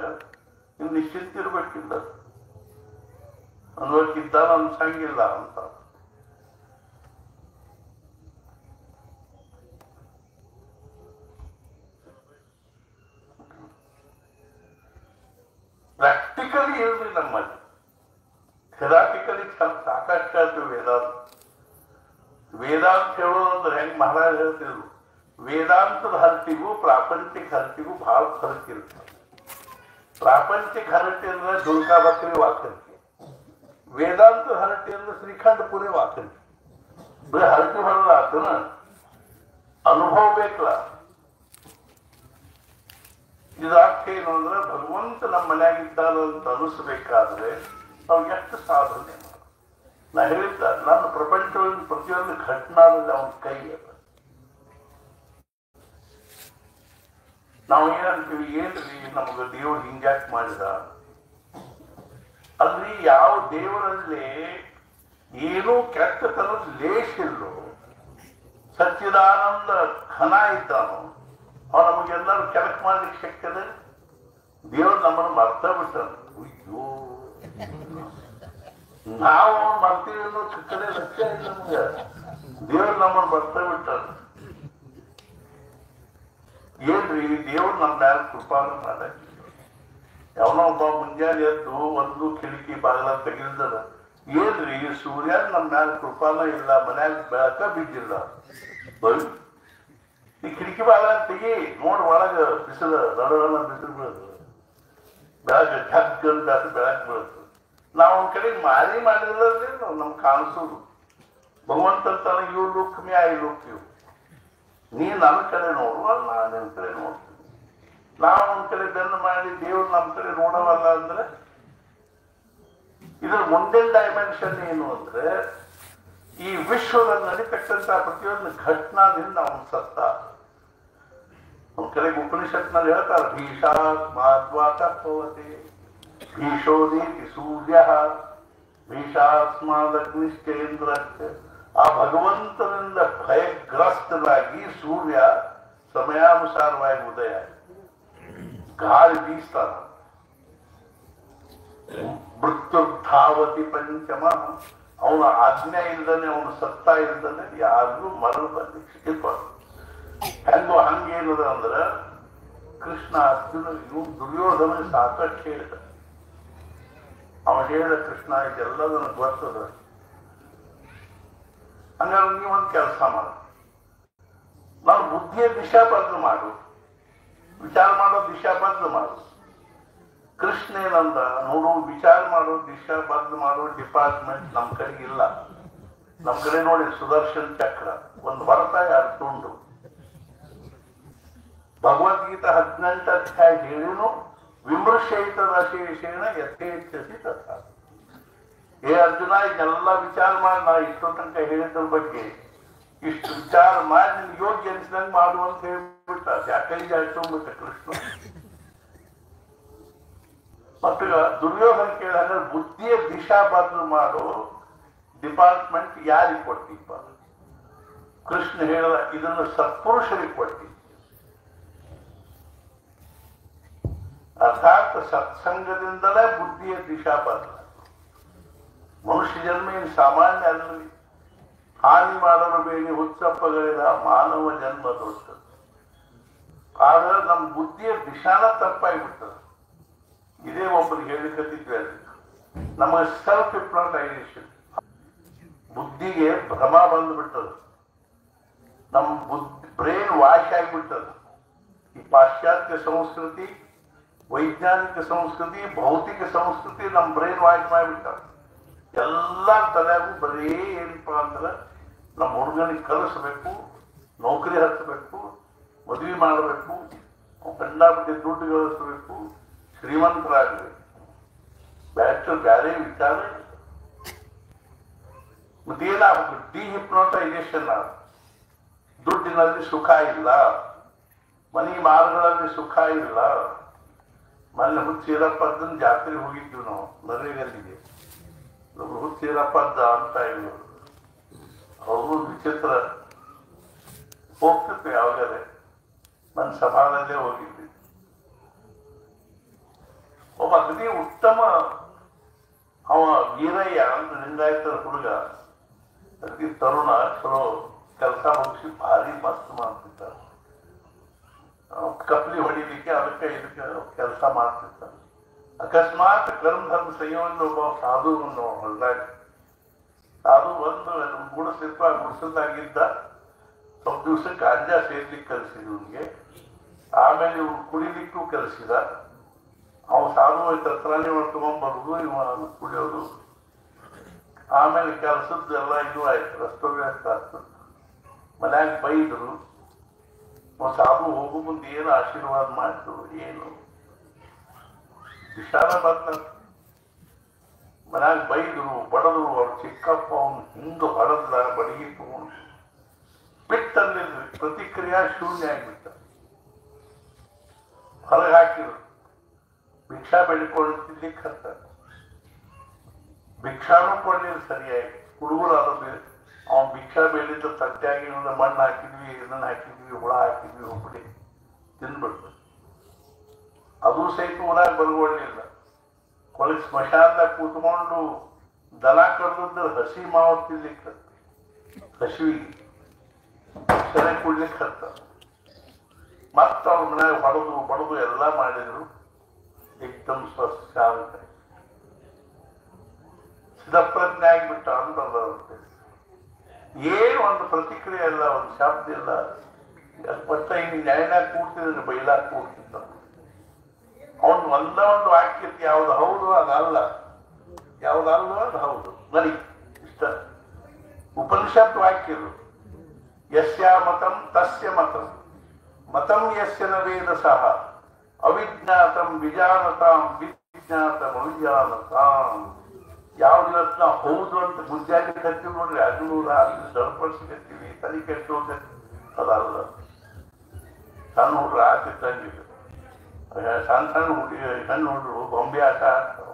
ನೀವು ನಿಶ್ಚಿಂತ ಇರ್ಬೇಕಿಲ್ಲ. ಅನ್ವಕ್ಕಿದ್ದಾನ ಅನ್ಸಂಗಿಲ್ಲ ಅಂತ. ಪ್ರಾಕ್ಟಿಕಲಿ ಹೇಳ್ರಿ ನಮ್ಮಲ್ಲಿ. ಥೆರಾಟಿಕಲಿ ಸಾಕಷ್ಟು ಹೇಳ್ತೀವಿ ವೇದಾಂತ. ವೇದಾಂತ ಹೇಳೋದಂದ್ರೆ ಹೆಂಗ್ ಮಹಾರಾಜ್ ಹೇಳ್ತಿದ್ರು, ವೇದಾಂತದ ಹರಟಿಗೂ ಪ್ರಾಪಂಚಿಕ ಹರಟಿಗೂ ಬಹಳ ಫರಕ್ ಇರುತ್ತೆ. ಪ್ರಾಪಂಚಿಕ ಹರಟಿ ಅಂದ್ರೆ ದುರ್ಗಾ ಬಕ್ರಿ ವಾಕರಿಕೆ, ವೇದಾಂತದ ಹರಟಿ ಅಂದ್ರೆ ಶ್ರೀಖಂಡ ಪುರಿ ವಾಕರಿಕೆ. ಬರೀ ಹರಟಿ ಬರಲ್ಲ ಆತನ ಅನುಭವ ಬೇಕಲ್ಲ. ಇದಕ್ಕೆ ಏನು ಅಂದ್ರೆ ಭಗವಂತ ನಮ್ಮ ಮನೆಯಾಗಿದ್ದಾನ ಅಂತ ಅನಿಸ್ಬೇಕಾದ್ರೆ ನಾವು ಎಷ್ಟು ಸಾಧನೆ ನಾ ಹೇಳಿದ್ದ ನನ್ನ ಪ್ರಪಂಚದಲ್ಲಿ ಪ್ರತಿಯೊಂದು ಘಟನಾದಲ್ಲಿ ಅವನ ಕೈ ಅದ. ನಾವು ಏನಂತೀವಿ, ಏನ್ರಿ ನಮ್ಗೆ ದೇವ್ರು ಹಿಂಗ್ಯಾಕ್ ಮಾಡಿದ ಅಲ್ರಿ? ಯಾವ ದೇವರಲ್ಲಿ ಏನೂ ಕೆಟ್ಟತನದ ಲೇಷ ಇಲ್ಲೋ, ಸಚ್ಚಿದಾನಂದ ಘನ ಇದ್ದಾನೋ ಅವ ನಮಗೆಲ್ಲರೂ ಕೆಳಕ್ ಮಾಡ್ಲಿಕ್ಕೆ ಶಕ್ಯದ? ದೇವ್ರು ನಮ್ಮನ್ನು ಮರ್ತ ಬಿಟ್ಟಾನ. ಅಯ್ಯೋ, ನಾವು ಮರ್ತೀವಿ ಅನ್ನೋ ಕಡೆ ಲಕ್ಷ್ಯ ಇಲ್ಲ ನಮ್ಗೆ. ದೇವ್ರು ನಮ್ಮನ್ನು ಮರ್ತ ಬಿಟ್ಟಾನ. ಏನ್ರಿ ದೇವ್ರು ನಮ್ಮ ಮ್ಯಾಲ ಕೃಪಾನ ಮಾಡಕ್ಕೆ? ಯಾವನೋ ಒಬ್ಬ ಮುಂಜಾನೆ ಎದ್ದು ಒಂದು ಕಿಟಕಿ ಬಾಗಿಲ ತೆಗಿಲ್ದದ, ಏನ್ರಿ ಸೂರ್ಯ ನಮ್ಮ ಮ್ಯಾಲ ಕೃಪಾನ ಇಲ್ಲ, ಮನ್ಯಾಗ ಬೆಳಕ ಬಿದ್ದಿಲ್ಲ. ಈ ಕಿಟಕಿ ಬಾಗಿಲ ತೆಗಿ, ನೋಡ್ ಒಳಗ ಬಿಸಿಲು ರಡರನ್ನ ಬಿಸಿಲು ಬೀಳದು, ಬೆಳಗ್ಗೆ ಝಗ್ ಅಂತ ಬೆಳಕು ಬೀಳತ್ತು. ನಾವು ಒಂದ್ ಕಡೆ ಮಾರಿ ಮಾಡಿದ್ರೆ ನಮ್ಗೆ ಕಾಣಿಸೋದು. ಭಗವಂತನ if look me I look you. ನೀ ನನ್ನ ಕಡೆ ನೋಡುವ, ನಾನು ನಿನ್ನ ಕಡೆ ನೋಡ್ತೀನಿ. ನಾವು ಒಂದ್ ಕಡೆ ಬೆನ್ನು ಮಾಡಿ ದೇವ್ರು ನಮ್ಮ ಕಡೆ ನೋಡವಲ್ಲ ಅಂದ್ರೆ, ಇದ್ರ ಮುಂದಿನ ಡೈಮೆನ್ಷನ್ ಏನು ಅಂದ್ರೆ, ಈ ವಿಶ್ವದಲ್ಲಿ ನಡೀತಕ್ಕಂಥ ಪ್ರತಿಯೊಂದು ಘಟನಾದಿಂದ ಅವನು ಸತ್ತ. ಒಂದ್ ಕಡೆ ಉಪನಿಷತ್ನಲ್ಲಿ ಹೇಳ್ತಾರೆ, ಭೀಷಾತ್ಮಾತ್ವಾತತ್ವತೆ ಭೀಷೋದೀತಿ ಸೂರ್ಯ ಭೀಷಾತ್ಮಾದಗ್ನಿಶ್ಚೇಂದ್ರ. ಆ ಭಗವಂತನಿಂದ ಭಯಗ್ರಸ್ತರಾಗಿ ಸೂರ್ಯ ಸಮಯಾನುಸಾರವಾಗಿ ಉದಯ, ಗಾಳಿ ಬೀಸ್ತಾನ. ಮೃತ್ಯುರ್ಧಾವತಿ ಪಂಚಮ. ಅವನ ಆಜ್ಞೆ ಇಲ್ದನೆ, ಅವನು ಸತ್ತ ಇಲ್ದನೆ ಯಾರಿಗೂ ಮರಳು ಬರ್ಲಿಕ್ಕೆ ಇರ್ಬಾರ್ದು. ಹೆಂಗೋ ಹಂಗೇನದ ಅಂದ್ರೆ, ಕೃಷ್ಣ ಅರ್ಜುನ ದುರ್ಯೋಧನ ಸಾಕಷ್ಟು ಹೇಳಿದ. ಅವ ಹೇಳಿದ, ಕೃಷ್ಣ ಇದೆಲ್ಲ ನನಗೆ ಗೊತ್ತದ, ಹಂಗಾದ್ರೆ ನೀವೊಂದು ಕೆಲಸ ಮಾಡು, ನಾನು ಬುದ್ಧಿಯ ದಿಶಾ ಬದಲು ಮಾಡು, ವಿಚಾರ ಮಾಡೋ ದಿಶಾ ಬದಲು ಮಾಡು. ಕೃಷ್ಣ ಏನಂದ, ನೋಡು, ವಿಚಾರ ಮಾಡೋ ದಿಶಾ ಬದಲು ಮಾಡೋ ಡಿಪಾರ್ಟ್ಮೆಂಟ್ ನಮ್ಮ ಕಡೆ ಇಲ್ಲ. ನಮ್ಮ ಕಡೆ ನೋಡಿ ಸುದರ್ಶನ್ ಚಕ್ರ, ಒಂದು ಭರತ, 2 ತುಂಡು. ಭಗವದ್ಗೀತಾ 18 ಅಧ್ಯಾಯ ಹೇಳಿನು, ವಿಮೃಶೈತ ರಶೇಷೇಣ ಯಥೇಚ್ಛಸಿ ತಥಾ. ಹೇ ಅರ್ಜುನ, ಇದೆಲ್ಲ ವಿಚಾರ ಮಾಡಿ, ನಾ ಇಷ್ಟೋ ತನಕ ಹೇಳಿದ್ರ ಬಗ್ಗೆ ಇಷ್ಟು ವಿಚಾರ ಮಾಡಿ ನಿಮ್ಗೆ ಯೋಗ್ಯ ಅನಿಸಿದಂಗೆ ಮಾಡು ಅಂತ ಹೇಳ್ಬಿಟ್ಟ. ಯಾಕೈದು ಆಯ್ತುಬಿಟ್ಟ ಕೃಷ್ಣ. ಮತ್ತ ದುರ್ಯೋಧನ ಕೇಳಿದಾಗ, ಬುದ್ಧಿಯ ದಿಶಾ ಬದಲು ಮಾಡೋ ಡಿಪಾರ್ಟ್ಮೆಂಟ್ ಯಾರಿಗೆ ಕೊಟ್ಟಿಪ್ಪ? ಕೃಷ್ಣ ಹೇಳಿದ, ಇದನ್ನು ಸತ್ಪುರುಷರಿಗೆ ಕೊಟ್ಟಿ. ಅರ್ಥಾತ್ ಸತ್ಸಂಗದಿಂದಲೇ ಬುದ್ಧಿಯ ದಿಶಾ ಬದಲ. ಮನುಷ್ಯ ಜನ್ಮ ಏನು ಸಾಮಾನ್ಯ ಅಲ್ಲವಿ. ಹಾನಿ ಮಾಡಲು ಬೇಡಿ ಹುಚ್ಚಪ್ಪಗಳಿದ ಮಾನವ ಜನ್ಮ ದೊಡ್ಡದು. ಆದ್ರೆ ನಮ್ಮ ಬುದ್ಧಿಯ ದಿಶಾನ ತಪ್ಪಾಗಿಬಿಡ್ತದೆ. ಇದೇ ಒಬ್ಬರಿಗೆ ಹೇಳಿಕತ್ತಿದ್ವಿ, ನಮಗೆ ಸೆಲ್ಫ್ ಹಿಪ್ನೋಟೈಸೇಷನ್, ಬುದ್ಧಿಗೆ ಭ್ರಮ ಬಂದ್ಬಿಟ್ಟದು. ನಮ್ಮ ಬ್ರೈನ್ ವಾಶ್ ಆಗಿಬಿಟ್ಟದು. ಈ ಪಾಶ್ಚಾತ್ಯ ಸಂಸ್ಕೃತಿ, ವೈಜ್ಞಾನಿಕ ಸಂಸ್ಕೃತಿ, ಭೌತಿಕ ಸಂಸ್ಕೃತಿ ನಮ್ಮ ಬ್ರೈನ್ ವಾಶ್ ಮಾಡಿಬಿಟ್ಟಾರೆ. ಎಲ್ಲ ತಲೆಯಾಗೂ ಬರೀ ಏನಪ್ಪಾ ಅಂದ್ರೆ, ನಮ್ಮ ಹುಡುಗನಿಗೆ ಕಲಿಸ್ಬೇಕು, ನೌಕರಿ ಹಚ್ಚಬೇಕು, ಮದುವೆ ಮಾಡಬೇಕು, ಕಂಡಾಪಟ್ಟಿ ದುಡ್ಡು ಗಳಿಸ್ಬೇಕು, ಶ್ರೀಮಂತರಾಗಬೇಕು. ಬೇರೆ ವಿಚಾರ ಮತ್ತೇನಾಗಬೇಕು? ಡಿಹಿಪ್ನೋಟೈಸೇಷನ್ ಆಗ. ದುಡ್ಡಿನಲ್ಲಿ ಸುಖ ಇಲ್ಲ, ಮನಿ ಮಾರ್ಗಗಳಲ್ಲಿ ಸುಖ ಇಲ್ಲ. ಮೊನ್ನೆ ಹುಚ್ಚೀರಪ್ಪದ್ದನ ಜಾತ್ರೆಗೆ ಹೋಗಿದ್ವಿ ನಾವು, ನರೇಗಲ್ಲಿಗೆ. ಹುಚ್ಚೀರಪ್ಪದ್ದ ಅಂತ ಇದ್ರು, ಅವರು ವಿಚಿತ್ರ. ಹೋಗ್ತಿತ್ತು ಯಾವಾಗಲೇ, ನನ್ನ ಸಭಾದಲ್ಲೇ ಹೋಗಿದ್ವಿ. ಒಬ್ಬ ಅಗದಿ ಉತ್ತಮ, ಅವ ವೀರಯ್ಯ ಅಂತ ಲಿಂಗಾಯತರ ಹುಡುಗ, ಅಗದಿ ತರುಣ, ಚಲೋ ಕೆಲಸ ಮುಗಿಸಿ ಭಾರಿ ಮಸ್ತ್ ಮಾಡ್ತಿದ್ದ. ಕಪ್ಲಿ ಹೊಡಿಲಿಕ್ಕೆ ಅದಕ್ಕೆ ಇದಕ್ಕೆ ಕೆಲಸ ಮಾಡ್ತಿದ್ದ. ಅಕಸ್ಮಾತ್ ಕರ್ಮಧರ್ಮ ಸಂಯೋಜನೆ ಒಬ್ಬ ಸಾಧು ಹೊರದಾಗ, ಸಾಧು ಒಂದು ಗುಡಿಸಲ್ದಾಗಿದ್ದ. ಸ್ವಲ್ಪ ದಿವಸಕ್ಕೆ ಗಾಂಜಾ ಸೇರ್ಲಿಕ್ಕೆ ಕಲಿಸಿದ ಇವನಿಗೆ. ಆಮೇಲೆ ಇವ್ರು ಕುಡಿಲಿಕ್ಕೂ ಕಲಿಸಿದ. ಅವ್ ಸಾಧು ತತ್ರಾಣಿ ತಗೊಂಡ್ಬರುದು, ಇವ ಕುಡಿಯೋದು. ಆಮೇಲೆ ಕೆಲಸದ್ದೆಲ್ಲ ಇದು ಆಯ್ತು, ರಸ್ತವ್ಯಸ್ತ ಆಗ್ತದೆ. ಮನ್ಯಾಗ ಬೈದ್ರು. ಸಾಧು ಹೋಗು ಮುಂದೆ ಏನು ಆಶೀರ್ವಾದ ಮಾಡಿದ್ರು, ಏನು ವಿಶಾಲ ಬದಲ. ಮನ್ಯಾಗ ಬೈದರು ಬಡದರು ಅವ್ರ ಚಿಕ್ಕಪ್ಪ ಅವನು ಹಿಂಗೆ ಹೊರದ್ಲ ಬಡಿಗೆ ತಗೊಂಡು ಬಿಟ್ಟಂದಿಲ್ರಿ. ಪ್ರತಿಕ್ರಿಯಾ ಶೂನ್ಯ ಆಗಿಬಿಟ್ಟ. ಹೊರಗೆ ಹಾಕಿದ್ರು. ಭಿಕ್ಷಾ ಬೆಳ್ಕೊಳ್ತಿರ್ಲಿಕ್ಕೆ ಹತ್ತ ಭಿಕ್ಷಾನು ಕೊಡ್ಲಿಲ್ಲ ಸರಿಯಾಗಿ. ಹುಡುಗರು ಅದು ಅವನ್ ಭಿಕ್ಷಾ ಬೆಳಿದ ತಟ್ಟಾಗಿ ಮಣ್ಣು ಹಾಕಿದ್ವಿ, ಇದನ್ನ ಹಾಕಿದ್ವಿ, ಹುಳ ಹಾಕಿದ್ವಿ, ಒಬ್ಬಡಿ ತಿನ್ಬಿಡ್ತು. ಅದು ಸಹಿತ ಊರಾಗ ಬಲ್ಗೊಳ್ಳಿಲ್ಲ. ಕೊಳಗೆ ಸ್ಮಶಾನದಾಗ ಕೂತ್ಕೊಂಡು ದನ ಕಡ್ದು ಹಸಿ ಮಾವು ತಿನ್ಲಿಕ್ಕೆ ಹಸಿವಿಗೆ ಸೆರೆ ಕುಡ್ಲಿಕ್ಕೆ ಹತ್ತ. ಮತ್ತ ಅವ್ರ ಮನ್ಯಾಗ ಹೊಡೆದು ಬಡದು ಎಲ್ಲ ಮಾಡಿದ್ರು. ಏಕ್ದಮ್ ಶಾಂತ ಸಿದ್ಧಪ್ರಜ್ಞೆ ಆಗಿಬಿಟ್ಟ ಅಂತ. ಏನು ಒಂದು ಪ್ರತಿಕ್ರಿಯೆ ಇಲ್ಲ, ಒಂದು ಶಬ್ದ ಇಲ್ಲ. ಮತ್ತೆ ಹಿಂಗೆ ನ್ಯಾಯನಾಗ ಕೂಡ್ತಿದ್ರೆ ಬೈಲಾಗ ಕೂಡ್ತಿದ್ದ. ಅವನು ಒಂದ ಒಂದು ವಾಕ್ಯ ಯಾವ್ದು ಹೌದು ಅದಲ್ಲ, ಯಾವ್ದಲ್ವ ಅದು ಹೌದು ನಡಿ ಇಷ್ಟ. ಉಪನಿಷತ್ ವಾಕ್ಯರು ಯಸ್ಯ ಮತಂ ತಸ್ಯ ಮತಂ ಮತಂ ಯಸ್ಯ ನ ವೇದ ಸಹ ಅವಿಜ್ಞಾತಂ ವಿಜಾನತಾಂ ವಿಜ್ಞಾತಂ ಅವಿಜಾನತಾಂ. ಯಾವ್ದು ಇವತ್ತು ನಾವು ಹೌದು ಅಂತ ಗುಜ್ಜಾಗಿ ಕತ್ತೀವಿ ನೋಡ್ರಿ, ಅದು ಸರಿಪಡಿಸಿಕತ್ತೀವಿ, ತಲೆ ಕೆಟ್ಟು ಅದಲ್ಲ. ಸಣ್ಣ ಹುಡ್ರು ಆತಿದ್ದಂಗಿಲ್ಲ. ಸಣ್ಣ ಸಣ್ಣ ಹುಡುಗಿ ಸಣ್ಣ ಹುಡುಗರು ಬೊಂಬೆ ಆಟ ಆಡ್ತಾವ.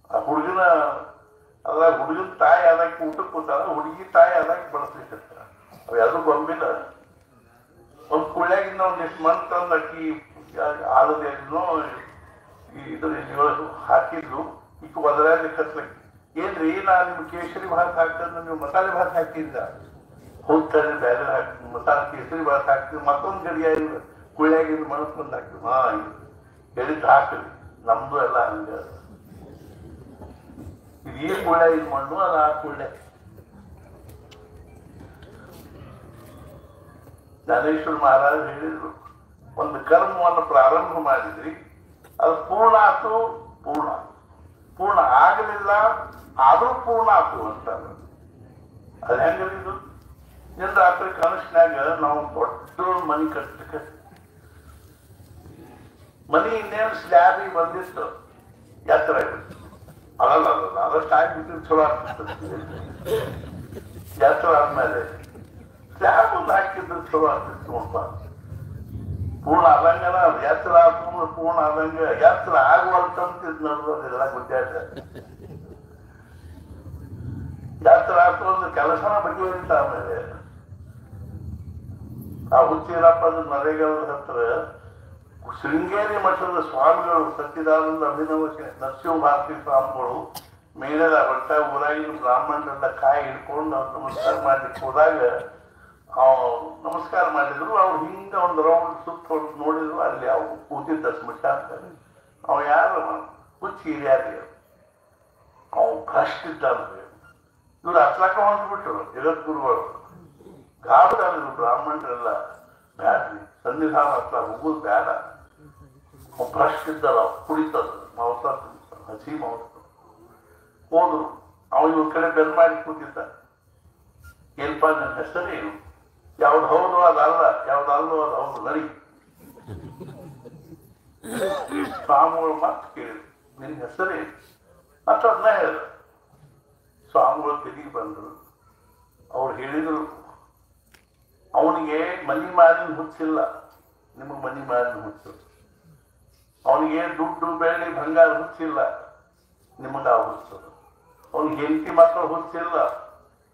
ಆ ಹುಡುಗನ ಅದ ಹುಡುಗನ ತಾಯಿ ಅದಕ್ಕೆ ಊಟಕ್ಕೆ ಕೂತಾರ, ಹುಡುಗಿ ತಾಯಿ ಅದಕ್ಕೆ ಬಳಸ್ಲಿಕ್ಕತ್ತಾರ. ಅವು ಯಾರು ಬೊಂಬಿಲ್ಲ. ಒಂದು ಕುಳ್ಯಾಗಿಂದ ಒಂದಿಷ್ಟು ಮಂತ್ ತಂದು ಅಕ್ಕಿ ಆಲದೇನೋ ಇದ್ರ ಹಾಕಿದ್ಲು. ಈಗ ಒದರಾಗಿ ಕತ್ಲಕ್ಕೆ ಏನ್ರಿ ನಾನು ನಿಮ್ಗೆ ಕೇಸರಿ ಭಾತ್ ಹಾಕ್ತಂದ್ರೆ ನೀವು ಮಸಾಲೆ ಭಾತ್ ಹಾಕಿದ್ದ ಹೋಗ್ತಾರೆ, ಬೇರೆ ಹಾಕಿ ಮಸಾಲೆ ಕೇಸರಿ ಭಾತ್ ಹಾಕ್ತಿದ್ರು. ಮತ್ತೊಂದು ಗಡಿಯ ಕುಳ್ಯಾಗಿಂದ ಮನಸ್ಕೊಂಡ್ ಹಾಕ್ತಿವಿ. ಹಾ ಹೇಳಿದ್ದು ಹಾಕ್ರಿ, ನಮ್ದು ಎಲ್ಲ ಹಂಗ. ಇದು ಈ ಕುಳ್ಯ ಇದು ಮಣ್ಣು, ಅದು ಆ ಕುಳ್ಯ. ಜ್ಞಾನೇಶ್ವರ ಮಹಾರಾಜ್ ಹೇಳಿದ್ರು, ಒಂದು ಕರ್ಮವನ್ನು ಪ್ರಾರಂಭ ಮಾಡಿದ್ರಿ, ಅದು ಪೂರ್ಣ ಆತು, ಪೂರ್ಣ ಆಗಲಿಲ್ಲ ಆದ್ರೂ ಪೂರ್ಣ ಆತು ಅಂತ. ಅದು ಹೆಂಗಿದ್ದು ನಿಂದ ರಾತ್ರಿ ಕನಸಿನಾಗ ನಾವು ದೊಡ್ಡ ಮನಿ ಕಟ್ಟಕ್ಕೆ ಮನಿ ಇನ್ನೇನು ಸ್ಲ್ಯಾಬಿ ಬಂದಿತ್ತು, ಎತ್ತರ ಆಗಿತ್ತು. ಅದಲ್ಲ ಅದಷ್ಟು ಆಗ್ಬಿಟ್ಟು ಚಲೋ ಆಗ್ತಿತ್ತು. ಎತ್ತರ ಆದ್ಮೇಲೆ ಸ್ಲ್ಯಾಬ್ ಒಂದು ಹಾಕಿದ್ರೆ ಚಲೋ ಆಗ್ತಿತ್ತು. ನೋಡ್ಬ ಪೂರ್ಣ ಆದಂಗನ ಅದು ಎತ್ತರ ಆತು, ಪೂರ್ಣ ಆದಂಗ ಎತ್ತರ ಆಗುವಂತಂತಿದ್ ನಡೆದೋದೆಲ್ಲ ಗುದ್ದಾಟ. ಎತ್ತರ ಆತು ಅಂದ್ರೆ ಕೆಲಸನ ಬಗೆಹರಿತ. ಆಮೇಲೆ ಆ ಹುಚ್ಚಿರಪ್ಪದ ನರೇಗೌಡ ಹತ್ರ ಶೃಂಗೇರಿ ಮಠದ ಸ್ವಾಮಿಗಳು ಸಚ್ಚಿದಾನಂದ ಅಭಿನವ ನರಸಿಂಹ ಭಾರತಿ ಸ್ವಾಮಿಗಳು ಮೇಲೆದ ಹೊಟ್ಟ ಊರಾಗಿನ ಬ್ರಾಹ್ಮಣರೆಲ್ಲ ಕಾಯಿ ಹಿಡ್ಕೊಂಡು ಅವ್ರು ನಮಸ್ಕಾರ ಮಾಡ್ಲಿಕ್ಕೆ ಹೋದಾಗ ನಮಸ್ಕಾರ ಮಾಡಿದ್ರು. ಅವ್ರು ಹಿಂಗ ಒಂದು ರೌಂಡ್ ಸುತ್ತ ಹೊಡೆದು ನೋಡಿದ್ರು. ಅಲ್ಲಿ ಅವು ಕೂತಿದ್ದ ಸ್ಮಶಾನ. ಅವ ಯಾರು ಹುಚ್ಚಿ ಹಿರಿಯಾರಿ, ಅವು ಭ್ರಷ್ಟ ಇದ್ದಾನ್ರಿ. ಇವ್ರು ಹತ್ಲಾಕ ಹೊಂದ್ಬಿಟ್ರು ಜಗದ್ಗುರುಗಳು. ಗಾಬರಿದ್ರು ಬ್ರಾಹ್ಮಣರೆಲ್ಲ, ಬ್ಯಾಡ್ರಿ ಸನ್ನಿಧಾನ ಹತ್ರ ಹೋಗುದು ಬೇಡ, ಅವ್ ಭ್ರಷ್ಟ ಇದ್ದಲ್ಲ, ಕುಡಿತದ ಮಾಂಸ ತಿಂತಾರ, ಹಸಿ ಮಾಂಸ. ಹೋದ್ರು. ಅವ ಇವ್ರ ಕಡೆ ಬೆಲ್ ಮಾಡಿ ಕೂತಿದ್ದ. ಏನಪ್ಪಾ ನನ್ನ ಹೆಸರೇನು? ಯಾವ್ದು ಹೌದು ಅದಲ್ಲ, ಯಾವ್ದಲ್ವೋ ಅದು ಹೌದು ನಡಿ. ಸ್ವಾಮಿಗಳು ಮಾತು ಕೇಳಿದ್ರು, ನಿನ್ನ ಹೆಸರೇನು ಅಂತ ಅದನ್ನ ಹೇಳಿದ್ರು. ಸ್ವಾಮಿಗಳು ತೆಗಿಗೆ ಬಂದರು. ಅವ್ರು ಹೇಳಿದ್ರು, ಅವನಿಗೆ ಮನಿ ಮಾರಿನ ಹುಚ್ಚಿಲ್ಲ, ನಿಮಗೆ ಮನಿ ಮಾರಿನ ಹುಚ್ಚು. ಅವನಿಗೆ ದುಡ್ಡು ಬೆಳ್ಳಿ ಬಂಗಾರ ಹುಚ್ಚಿಲ್ಲ, ನಿಮಗ ಆ ಹುಚ್ಚದು. ಅವನಿಗೆ ಹೆಂಡತಿ ಮಕ್ಕಳು ಹುಚ್ಚಿಲ್ಲ,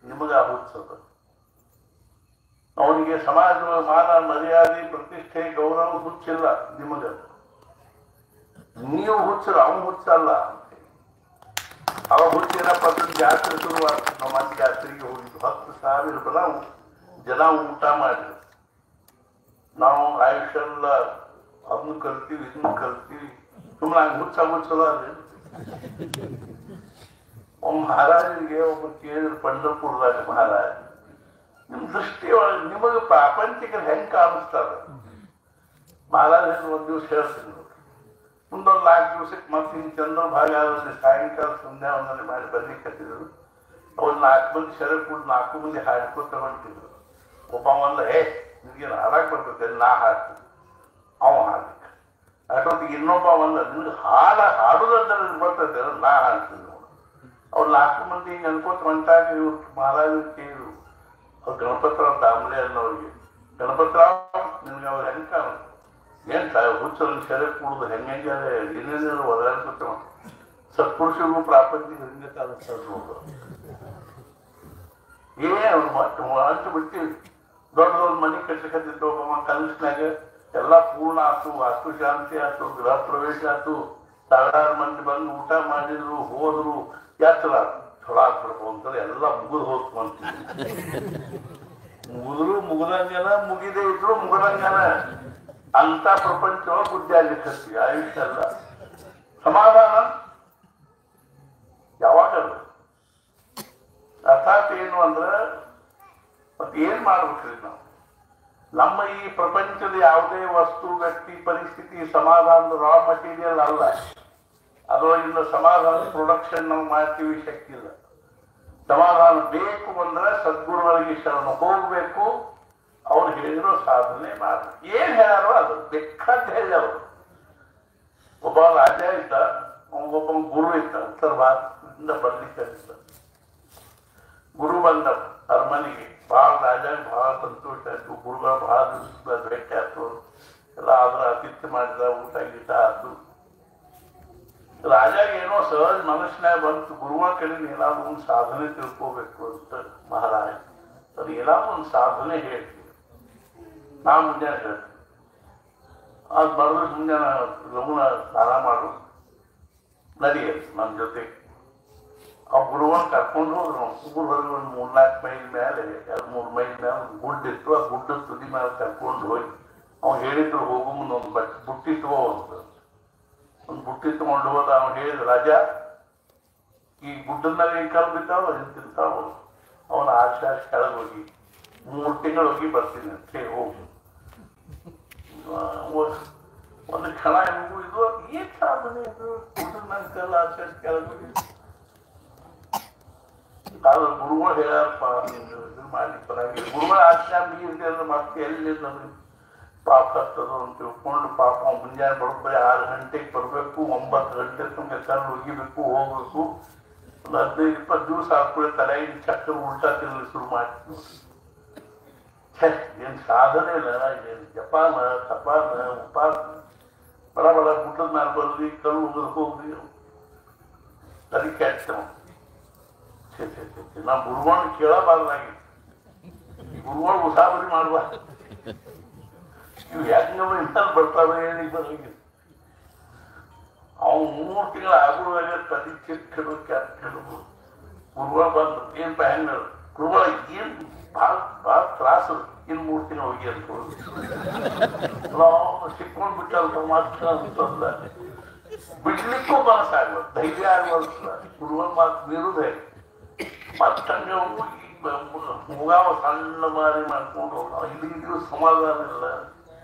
ನಿಮಗ ಆ ಹುಚ್ಚದು. ಅವನಿಗೆ ಸಮಾಜದ ಮಾನ ಮರ್ಯಾದೆ ಪ್ರತಿಷ್ಠೆ ಗೌರವ ಹುಚ್ಚಿಲ್ಲ, ನಿಮಗ. ನೀವು ಹುಚ್ಚರು, ಅವನು ಹುಚ್ಚಲ್ಲ. ಅವ ಹುಚ್ಚಿನಪ್ಪ ಜಾತ್ರೆ ಶುರುವಾದ. ನಮ್ಮ ಮನೆ ಜಾತ್ರೆಗೆ ಹೋಗಿದ್ದು 10,000 ಜನ ಊಟ ಮಾಡಿದ್ರು. ನಾವು ಆಯುಷ್ಯ ಎಲ್ಲ ಅದನ್ನು ಕಲ್ತೀವಿ, ಇದನ್ನು ಕಲ್ತೀವಿ. ಸುಮ್ಮನೆ ಹಂಗೆ ಹುಚ್ಚಲ್ಲ ಅದೇ. ಒಬ್ಬ ಮಹಾರಾಜರಿಗೆ ಒಬ್ಬ ಕೇಳಿದ್ರು ಪಂಢರಪುರದಾಗ, ಮಹಾರಾಜ ನಿಮ್ ದೃಷ್ಟಿಯೊಳಗೆ ನಿಮಗೆ ಪ್ರಾಪಂಚಿಕರು ಹೆಂಗ್ ಕಾಣಿಸ್ತಾರ? ಮಹಾರಾಜ ಒಂದ್ ದಿವ್ಸ ಹೇಳ್ತೀನಿ, ಮುಂದೊಂದು 4 ದಿವಸಕ್ಕೆ ಮತ್ತೆ ಹಿಂಗೆ ಚಂದ್ರಭಾಗ ಸಾಯಂಕಾಲ ಸಂಧ್ಯಾ ಒಂದಲ್ಲಿ ಮಾಡಿ ಬರ್ಲಿಕ್ಕತ್ತಿದ್ರು. ಅವ್ರು 4 ಮಂದಿ ಶರತ್ ಕೂಡ 4 ಮಂದಿ ಹಾಡ್ಕೊತ ಹೊಂಟಿದ್ರು. ಒಬ್ಬ ಒಂದ ನಿಮ್ಗೇನು ಹಾಡಾಕ್ ಬರ್ತೈತೆ, ನಾ ಹಾಡ್ತೀನಿ, ಅವ ಹಾಡ್ಲಿಕ್ಕೆ. ಅಷ್ಟೊತ್ತಿಗೆ ಇನ್ನೊಬ್ಬ ಬಂದ, ನಿಮ್ಗೆ ಹಾಡುದಂದ್ರೆ ಬರ್ತದೆ, ನಾ ಹಾಡ್ತೀನಿ ನೋಡು. ಅವ್ರು 4 ಮಂದಿ ಹಿಂಗೆ ಅನ್ಕೋತ ಹೊಂಟಾಗ ಇವ್ರು ಮಹಾರಾಜರು ಕೇಳಿದ್ರು, ಅವ್ರು ಗಣಪತರಾವ್ ದಾಮ್ಲೆ ಅನ್ನೋರಿಗೆ, ಗಣಪತರಾವ್ ನಿಮ್ಗೆ ಅವ್ರು ಹೆಂಗ್ ಕಾಣ ಏನ್ ಹುಚ್ಚರನ್ನು ಸೆರೆ ಕೂಡುದು ಹೆಂಗೆ ಏನೇನೇನು ಒದರಾಡ್ಕೊತ ಸತ್ಪುರುಷರಿಗೂ ಪ್ರಾಪಂಚಿಕ ಹಿಂಗೆ ಕಾಣಿಸ್ತಾರೆ ನೋಡು. ಅವ್ರು ಮತ್ತೆ ಬಿಟ್ಟು ದೊಡ್ಡ ದೊಡ್ಡ ಮನೆ ಕಟ್ಟಕತ್ತಿದ್ದ ಒಬ್ಬ ಕನಸಿನಾಗ ಎಲ್ಲ ಪೂರ್ಣ ಆಯ್ತು, ವಾಸ್ತು ಶಾಂತಿ ಆಯ್ತು, ಗೃಹ ಪ್ರವೇಶ ಆಯ್ತು, 1000 ಮಂದಿ ಬಂದು ಊಟ ಮಾಡಿದ್ರು, ಹೋದ್ರು, ಎತ್ತರ ಚೊಳ ಆಗ್ಬಿಡ್ತು ಅಂತಾರೆ. ಎಲ್ಲ ಮುಗಿದು ಹೋಗ್ತು ಅಂತ ಮುಗಿದಂಗನ ಮುಗಿದೇ ಇದ್ರು ಮುಗಿದಂಗನ ಅಂತ ಪ್ರಪಂಚ ಬುದ್ಧಿ ಆಗ್ಲಿಕ್ಕೆ ಆಯುಷ್ಯ ಅಲ್ಲ. ಸಮಾಧಾನ ಯಾವಾಗ ಅರ್ಥಾತ್ ಏನು ಅಂದ್ರೆ ಮತ್ತೆ ಏನ್ ಮಾಡ್ಬೇಕ್ರಿ ನಾವು? ನಮ್ಮ ಈ ಪ್ರಪಂಚದ ಯಾವುದೇ ವಸ್ತು, ವ್ಯಕ್ತಿ, ಪರಿಸ್ಥಿತಿ ಸಮಾಧಾನದ ರಾ ಮಟೀರಿಯಲ್ ಅಲ್ಲ. ಅದರೊಳಗಿಂದ ಸಮಾಧಾನ ಪ್ರೊಡಕ್ಷನ್ ನಾವು ಮಾಡ್ತೀವಿ, ಶಕ್ತಿ ಇಲ್ಲ. ಸಮಾಧಾನ ಬೇಕು ಅಂದ್ರೆ ಸದ್ಗುರುಗಳಿಗೆ ಶರಣ ಹೋಗ್ಬೇಕು, ಅವ್ರು ಹೇಳಿರೋ ಸಾಧನೆ ಮಾಡ್ಬೇಕು. ಏನ್ ಹೇಳ್ಯಾರೋ ಅದು ಬೇಕಾದ ಹೇಳಿ. ಅವರು ಒಬ್ಬ ರಾಜ ಇದ್ದ, ಒಬ್ಬ ಗುರು ಇದ್ದ, ಉತ್ತರ ಭಾರತದಿಂದ ಬರ್ಲಿಕ್ಕೆ ಇದ್ದ. ಗುರು ಬಂದ ಅರಮನೆಗೆ, ಬಹಳ ರಾಜ ಬಹಳ ಸಂತೋಷ ಆಯ್ತು. ಗುರುಗಳು ಬಹಳ ದಿವಸ ಭೇಟಿ ಆಯ್ತು, ಎಲ್ಲ ಆದ್ರ ಆತಿಥ್ಯ ಮಾಡಿದ, ಊಟ ಗೀಟ ಆಯ್ತು. ರಾಜಾಗ ಏನೋ ಸಹಜ ಮನಸ್ಸಿನಾಗ ಬಂತು, ಗುರುಗಳ ಕಡೆ ಏನಾದ್ರು ಒಂದು ಸಾಧನೆ ತಿಳ್ಕೋಬೇಕು ಅಂತ. ಮಹಾರಾಜ ಅದು ಏನಾದ್ರು ಒಂದು ಸಾಧನೆ ಹೇಳ್ತೀವಿ, ನಾ ಮುಂಜಾನೆ ಹೇಳ್ತೀನಿ. ಅದು ಬರೆದು ಮುಂಜಾನೆ ಲಗುನ ಸ್ನಾನ ಮಾಡು, ನಡಿಯದು ನನ್ನ ಜೊತೆ. ಆ ಗುರುವನ್ನು ಕರ್ಕೊಂಡು ಹೋದ್ರು. ಊರಲ್ಲಿ ಒಂದು 3-4 ಮೈಲ್ ಮೇಲೆ, 2-3 ಮೈಲ್ ಮೇಲೆ ಒಂದು ಗುಡ್ಡ ಇತ್ತು. ಆ ಗುಡ್ಡದ ತುದಿ ಮೇಲೆ ಕರ್ಕೊಂಡು ಹೋಗಿ ಅವ್ನು ಹೇಳಿದ್ರು, ಹೋಗು ಮುಂದೆ ಒಂದು ಬುಟ್ಟಿ ತಗೋ ಅಂತ. ಒಂದು ಬುಟ್ಟಿ ತಗೊಂಡು ಹೋದ. ಅವ್ನು ಹೇಳಿದ, ರಾಜ ಈ ಗುಡ್ಡದ ಮೇಲೆ ಈ ಕಲ್ ಬಿದ್ದಾವ ತಿಂತಾವ, ಅವನ ಆಶೆ ಕೆಳಗೆ ಹೋಗಿ 3 ತಿಂಗಳು ಹೋಗಿ ಬರ್ತೀನಿ ಅಂತ ಹೇಳಿ ಹೋಗು. ಒಂದು ಕ್ಷಣ ಹೆಂಗು ಇದು ಏನ್ ಸಾಧನೆ ಇದು, ಗುಡ್ಡದ ಮೇಲೆ ಕಲ್ಲ ಆಶೆ ಕೆಳಗೆ ಹೋಗಿ. ಆದ್ರೆ ಗುರುಗಳು ಹೇಳ್ಯಾರಪ್ಪ, ಇದು ಮಾಡ್ಲಿಕ್ಕೆ ಬರಂಗಿಲ್ಲ. ಗುರುಗಳ ಆಜ್ಞಾ ಮೀರಿದೆ ಅಂದ್ರೆ ಮತ್ತೆ ಎಲ್ಲಿ ನಮಗೆ ಪಾಪ ಹತ್ತದು ಅಂತ ತಿಳ್ಕೊಂಡು, ಪಾಪ ಮುಂಜಾನೆ ಬರೋಬ್ಬರಿ 6 ಗಂಟೆಗೆ ಬರಬೇಕು, 9 ಗಂಟೆ ತನಕ ಕಲ್ಲು ಒಗಿಬೇಕು, ಹೋಗ್ಬೇಕು. ಒಂದು 15-20 ದಿವಸ ಹಾಕೊಳ್ಳಿ ತಲೆಗಿನ ಚಕ್ರ ಉಲ್ಟಾ ತಿನ್ನಲು ಶುರು ಮಾಡ್ತೀವಿ. ಏನ್ ಸಾಧನೆ ಇಲ್ಲ, ಏನ್ ಜಪಾನ ತಪಾನ ಉಪಾನ ಬಡ ಬಡ ಗುಡ್ಡದ ಮೇಲೆ ಬರ್ರಿ, ಕಲ್ಲು ಉಗಿದು ಹೋಗ್ರಿ, ಅದಕ್ಕೆ ಆಗ್ತೇವೆ. ನಾವು ಗುರುಗಳನ್ನು ಕೇಳಬಾರ್ದಾಗಿ, ಗುರುಗಳು ಉಸಾಬರಿ ಮಾಡುವ ಇವು ಹೆಂಗ ಇಂಥಲ್ಲಿ ಬರ್ತಾವೆ ಹೇಳಿ ಬರಂಗಿಲ್ಲ. ಅವ್ನು 3 ತಿಂಗಳ ಆಗುವಾಗ ತಲೆ ಚಿಕ್ಕಡು ಕೆಟ್ಟಡು ಗುರುಗಳು ಬಂದು ಏನ್ಪ ಹೆಂಗ ಗುರುಗಳ ಏನ್ ಭಾಳ ತ್ರಾಸು, ಇನ್ 3 ತಿಂಗಳು ಹೋಗಿ ಅಂತ ಸಿಕ್ಕೊಂಡ್ ಬಿಟ್ಟಲ್ಲ ಮಾತ್ರ ಅಂತಂದ. ಬಿಡ್ಲಿಕ್ಕೂ ಮನಸ್ಸಾಗಲ್ಲ, ಧೈರ್ಯ ಆಗಲ್ಲ. ಗುರುಗಳ ಮಾತು ಮೀರುದೇ ಮತ್ತಂಗ ಮುಗಾವ ಸಣ್ಣ ಮಾರಿ ಮಾಡ್ಕೊಂಡು ಹೋಗ. ಇಲ್ಲಿ ಸಮಾಧಾನ ಇಲ್ಲ.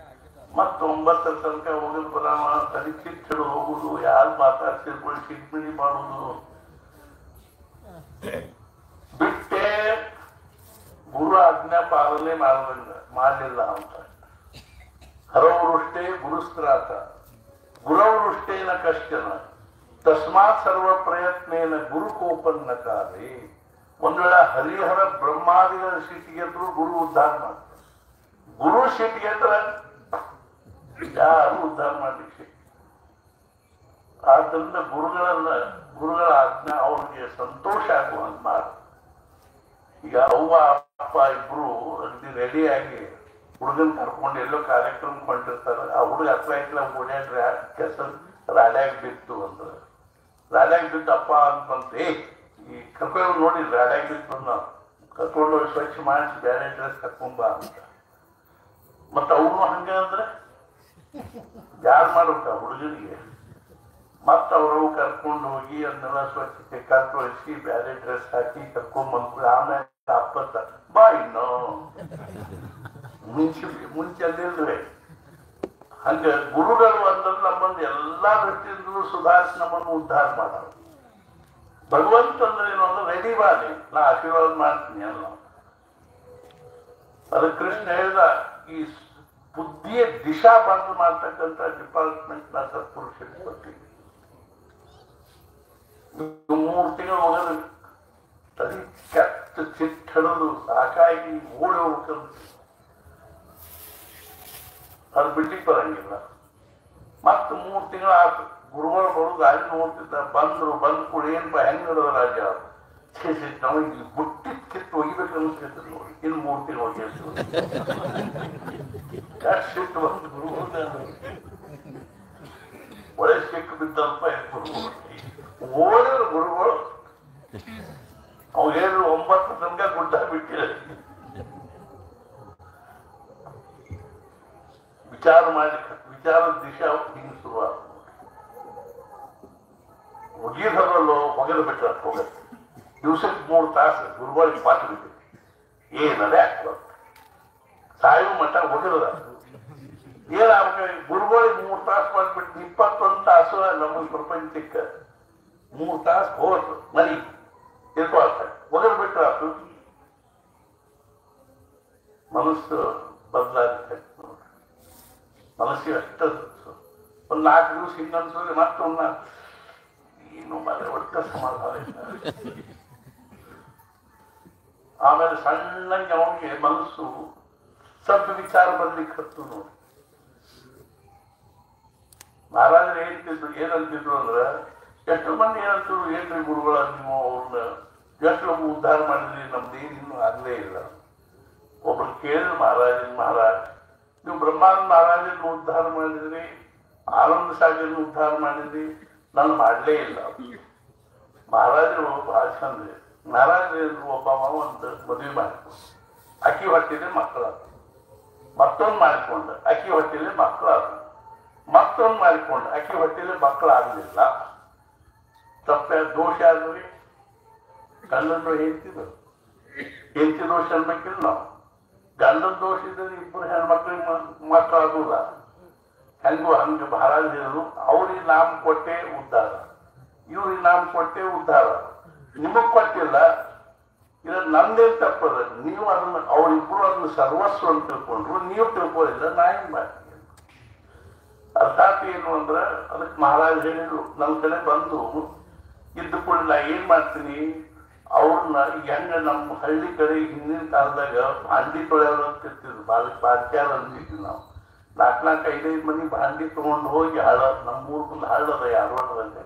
ಮತ್ತ 9 ತನಕ ಹೋಗಿದ್ ಬರಾಮ, ತಲೆ ಕಿಚ್ಚಿಡು ಹೋಗುದು, ಯಾರು ಮಾತಾಡ್ತಿರ್ಬೋದು ಚಿಕ್ಮಿಣಿ ಮಾಡುದು ಬಿಟ್ಟೆ. ಗುರು ಆಜ್ಞಾ ಪಾಲನೆ ಮಾಡಲಿಲ್ಲ ಅಂತ. ಹರವೃಷ್ಟೇ ಗುರುಸ್ತ್ರಾತ ಗುರವೃಷ್ಟೇನ ಕಷ್ಟನ ತಸ್ಮಾತ್ ಸರ್ವ ಪ್ರಯತ್ನೇನ ಗುರುಕೋಪನ್ನ ಕಾಲೇ. ಒಂದ್ ವೇಳೆ ಹರಿಹರ ಬ್ರಹ್ಮಾದಿಗಳ ಸಿಟ್ಟಿಗೆದ್ರು ಗುರು ಉದ್ಧಾರ ಮಾಡ್ತಾರೆ. ಗುರು ಸಿಟ್ಟಿಗೆದ್ರೆ ಯಾರು ಉದ್ಧಾರ ಮಾಡ್ಲಿಕ್ಕೆ. ಆದ್ದರಿಂದ ಗುರುಗಳ ಆಜ್ಞಾ ಅವ್ರಿಗೆ ಸಂತೋಷ ಆಗುವಂತ ಮಾಡು. ಈಗ ಅವ್ವ ಅಪ್ಪ ಇಬ್ರು ಅಗದಿ ರೆಡಿಯಾಗಿ ಹುಡುಗನ್ ಕರ್ಕೊಂಡು ಎಲ್ಲೋ ಕಾರ್ಯಕ್ರಮ ಕೊಂಡಿರ್ತಾರೆ. ಆ ಹುಡುಗ ಹತ್ರ ಓಡ್ಯಾಡ್ರಿ ಕೆಸರು ರಾಡ್ಯಾಗ ಬಿತ್ತು ಅಂದ್ರೆ, ರಾಡ್ಯಾಗ ಬಿತ್ತು ಅಪ್ಪ ಅಂತಂತೆ ಈ ಕರ್ಕೊಂಡು ನೋಡಿ ರಾಡ್ಯಾಗ ಬಿತ್ತು ಬಂದ ಕರ್ಕೊಂಡು ಸ್ವಚ್ಛ ಮಾಡಿಸಿ ಬೇರೆ ಡ್ರೆಸ್ ಕರ್ಕೊಂಬ ಅಂತ. ಮತ್ತ ಅವನು ಹಂಗ ಅಂದ್ರೆ ಯಾರು ಮಾಡ್ಬೇಕ ಹುಡುಗನಿಗೆ? ಮತ್ತ ಅವ್ರವು ಕರ್ಕೊಂಡು ಹೋಗಿ ಅದನ್ನೆಲ್ಲ ಸ್ವಚ್ಛತೆ ಕತ್ತೊಳಿಸಿ ಬೇರೆ ಡ್ರೆಸ್ ಹಾಕಿ ಕರ್ಕೊಂಡ್ ಬಂದ್ಬಿಡಿ. ಆಮೇಲೆ ಅಪ್ಪತ್ತ ಬಾ ಇನ್ನು ಮುಂಚೆ ಅಲ್ಲಿಲ್ರಿ. ಹಂಗ ಗುರುಗಳು ಅಂತಂದ್ರೆ ನಮ್ಮನ್ನು ಎಲ್ಲಾ ದೃಷ್ಟಿಯಿಂದಲೂ ಸುಧಾರಿಸಿ ನಮ್ಮನ್ನು ಉದ್ಧಾರ ಮಾಡೋರು. ಭಗವಂತ ಅಂದ್ರೆ ಏನು ಅಂದ್ರೆ ರೆಡಿ ಬಾನಿ, ನಾ ಆಶೀರ್ವಾದ ಮಾಡ್ತೀನಿ ಅಲ್ಲ. ಅದು ಕೃಷ್ಣ ಹೇಳಿದ, ಈ ಬುದ್ಧಿಯ ದಿಶಾ ಬಂದ್ ಮಾಡ್ತಕ್ಕಂಥ ಡಿಪಾರ್ಟ್ಮೆಂಟ್ ನ ಸತ್ಪುರುಷರಿಗೆ ಕೊಟ್ಟಿದ್ವಿ. 3 ತಿಂಗಳು ಹೋಗೋದು ತಲೆ ಕೆಟ್ಟ ಚಿಟ್ಟ ಹಿಡಿದು ಸಾಕಾಗಿ ಓಡಿ ಹೋಗ್ಬೇಕಂತ ಅದು ಬಿಡ್ಲಿಕ್ಕೆ ಬರಂಗಿಲ್ಲ. ಮತ್ತೆ 3 ತಿಂಗಳು ಆಯ್ತು. ಗುರುಗಳು ಬರೋದು ಅಲ್ಲಿ ನೋಡ್ತಿದ್ದ. ಬಂದ್ ಕೂಡ ಏನ್ಪ ಹೆಂಗ್ ನಡೆದ ರಾಜ ನಾವು ಇಲ್ಲಿ ಬುಟ್ಟಿದ್ ಕಿತ್ತು ಒಗಿಬೇಕು ಅನ್ಸ್ತಿದ್ರು ನೋಡಿ. ಇನ್ನು 3 ತಿಂಗಳು ಹೋಗಿರ್ತೀವಿ ಸಿಟ್ಟು ಬಂದು ಗುರುಗಳು ಒಳ್ಳೆ ಸಿಕ್ಕು ಬಿದ್ದಲ್ಪ ಗುರುಗಳು ಓದಿದ್ರು ಗುರುಗಳು. ಅವ್ ಏನು 9 ತನಕ ಗುಡ್ಡ ಬಿಟ್ಟಿರ ವಿಚಾರದ ದಿಶಾ ಹಿಂಗ್ ಶುರುವಾದ ಒಗಿದಲ್ಲೋ ಒಗೆದು ಬಿಟ್ಟ ಹೋಗ ದಿವ್ಸಕ್ಕೆ 3 ತಾಸು ಗುರುಗಳಿಗೆ ಪಾಠ ಬಿಟ್ಟು ಏನದೇ ಆಗ್ತದೆ ಸಾಯು ಮಠ ಒಗೆದ ಏನಾಗ ಗುರುಗಳಿಗೆ 3 ತಾಸು ಮಾಡ್ಬಿಟ್ಟು 21 ತಾಸು ನಮ್ಮ ಪ್ರಪಂಚಕ್ಕೆ 3 ತಾಸು ಹೋತು ಮರಿ ಇರ್ಕೊಳ್ತಾರೆ ಒಗೆದು ಬಿಟ್ರೆ ಆತು. ಮನಸ್ಸು ಬದಲಾಗುತ್ತೆ ನೋಡ್ರಿ. ಮನಸ್ಸಿಗೆ ಅಷ್ಟ ಒಂದು 4 ದಿವಸ ಹಿಂಗನ್ಸೋದ್ರೆ ಮತ್ತೊಂದ ಇನ್ನು ಮನೆ ಒಟ್ಟ ಸಮಾಧಾನ ಇಲ್ಲ. ಆಮೇಲೆ ಸಣ್ಣಗೆ ಅವನಿಗೆ ಮನಸ್ಸು ಸ್ವಲ್ಪ ವಿಚಾರ ಬರ್ಲಿಕ್ಕೆ ಹತ್ತು ನೋಡಿ. ಮಹಾರಾಜರು ಏನಂತಿದ್ರು ಅಂದ್ರೆ ಎಷ್ಟು ಮಂದಿ ಏನಂತರು ಏನ್ರಿ ಗುರುಗಳ ನೀವು ಅವ್ರನ್ನ ಎಷ್ಟು ಉದ್ಧಾರ ಮಾಡಿದ್ರಿ, ನಮ್ದೇನು ಇನ್ನೂ ಆಗಲೇ ಇಲ್ಲ. ಒಬ್ರು ಕೇಳಿದ್ರು ಮಹಾರಾಜ್ ನೀವು ಬ್ರಹ್ಮಾನಂದ ಮಹಾರಾಜರನ್ನು ಉದ್ಧಾರ ಮಾಡಿದ್ರಿ, ಆನಂದ ಸಾಗರನ್ನು ಉದ್ಧಾರ ಮಾಡಿದ್ರಿ, ನಾನು ಮಾಡಲೇ ಇಲ್ಲ. ಮಹಾರಾಜರು ಬಹಳ ಚಂದ. ಮಹಾರಾಜರು ಒಬ್ಬ ಒಂದು ಮದುವೆ ಮಾಡಿಕೊಂಡು ಅಕ್ಕಿ ಹೊಟ್ಟಿಲೆ ಮಕ್ಕಳಾದ, ಮತ್ತೊಂದು ಮಾಡಿಕೊಂಡ ಅಕ್ಕಿ ಹೊಟ್ಟಿಲೆ ಮಕ್ಕಳಾದ, ಮತ್ತೊಂದು ಮಾಡಿಕೊಂಡ ಅಕ್ಕಿ ಹೊಟ್ಟಿಲೆ ಮಕ್ಕಳಾಗಲಿಲ್ಲ. ತಪ್ಪ ದೋಷ ಆದ್ರಿ ಗಂಡನ ಹೇಳ್ತಿದ್ರು. ಹೆಂಡತಿ ದೋಷ ಅನ್ಬೇಕಿಲ್ಲ ನಾವು. ಗಂಡನ ದೋಷ ಇದ್ರೆ 2 ಹೆಣ್ಮಕ್ಳಿಗೆ ಮಕ್ಕಳಾಗುಲ್ಲ. ಹೆಂಗು ಹಂಗೆ ಮಹಾರಾಜ ಹೇಳಿದ್ರು. ಅವ್ರಿಗೆ ನಾಮ ಕೊಟ್ಟೆ ಉದ್ಧಾರ, ಇವ್ರಿಗೆ ನಾಮ ಕೊಟ್ಟೆ ಉದ್ಧಾರ. ನಿಮಗ್ ಕೊಟ್ಟಿಲ್ಲ, ಇದು ನಂದೇನ್ ತಪ್ಪದ. ನೀವು ಅದನ್ನ ಅವರಿಬ್ರು ಅದನ್ನ ಸರ್ವಸ್ವ ಅಂತ ತಿಳ್ಕೊಂಡ್ರು, ನೀವು ತಿಳ್ಕೊಳ್ಳಿಲ್ಲ, ನಾ ಏನ್ ಮಾಡ್ತೀನಿ. ಅರ್ಥಾತ್ ಏನು ಅಂದ್ರ ಅದಕ್ಕೆ ಮಹಾರಾಜ ಹೇಳಿದ್ರು ನನ್ನ ಕಡೆ ಬಂದು ಇದ್ದು ಕೂಡ ನಾ ಏನ್ ಮಾಡ್ತೀನಿ ಅವ್ರನ್ನ ಹೆಂಗ ನಮ್ಮ ಹಳ್ಳಿ ಕಡೆ ಹಿಂದಿನ ಕಾಲದಾಗ ಭಾಂಡಿ ತೊಳೆಯೋರು ಅಂತ ಇರ್ತಿದ್ರು. ಬಾಲ್ಕ್ಯಾರ ಅಂತಿದ್ವಿ ನಾವು. 4-5 ಮಂದಿ ಭಾಂಡಿ ತಗೊಂಡು ಹೋಗಿ ನಮ್ಮೂರ್ ಮುಂದೆ ಹಳ್ಳದ ಯಾರವಾಡದಾಗ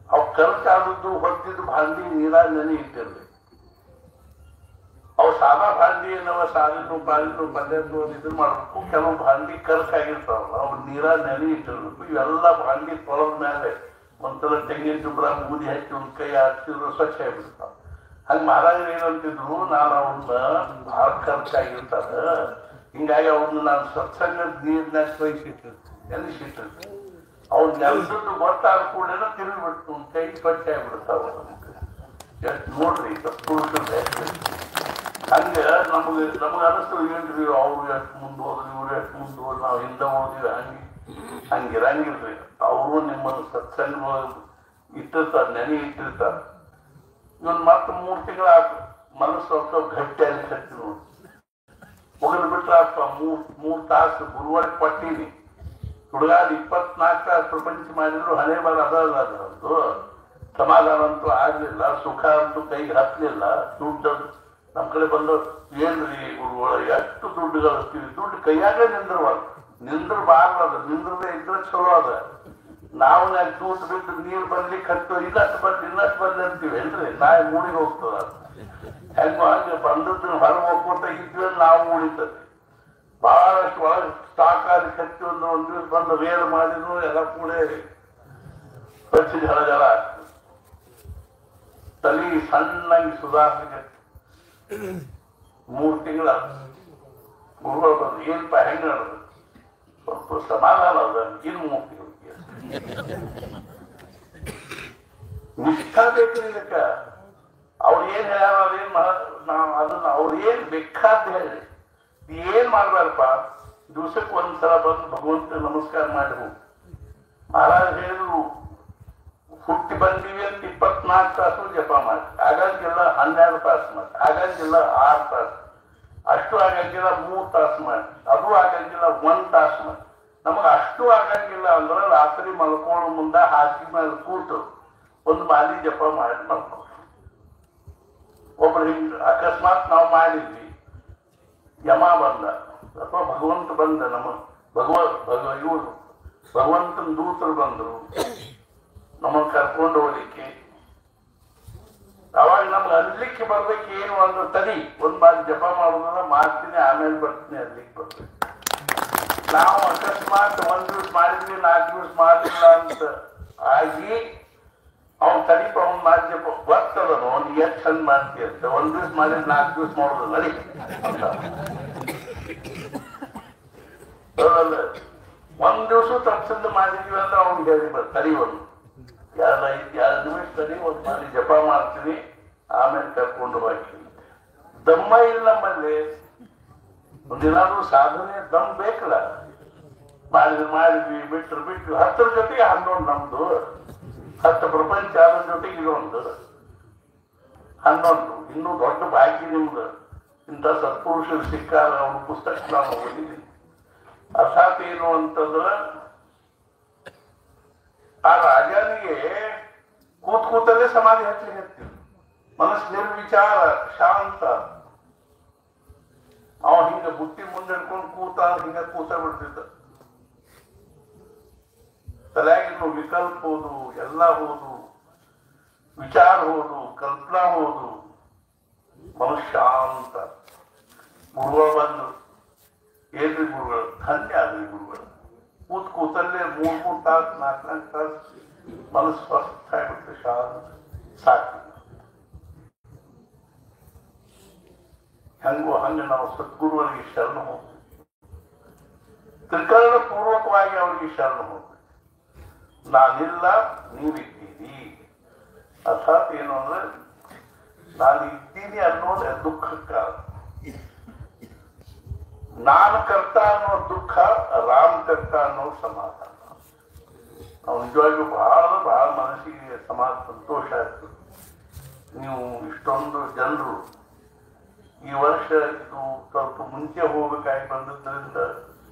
ಅವ್ ಕರ್ಕಾದದ್ದು ಹೊತ್ತಿದ್ದು ಭಾಂಡಿ ನೀರಾಗ ನೆನೆ ಇಟ್ಟಿರ್ಲಿ. ಅವ್ ಸಾದಾ ಭಾಂಡಿ ಏನವ ಸಾಲಿನು ಪಾಲಿನು ಪಲ್ಯದ್ದು ಇದನ್ನ ಮಾಡ್ಬೇಕು. ಕೆಲವು ಭಾಂಡಿ ಕರ್ಕಾಗಿರ್ತಾವಲ್ಲ ಅವ್ ನೀರಾಗ ನೆನೆ ಇಟ್ಟಿರ್ಬೇಕು. ಇವೆಲ್ಲ ಭಾಂಡಿ ತೊಳೆದ ಮೇಲೆ ಒಂದ್ಸಲ ತೆಂಗಿನ ಗೊಬ್ಬರ ಬೂದಿ ಹಚ್ಚಿ ಒಂದ್ ಕೈ ಹಾಕ್ತಿದ್ರು ಸ್ವಚ್ಛ ಆಗಿಬಿಡ್ತಾವ. ಹಂಗ ಮಹಾರಾಜರು ಏನಂತಿದ್ರು, ನಾನು ಅವ್ರನ್ನ ಭಾಳ ಖರ್ಚಾಗಿರ್ತಾರ, ಹಿಂಗಾಗಿ ಅವ್ರನ್ನ ನಾನು ಸತ್ಸಂಗದ ನೀರ್ನಾಗ ನೆನೆಸಿಟ್ಟಿರ್ತೀನಿ. ಅವ್ರ ನೆಲಸದ್ದು ಗೊತ್ತಾದ ಕೂಡ ತಿರುಗಿಬಿಡ್ತು, ಕೈ ಸ್ವಚ್ಛ ಆಗಿಬಿಡ್ತಾವ. ಎಷ್ಟು ನೋಡ್ರಿ ಪುರುಷರು ಹಂಗ ನಮಗ ಅನಿಸ್ತದೆ ಏನ್ರಿ ಅವ್ರು ಎಷ್ಟು ಮುಂದೆ ಹೋದ್ರಿ, ಇವ್ರು ಎಷ್ಟು ಮುಂದೆ ಹೋದ್ರಿ, ನಾವು ಹಿಂದೆ ಹೋದ್ವಿ. ಹಂಗಿರಂಗಿಲ್ರಿ. ಅವರು ನಿಮ್ಮನ್ನು ಸತ್ಸಂಗ ಇಟ್ಟಿರ್ತಾರ, ನೆನೆ ಇಟ್ಟಿರ್ತಾರ. ಇವನ್ ಮತ್ತೆ 3 ತಿಂಗಳ ಮನಸ್ಸು ಸ್ವಲ್ಪ ಗಟ್ಟಿಯಾಗಿ ಕಟ್ಟಿ ನೋಡಿ ಒಗದು ಬಿಟ್ರ 3 ತಾಸು ಗುರುವಾರ ಕೊಟ್ಟೀನಿ. ಹುಡುಗಾದ 24 ತಾಸು ಪ್ರಪಂಚ ಮಾಡಿದ್ರು ಹಣೆ ಬಾರ ಅದರದ್ದು ಸಮಾಧಾನ ಅಂತೂ ಆಗ್ಲಿಲ್ಲ, ಸುಖ ಅಂತೂ ಕೈಗೆ ಹತ್ತಲಿಲ್ಲ. ದುಡ್ಡು ನಮ್ ಕಡೆ ಬಂದ ಏನ್ರಿ ಗುರುಗಳ ಎಷ್ಟು ದುಡ್ಡು ಗಳಿಸ್ತೀವಿ, ದುಡ್ಡು ಕೈಯಾಗ ನಿಂದ್ರಬಾರ್ದು. ನಿಂದ್ರದೇ ಇದ್ರೆ ಚಲೋ ಅದ. ನಾವು ತೂತು ಬಿಟ್ಟು ನೀರು ಬರ್ಲಿಕ್ಕೆ ಹತ್ತು ಇನ್ನಷ್ಟು ಬರ್ಲಿ ಅಂತೀವಿ ಏನ್ರಿ, ನಾಯಿ ಮೂಡಿಗೆ ಹೋಗ್ತದ. ಹೆಂಗ ಹಂಗೆ ಬಂದದ್ದು ಹೊರ ಹೋಗ್ಕೊತ ಇದ್ವಿ ನಾವು ಉಳಿತದೆ. ಬಹಳಷ್ಟು ಒಳಗೆ ಸ್ಟಾಕ್ ಆಗಿ ಕತ್ತಿ ಒಂದು ದಿವಸ ಬಂದು ವೇರ್ ಮಾಡಿದ್ರು ಎಲ್ಲ ಕೂಡ ಹಚ್ಚಿ ಜಲ ಆಗ್ತದೆ. ತಲೆ ಸಣ್ಣಾಗಿ ಸುಧಾರಿಸಕ್ಕೆ 3 ತಿಂಗಳ ಗುರುಗಳು ಬಂದು ಏನಪ್ಪ ಹೆಂಗ ನಡೆದು ಸ್ವಲ್ಪ ಸಮಾಧಾನ ಅದ. ಇನ್ನು 3 ತಿಂಗಳಿಗೆ ನಿಷ್ಠಾ ಬೇಕು ಇದಕ್ಕ. ಅವ್ರು ಏನ್ ಹೇಳ್ಯಾರ ಅದನ್ನ ಅವ್ರು ಏನ್ ಬೇಕಾದ ಹೇಳಿ ಏನ್ ಮಾಡ್ಬಾರಪ್ಪ. ದಿವ್ಸಕ್ಕೆ ಒಂದ್ಸಲ ಬಂದು ಭಗವಂತ ನಮಸ್ಕಾರ ಮಾಡಿ ಹೋಗು. ಮಹಾರಾಜ ಹೇಳಿದ್ರು ಹುಟ್ಟಿ ಬಂದೀವಿ ಅಂತ 24 ತಾಸು ಜಪ ಮಾಡಿ, ಆಗಂಗಿಲ್ಲ 12 ತಾಸು ಮಾಡಿ, ಆಗಂಗಿಲ್ಲ 6 ತಾಸು, ಅಷ್ಟು ಆಗಂಗಿಲ್ಲ 3 ತಾಸು ಮಾಡಿ, ಅದು ಆಗಂಗಿಲ್ಲ 1 ತಾಸು ಮಾಡಿ. ನಮಗೆ ಅಷ್ಟು ಆಗಂಗಿಲ್ಲ ಅಂದ್ರೆ ರಾತ್ರಿ ಮಲ್ಕೊಳ್ಳೋ ಮುಂದೆ ಹಾಸಿಗೆ ಮೇಲೆ ಕೂತು ಒಂದು ಮಾಲಿ ಜಪ ಮಾಡಿ ಮಲ್ಕೊ. ಒಬ್ರು ಹಿಂಗ ಅಕಸ್ಮಾತ್ ನಾವು ಮಾಡಿದ್ವಿ, ಯಮ ಬಂದ ಅಥವಾ ಭಗವಂತ ಬಂದ, ನಮ್ಮ ಇವರು ಭಗವಂತನ ದೂತರು ಬಂದರು ನಮ್ಮನ್ನು ಕರ್ಕೊಂಡು ಹೋಗ್ಲಿಕ್ಕೆ. ಅವಾಗ ನಮ್ಗೆ ಅಲ್ಲಿಕ್ಕೆ ಬರ್ಬೇಕು ಏನು ಒಂದು ತಡಿ, ಒಂದ್ ಬಾರಿ ಜಪ ಮಾಡೋದನ್ನ ಮಾಡ್ತೀನಿ ಆಮೇಲೆ ಬರ್ತೀನಿ ಅಲ್ಲಿಗೆ ಬರ್ಬೇಕು. ನಾವು ಅಕಸ್ಮಾತ್ 1 ದಿವಸ ಮಾಡಿದ್ವಿ 4 ದಿವಸ ಮಾಡಲಿಲ್ಲ ಅಂತ ಆಗಿ ಅವ್ನು ತಡಿಪ ಅವ್ನು ಮಾಡಿ ಜಪ ಬರ್ತದನು ಅವ್ನು ಎಷ್ಟು ಚಂದ ಮಾಡ್ತಿ ಅಂತ. 1 ದಿವಸ ಮಾಡಿದ್ರೆ 4 ದಿವಸ ಮಾಡೋದು ನಡಿ ಅಂತ. 1 ದಿವಸ ತಪ್ಪಿಸಿದ್ದು ಮಾಡಿದ್ವಿ ಅಂತ ಅವ್ನಿಗೆ ಹೇಳಿ ತಡಿ ಒಂದು 2 ನಿಮಿಷ ತಡಿ ಒಂದು ಮಾಡಿ ಜಪ ಮಾಡ್ತೀನಿ ಆಮೇಲೆ ಕರ್ಕೊಂಡು ಹೋಗ್ತೀನಿ. ದಮ್ಮ ಇಲ್ಲ ನಮ್ಮಲ್ಲಿ. ಒಂದಿನಾದ್ರೂ ಸಾಧನೆ ದಮ್ ಬೇಕಲ್ಲ. ಮಾಡಿದ್ವಿ ಬಿಟ್ರು 10 ಜೊತೆಗೆ 11 ನಮ್ದು, 10 ಪ್ರಪಂಚ ಅದ್ರ ಜೊತೆಗೆ ಇದೊಂದು 11. ಇನ್ನೂ ದೊಡ್ಡ ಬಾಕಿ ನಿಮ್ದು. ಇಂಥ ಸತ್ಪುರುಷರು ಸಿಕ್ಕಾರ ಅವ್ರ ಪುಸ್ತಕ ನಾನು ಓದಿದ್ದೀನಿ. ಅರ್ಥಾತ್ ಏನು ಅಂತಂದ್ರೆ ಆ ರಾಜನಿಗೆ ಕೂತಲ್ಲೇ ಸಮಾಧಿ ಹಚ್ಚಲಿಕ್ಕೆ ಹತ್ತೀವಿ. ಮನಸ್ಸು ನಿರ್ವಿಚಾರ ಶಾಂತ. ಅವ ಹಿಂಗ ಬುಟ್ಟಿ ಮುಂದೆ ಹಿಡ್ಕೊಂಡು ಹಿಂಗ ಕೂತ ಬಿಡ್ತಿದ್ದ. ತಲೆಯಾಗಿನ್ನು ವಿಕಲ್ಪ ಹೋದು, ಎಲ್ಲ ಹೋದು, ವಿಚಾರ ಹೋದು, ಕಲ್ಪನಾ ಹೋದು, ಮನಸ್ಸು ಶಾಂತ. ಗುರುಗಳು ಬಂದು, ಏನ್ರಿ ಗುರುಗಳು? ಧನ್ಯ ಆದ್ರಿ ಗುರುಗಳು. ಕೂತಲ್ಲೇ 3 ತಾಸು 4 ತಾಸು ಮನಸ್ಸು ಸ್ವಸ್ಥ ಆಗ್ಬಿಟ್ಟು ಶಾಂತ ಸಾಕು. ಹಂಗ ನಾವು ಸದ್ಗುರುವರಿಗೆ ಶರಣ ಹೋಗ್ತೀವಿ. ತ್ರಿಕರಣ ಪೂರ್ವಕವಾಗಿ ಅವರಿಗೆ ಶರಣ ಹೋಗ್ತೀವಿ. ನಾನಿಲ್ಲ ನೀವಿದ್ದೀರಿ. ಅರ್ಥಾತ್ ಏನು ಅಂದ್ರೆ ನಾನು ಇದ್ದೀನಿ ಅನ್ನೋದೇ ದುಃಖಕ್ಕ. ನಾನು ಕರ್ತ ಅನ್ನೋ ದುಃಖ, ರಾಮ್ ಕರ್ತ ಅನ್ನೋ ಸಮಾಧಾನ. ನಾವು ನಿಜವಾಗಿಯೂ ಬಹಳ ಮನಸ್ಸಿಗೆ ಸಂತೋಷ ಆಯ್ತು. ನೀವು ಇಷ್ಟೊಂದು ಜನರು ಈ ವರ್ಷ ಇದು ಸ್ವಲ್ಪ ಮುಂಚೆ ಹೋಗ್ಬೇಕಾಗಿ ಬಂದಿದ್ದರಿಂದ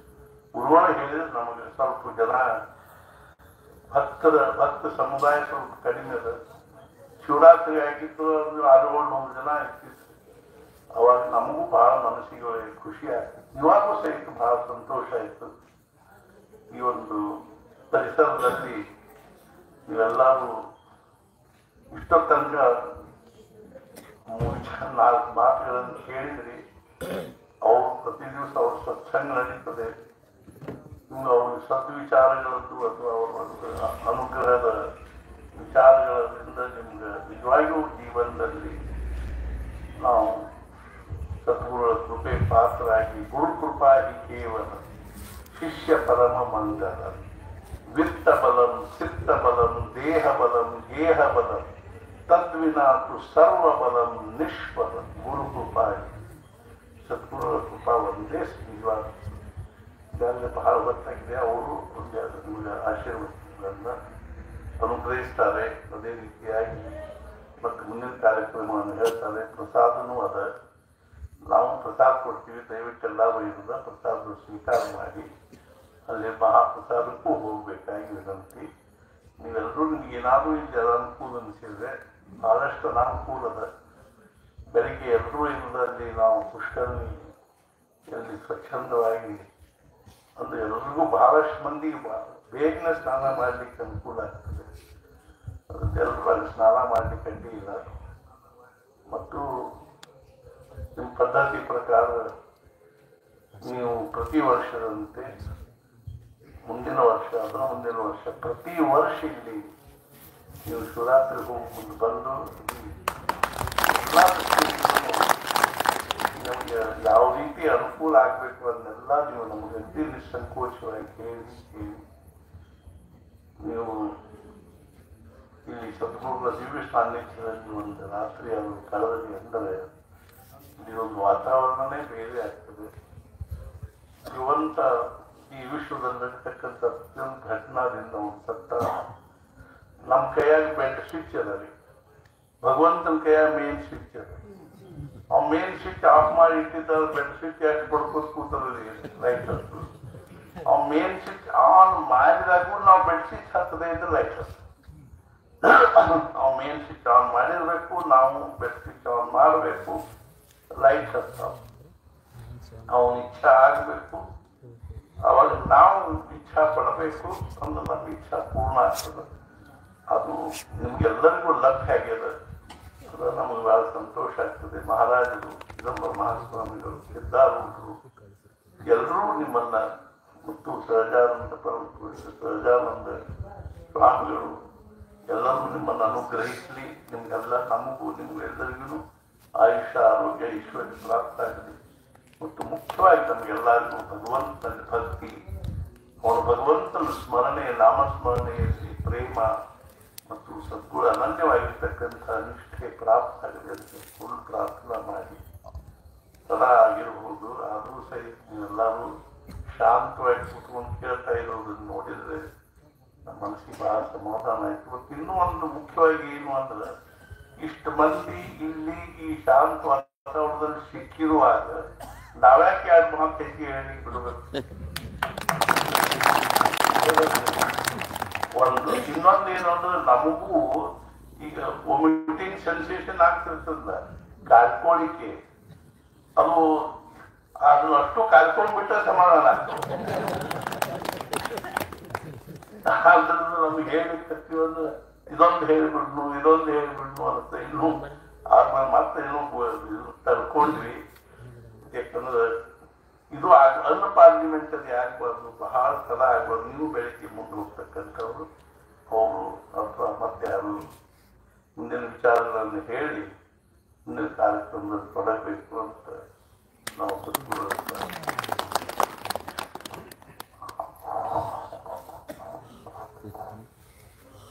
ಗುರುವಾರ ಹೇಳಿದ್ರೆ ನಮಗೆ ಸ್ವಲ್ಪ ಜನ ಭಕ್ತ ಸಮುದಾಯ ಸ್ವಲ್ಪ ಕಡಿಮೆ ಅದ. ಶಿವರಾತ್ರಿ ಆಗಿತ್ತು ಅಂದ್ರೆ 600 ಜನ ಆಗ್ತಿತ್ತು. ಅವಾಗ ನಮಗೂ ಬಹಳ ಮನಸ್ಸಿಗೆ ಖುಷಿ ಆಯ್ತು. ಇವಾಗೂ ಸಹಿತ ಬಹಳ ಸಂತೋಷ ಆಯ್ತು. ಈ ಒಂದು ಪರಿಸರದಲ್ಲಿ ನೀವೆಲ್ಲರೂ ಇಷ್ಟೋ ತನಕ 4 ಮಾತುಗಳನ್ನು ಕೇಳಿದ್ರಿ. ಅವ್ರು ಪ್ರತಿ ದಿವಸ ಅವ್ರ ಸತ್ಸಂಗ ನಡೀತದೆ. ಅವ್ರ ಸದ್ವಿಚಾರಗಳದ್ದು ಅಥವಾ ಅವರ ಅನುಗ್ರಹದ ವಿಚಾರಗಳಿಂದ ನಿಮ್ಗೆ ನಿಜವಾಗಿಯೂ ಜೀವನದಲ್ಲಿ ನಾವು ಸದ್ಗುರುಗಳ ಕೃಪೆ ಪಾತ್ರರಾಗಿ ಗುರುಕೃಪಾ ಹಿ ಕೇವಲ ಶಿಷ್ಯ ಪರಮ ಮಂಗಲ ವಿತ್ತ ಬಲಂ ಚಿತ್ತ ಬಲಂ ದೇಹ ಬಲಂ ಗೇಹ ಬಲಂ ತದ್ವಿನಾತು ಸರ್ವ ಬಲಂ ನಿಷ್ಫಲಂ. ಗುರುಕೃಪಾ ಸದ್ಗುರುಗಳ ಕೃಪಾ ಒಂದೇ ನಿಜವಾದ. ಈಗಾಗಲೇ ಬಹಳ ಗೊತ್ತಾಗಿದೆ. ಅವರು ನಿಮಗೆ ಆಶೀರ್ವಾದಗಳನ್ನು ಅನುಗ್ರಹಿಸ್ತಾರೆ. ಅದೇ ರೀತಿಯಾಗಿ ಮತ್ತು ಮುಂದಿನ ಕಾರ್ಯಕ್ರಮವನ್ನು ಹೇಳ್ತಾರೆ. ಪ್ರಸಾದನೂ ಅದ. ನಾವು ಪ್ರಸಾದ ಕೊಡ್ತೀವಿ. ದಯವಿಟ್ಟೆಲ್ಲರೂ ಇರೋದ ಪ್ರಸಾದ ಸ್ವೀಕಾರ ಮಾಡಿ ಅಲ್ಲಿ ಮಹಾಪ್ರಸಾದಕ್ಕೂ ಹೋಗ್ಬೇಕಾಗಿ ವಿನಂತಿ. ನೀವೆಲ್ಲರೂ ನಿಮ್ಗೆ ಏನಾದರೂ ಇಲ್ಲಿ ಅನುಕೂಲ ಅನಿಸಿದ್ರೆ ಬಹಳಷ್ಟು ಅನಾನುಕೂಲದ. ಬೆಳಿಗ್ಗೆ ಎಲ್ಲರೂ ಇರೋದಲ್ಲಿ ನಾವು ಪುಷ್ಕರಣಿಯಲ್ಲಿ ಸ್ವಚ್ಛಂದವಾಗಿ ಅಂದ್ರೆ ಎಲ್ರಿಗೂ ಬಹಳಷ್ಟು ಮಂದಿಗೆ ಬೇಗನೆ ಸ್ನಾನ ಮಾಡಲಿಕ್ಕೆ ಅನುಕೂಲ ಆಗ್ತದೆ. ಅದೆಲ್ಲರೂ ಅಲ್ಲಿ ಸ್ನಾನ ಮಾಡಲಿಕ್ಕೆ ಅಡ್ಡಿ ಇಲ್ಲ. ಮತ್ತು ನಿಮ್ಮ ಪದ್ಧತಿ ಪ್ರಕಾರ ನೀವು ಪ್ರತಿ ವರ್ಷದಂತೆ ಮುಂದಿನ ವರ್ಷ ಅದರ ಮುಂದಿನ ವರ್ಷ ಪ್ರತಿ ವರ್ಷ ಇಲ್ಲಿ ನೀವು ಶಿವರಾತ್ರಿ ಹೋಗಿ ಬಂದು ನಮಗೆ ಯಾವ ರೀತಿ ಅನುಕೂಲ ಆಗಬೇಕು ಅದನ್ನೆಲ್ಲ ನೀವು ನಮಗೆ ಅತಿ ನಿಸ್ಸಂಕೋಚವಾಗಿ ಹೇಳಿ ನೀವು ಇಲ್ಲಿ ಸದ್ಗುರುಗಳ ದಿವ್ಯ ಸಾನ್ನಿಧ್ಯದಲ್ಲಿ ಒಂದು ರಾತ್ರಿ ಅವರು ಕಳೆದಲ್ಲಿ ಅಂದರೆ ಇಲ್ಲಿ ಒಂದು ವಾತಾವರಣನೇ ಬೇರೆ ಆಗ್ತದೆ. ಜೀವಂತ ಈ ವಿಶ್ವದಲ್ಲಿ ನಡೀತಕ್ಕಂಥ ಪ್ರತಿಯೊಂದು ಘಟನಾದಿಂದ ಒಂದು ಸತ್ತ ನಮ್ಮ ಕೈಯಾಗಿ ಬೆಲ್ಟ್ ಸ್ವಿಚ್ ಅದ ರೀ. ಭಗವಂತನ ಕೈಯಾಗ ಮೇನ್ ಸ್ವಿಚ್ ಅದ. ಆ ಮೇನ್ ಸ್ವಿಚ್ ಆಫ್ ಮಾಡಿ ಇಟ್ಟಿದ್ದಾರೆ, ಬೆಡ್ ಸ್ವಿಚ್ ಎಷ್ಟು ಬಡ್ಕೋದು ಕೂತದ್ರಿ ಲೈಟ್ ಹತ್ತು. ಆ ಮೇನ್ ಸ್ವಿಚ್ ಆನ್ ಮಾಡಿದಾಗ ನಾವು ಬೆಡ್ ಸ್ವಿಚ್ ಹತ್ತದೇ ಇದ್ರೆ ಲೈಟ್ ಹತ್ತು. ನಾವು ಮೇನ್ ಸ್ವಿಚ್ ಆನ್ ಮಾಡಿರ್ಬೇಕು, ನಾವು ಬೆಡ್ ಸ್ವಿಚ್ ಆನ್ ಮಾಡಬೇಕು, ಲೈಟ್ ಹತ್ತಾವ. ಅವನ ಇಚ್ಛಾ ಆಗ್ಬೇಕು, ಅವಾಗ ನಾವು ಇಚ್ಛಾ ಪಡಬೇಕು ಅಂದ್ರೆ ನಮ್ಮ ಇಚ್ಛಾ ಪೂರ್ಣ ಆಗ್ತದೆ. ಅದು ನಿಮ್ಗೆಲ್ಲರಿಗೂ ಲಭ್ಯ ಆಗ್ಯದ. ಅದು ನಮಗೆ ಬಹಳ ಸಂತೋಷ ಆಗ್ತದೆ. ಮಹಾರಾಜರು, ಚಿದಂಬರ ಮಹಾಸ್ವಾಮಿಗಳು, ಸಿದ್ಧಾರೂಢರು ಎಲ್ಲರೂ ನಿಮ್ಮನ್ನ ಮತ್ತು ಸಹಜಾನಂದ ಸಹಜಾನಂದ ಸ್ವಾಮಿಗಳು ಎಲ್ಲರೂ ನಿಮ್ಮನ್ನು ಅನುಗ್ರಹಿಸಲಿ. ನಿಮ್ಗೆಲ್ಲ ನಮಗೂ ನಿಮ್ಗೆಲ್ಲರಿಗೂ ಆಯುಷ್ಯ ಆರೋಗ್ಯ ಐಶ್ವರ್ಯ ಪ್ರಾಪ್ತ ಆಗಲಿ. ಮತ್ತು ಮುಖ್ಯವಾಗಿ ನಮಗೆಲ್ಲರಿಗೂ ಭಗವಂತನ ಭಕ್ತಿ, ಅವನು ಭಗವಂತನ ಸ್ಮರಣೆ, ನಾಮಸ್ಮರಣೆಯಲ್ಲಿ ಪ್ರೇಮ ಮತ್ತು ಸದ್ಗುಣ ಅನನ್ಯವಾಗಿರ್ತಕ್ಕಂಥ ನಿಷ್ಠೆ ಪ್ರಾಪ್ತ ಆಗಲಿ ಅಂತ ಫುಲ್ ಪ್ರಾರ್ಥನಾ ಮಾಡಿ ಸದಾ ಆಗಿರಬಹುದು. ಆದರೂ ಸಹಿತ ನೀವೆಲ್ಲರೂ ಶಾಂತವಾಗಿ ಕೂತ್ಕೊಂಡು ಕೇಳ್ತಾ ಇರೋದನ್ನು ನೋಡಿದ್ರೆ ನಮ್ಮ ಮನಸ್ಸಿಗೆ ಬಹಳ ಸಮಾಧಾನ ಆಯ್ತು. ಮತ್ತು ಇನ್ನೂ ಒಂದು ಮುಖ್ಯವಾಗಿ ಏನು ಅಂದ್ರೆ, ಇಷ್ಟು ಮಂದಿ ಇಲ್ಲಿ ಈ ಶಾಂತ ವಾತಾವರಣದಲ್ಲಿ ಸಿಕ್ಕಿರುವಾಗ ನಾವ್ಯಾಕೆ ಯಾರು ಮಾತು ಹೆಚ್ಚಿಗೆ ಹೇಳಿ ಬಿಡಬೇಕು? ಒಂದು ಇನ್ನೊಂದು ಏನು ಅಂದ್ರೆ, ನಮಗೂ ಈಗ ವಾಮಿಟಿಂಗ್ ಸೆನ್ಸೇಷನ್ ಆಗ್ತಿರ್ತದ, ಕಾಡ್ಕೊಳ್ಳಿಕ್ಕೆ. ಅದು ಅಷ್ಟು ಕಾಡ್ಕೊಂಡ್ಬಿಟ್ರೆ ಸಮಾಧಾನ ಆಗ್ತದೆ. ಆದ್ರಿಂದ ನಮ್ಗೆ ಹೇಳಿಕತ್ತೀವಿ ಅಂದ್ರೆ ಇದೊಂದು ಹೇಳಿಬಿಡ್ನು ಇದೊಂದು ಹೇಳಿಬಿಡ್ನು ಅಂತ ಇನ್ನೂ ಆದ್ಮೇಲೆ ಮತ್ತೆ ಇನ್ನೂ ತಡ್ಕೊಂಡ್ವಿ. ಯಾಕಂದ್ರೆ ಇದು ಅನ್ಪಾರ್ಲಿಮೆಂಟರಿ ಆಗ್ಬಾರ್ದು, ಬಹಳ ಸಲ ಆಗ್ಬಾರ್ದು. ನೀವು ಬೆಳಿಗ್ಗೆ ಮುಂದೆ ಹೋಗ್ತಕ್ಕಂಥವ್ರು ಅವರು ಅಥವಾ ಮತ್ತೆ ಯಾರು ಮುಂದಿನ ವಿಚಾರಗಳನ್ನು ಹೇಳಿ ಮುಂದಿನ ಕಾರ್ಯಕ್ರಮದಲ್ಲಿ ತೊಡಗಬೇಕು ಅಂತ ನಾವು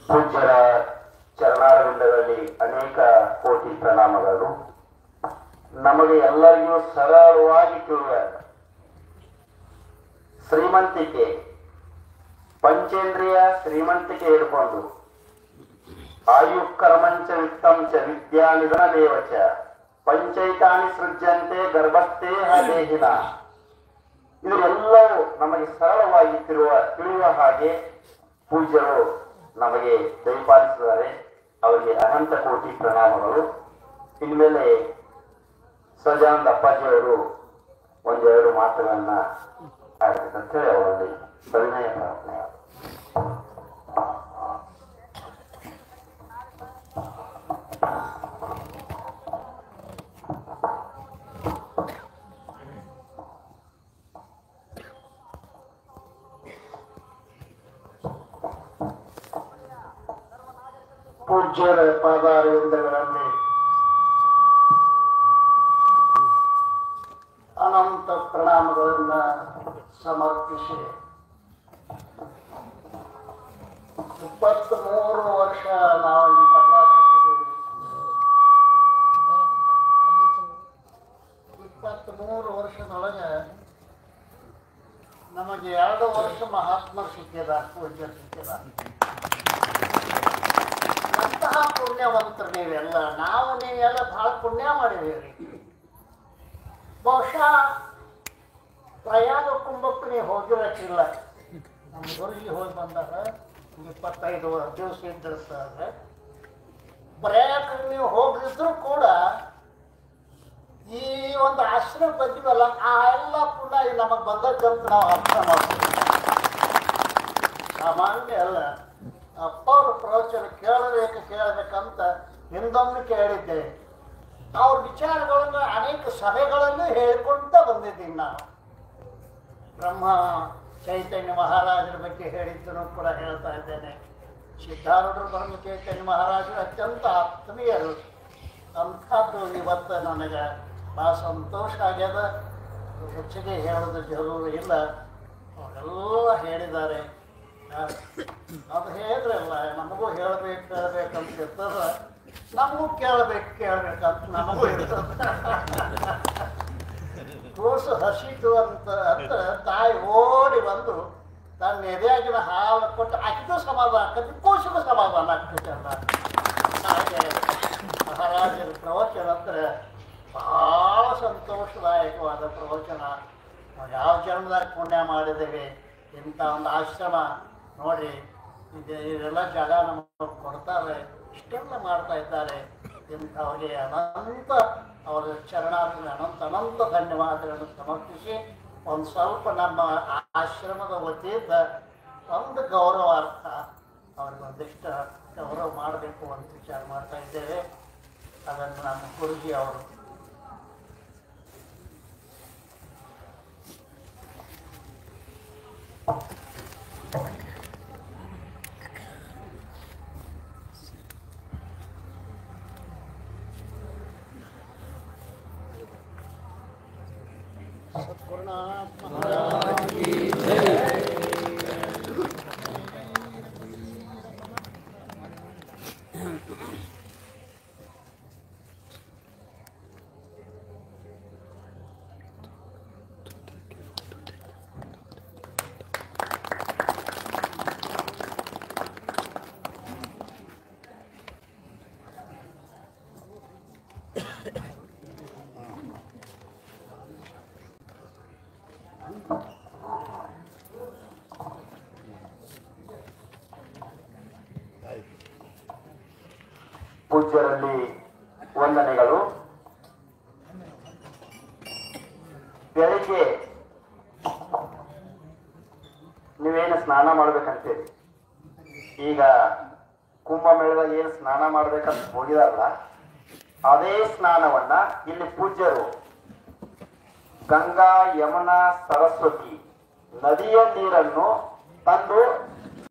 ಪೂಜ್ಯರ ಚರಣಾರವಿಂದಗಳಲ್ಲಿ ಅನೇಕ ಕೋಟಿ ಪ್ರಣಾಮಗಳು. ನಮಗೆ ಎಲ್ಲರಿಗೂ ಸರಳವಾಗಿ ತಿಳಿದ ಶ್ರೀಮಂತಿಕೆ, ಪಂಚೇಂದ್ರಿಯ ಶ್ರೀಮಂತಿಕೆ ಹಿಡ್ಕೊಂಡು ಆಯು ಕರ್ಮಂಚ ವಿತ್ತಂ ಚ ವಿದ್ಯಾ ನಿಧನ ದೇವಚ ಪಂಚೈತಾನಿ ಸೃಜ್ಯಂತೆ ಗರ್ಭಸ್ಥೇಹ ದೇಹಿನ. ಇದೆಲ್ಲವೂ ನಮಗೆ ಸರಳವಾಗಿ ತಿಳಿಯುವ ಹಾಗೆ ಪೂಜ್ಯರು ನಮಗೆ ದಯಪಾಲಿಸಿದ್ದಾರೆ. ಅವರಿಗೆ ಅನಂತ ಕೋಟಿ ಪ್ರಣಾಮಗಳು. ಇನ್ಮೇಲೆ ಸಹಜಾನಂದ ಅಪ್ಪಾಜಿಯವರು ಒಂದೆರಡು ಮಾತುಗಳನ್ನ ಆಡ್ಬೇಕಂತ ಹೇಳಿ ಅವರಲ್ಲಿ ಸವಿನಯ ಪ್ರಾರ್ಥನೆ. ಪೂಜ್ಯರ ಪಾದಾರವಿಂದಗಳಲ್ಲಿ ಅನಂತ ಪ್ರಣಾಮಗಳನ್ನ ಸಮರ್ಪಿಸಿ 23 ವರ್ಷ ನಾವು ಈ ಕರ್ನಾಟಕದಲ್ಲಿ 23 ವರ್ಷದೊಳಗೆ ನಮಗೆ 2 ವರ್ಷ ಮಹಾತ್ಮರು ಸಿಕ್ಕಿದ, ಪೂಜ್ಯರು ಸಿಕ್ಕಿದ. ಎಂತಹ ಪುಣ್ಯವಂತರು ನೀವೆಲ್ಲ. ನೀವೆಲ್ಲ ಬಹಳ ಪುಣ್ಯ ಮಾಡಿದ್ದೀರಿ. ಬಹುಶಃ ಪ್ರಯಾಗ ಕುಂಭಕ್ಕೆ ನೀವು ಹೋಗಿರಕ್ಕಿಲ್ಲ. ನಮ್ಮ ಗುರುಗಿ ಹೋಗಿ ಬಂದಾಗ 25 ದಿವಸ ಇದ್ದಿರ್ತಾರೆ. ಪ್ರಯಾಗಕ್ಕೆ ನೀವು ಹೋಗಿದ್ರು ಕೂಡ ಈ ಒಂದು ಆಶ್ರಮ ಬಂದಿವಲ್ಲ, ಆ ಎಲ್ಲ ಪುಣ್ಯ ನಮಗೆ ಬಂದಕ್ಕಂತ ನಾವು ಅರ್ಥ ಮಾಡ್ತೀವಿ. ಸಾಮಾನ್ಯ ಅಲ್ಲ. ಅಪ್ಪವ್ರ ಪ್ರವಚನ ಕೇಳಬೇಕಂತ ಹಿಂದೊಮ್ಮೆ ಕೇಳಿದ್ದೆ. ಅವ್ರ ವಿಚಾರಗಳನ್ನು ಅನೇಕ ಸಭೆಗಳನ್ನು ಹೇಳ್ಕೊಂತ ಬಂದಿದ್ದೀನಿ ನಾನು. ಬ್ರಹ್ಮ ಚೈತನ್ಯ ಮಹಾರಾಜರ ಬಗ್ಗೆ ಹೇಳಿದ್ದನ್ನು ಕೂಡ ಹೇಳ್ತಾ ಇದ್ದೇನೆ. ಸಿದ್ಧಾರೂಢರು ಬ್ರಹ್ಮ ಚೈತನ್ಯ ಮಹಾರಾಜರು ಅತ್ಯಂತ ಆತ್ಮೀಯರು. ಅಂಥದ್ದು ಇವತ್ತು ನನಗೆ ಭಾಳ ಸಂತೋಷ ಆಗ್ಯದ. ಹೆಚ್ಚಿಗೆ ಹೇಳೋದು ಜರೂರು ಇಲ್ಲ, ಅವರೆಲ್ಲ ಹೇಳಿದ್ದಾರೆ. ಅದು ಹೇಳಿದ್ರಲ್ಲ, ನಮಗೂ ಹೇಳ್ಬೇಕಂತ ಇರ್ತದ, ನಮಗೂ ಕೇಳ್ಬೇಕಂತ ನಮಗೂ ಇರ್ತದೆ. ಕೂಸು ಹಸಿತು ಅಂತ ತಾಯಿ ಓಡಿ ಬಂದು ತನ್ನ ಎದೆಯಾಗಿನ ಹಾಲು ಕೊಟ್ಟು ಆಕಿಗೂ ಸಮಾಧಾನ ಆಗ್ತದೆ, ಕೂಸಿಗೂ ಸಮಾಧಾನ ಆಗ್ತದೆ ಅಲ್ಲ. ಹಾಗೆ ಮಹಾರಾಜರ ಪ್ರವಚನ ಅಂದ್ರೆ ಬಹಳ ಯಾವ ಜನ್ಮದಾಗ ಪುಣ್ಯ ಮಾಡಿದ್ದೇವೆ ಇಂಥ ಒಂದು ಆಶ್ರಮ ನೋಡ್ರಿ ಇದೆಲ್ಲ ಜಾಗ ನಮಗೆ ಕೊಡ್ತಾರೆ, ಇಷ್ಟೆಲ್ಲ ಮಾಡ್ತಾ ಇದ್ದಾರೆ. ಇಂಥವ್ರಿಗೆ ಅನಂತ ಅವರ ಚರಣಾರ್ಪಣೆ ಅನಂತ ಧನ್ಯವಾದಗಳನ್ನು ಸಮರ್ಪಿಸಿ ಒಂದು ಸ್ವಲ್ಪ ನಮ್ಮ ಆಶ್ರಮದ ವತಿಯಿಂದ ಒಂದು ಗೌರವಾರ್ಥ ಅವ್ರಿಗೆ ಒಂದಿಷ್ಟು ಗೌರವ ಮಾಡಬೇಕು ಅಂತ ವಿಚಾರ ಮಾಡ್ತಾ ಇದ್ದೇವೆ. ಅದನ್ನು ನಮ್ಮ ಗುರುಜಿ ಅವರು सद्गुरुनाथ महाराज की जय। ಪೂಜ್ಯರಲ್ಲಿ ವಂದನೆಗಳು. ಬೆಳಿಗ್ಗೆ ನೀವೇನು ಸ್ನಾನ ಮಾಡ್ಬೇಕಂತೀರಿ, ಈಗ ಕುಂಭಮೇಳದಾಗ ಏನು ಸ್ನಾನ ಮಾಡ್ಬೇಕಂತ ಹೋಗಿದಾರಲ್ಲ ಅದೇ ಸ್ನಾನವನ್ನ ಇಲ್ಲಿ ಪೂಜ್ಯರು ಗಂಗಾ ಯಮುನಾ ಸರಸ್ವತಿ ನದಿಯ ನೀರನ್ನು ತಂದು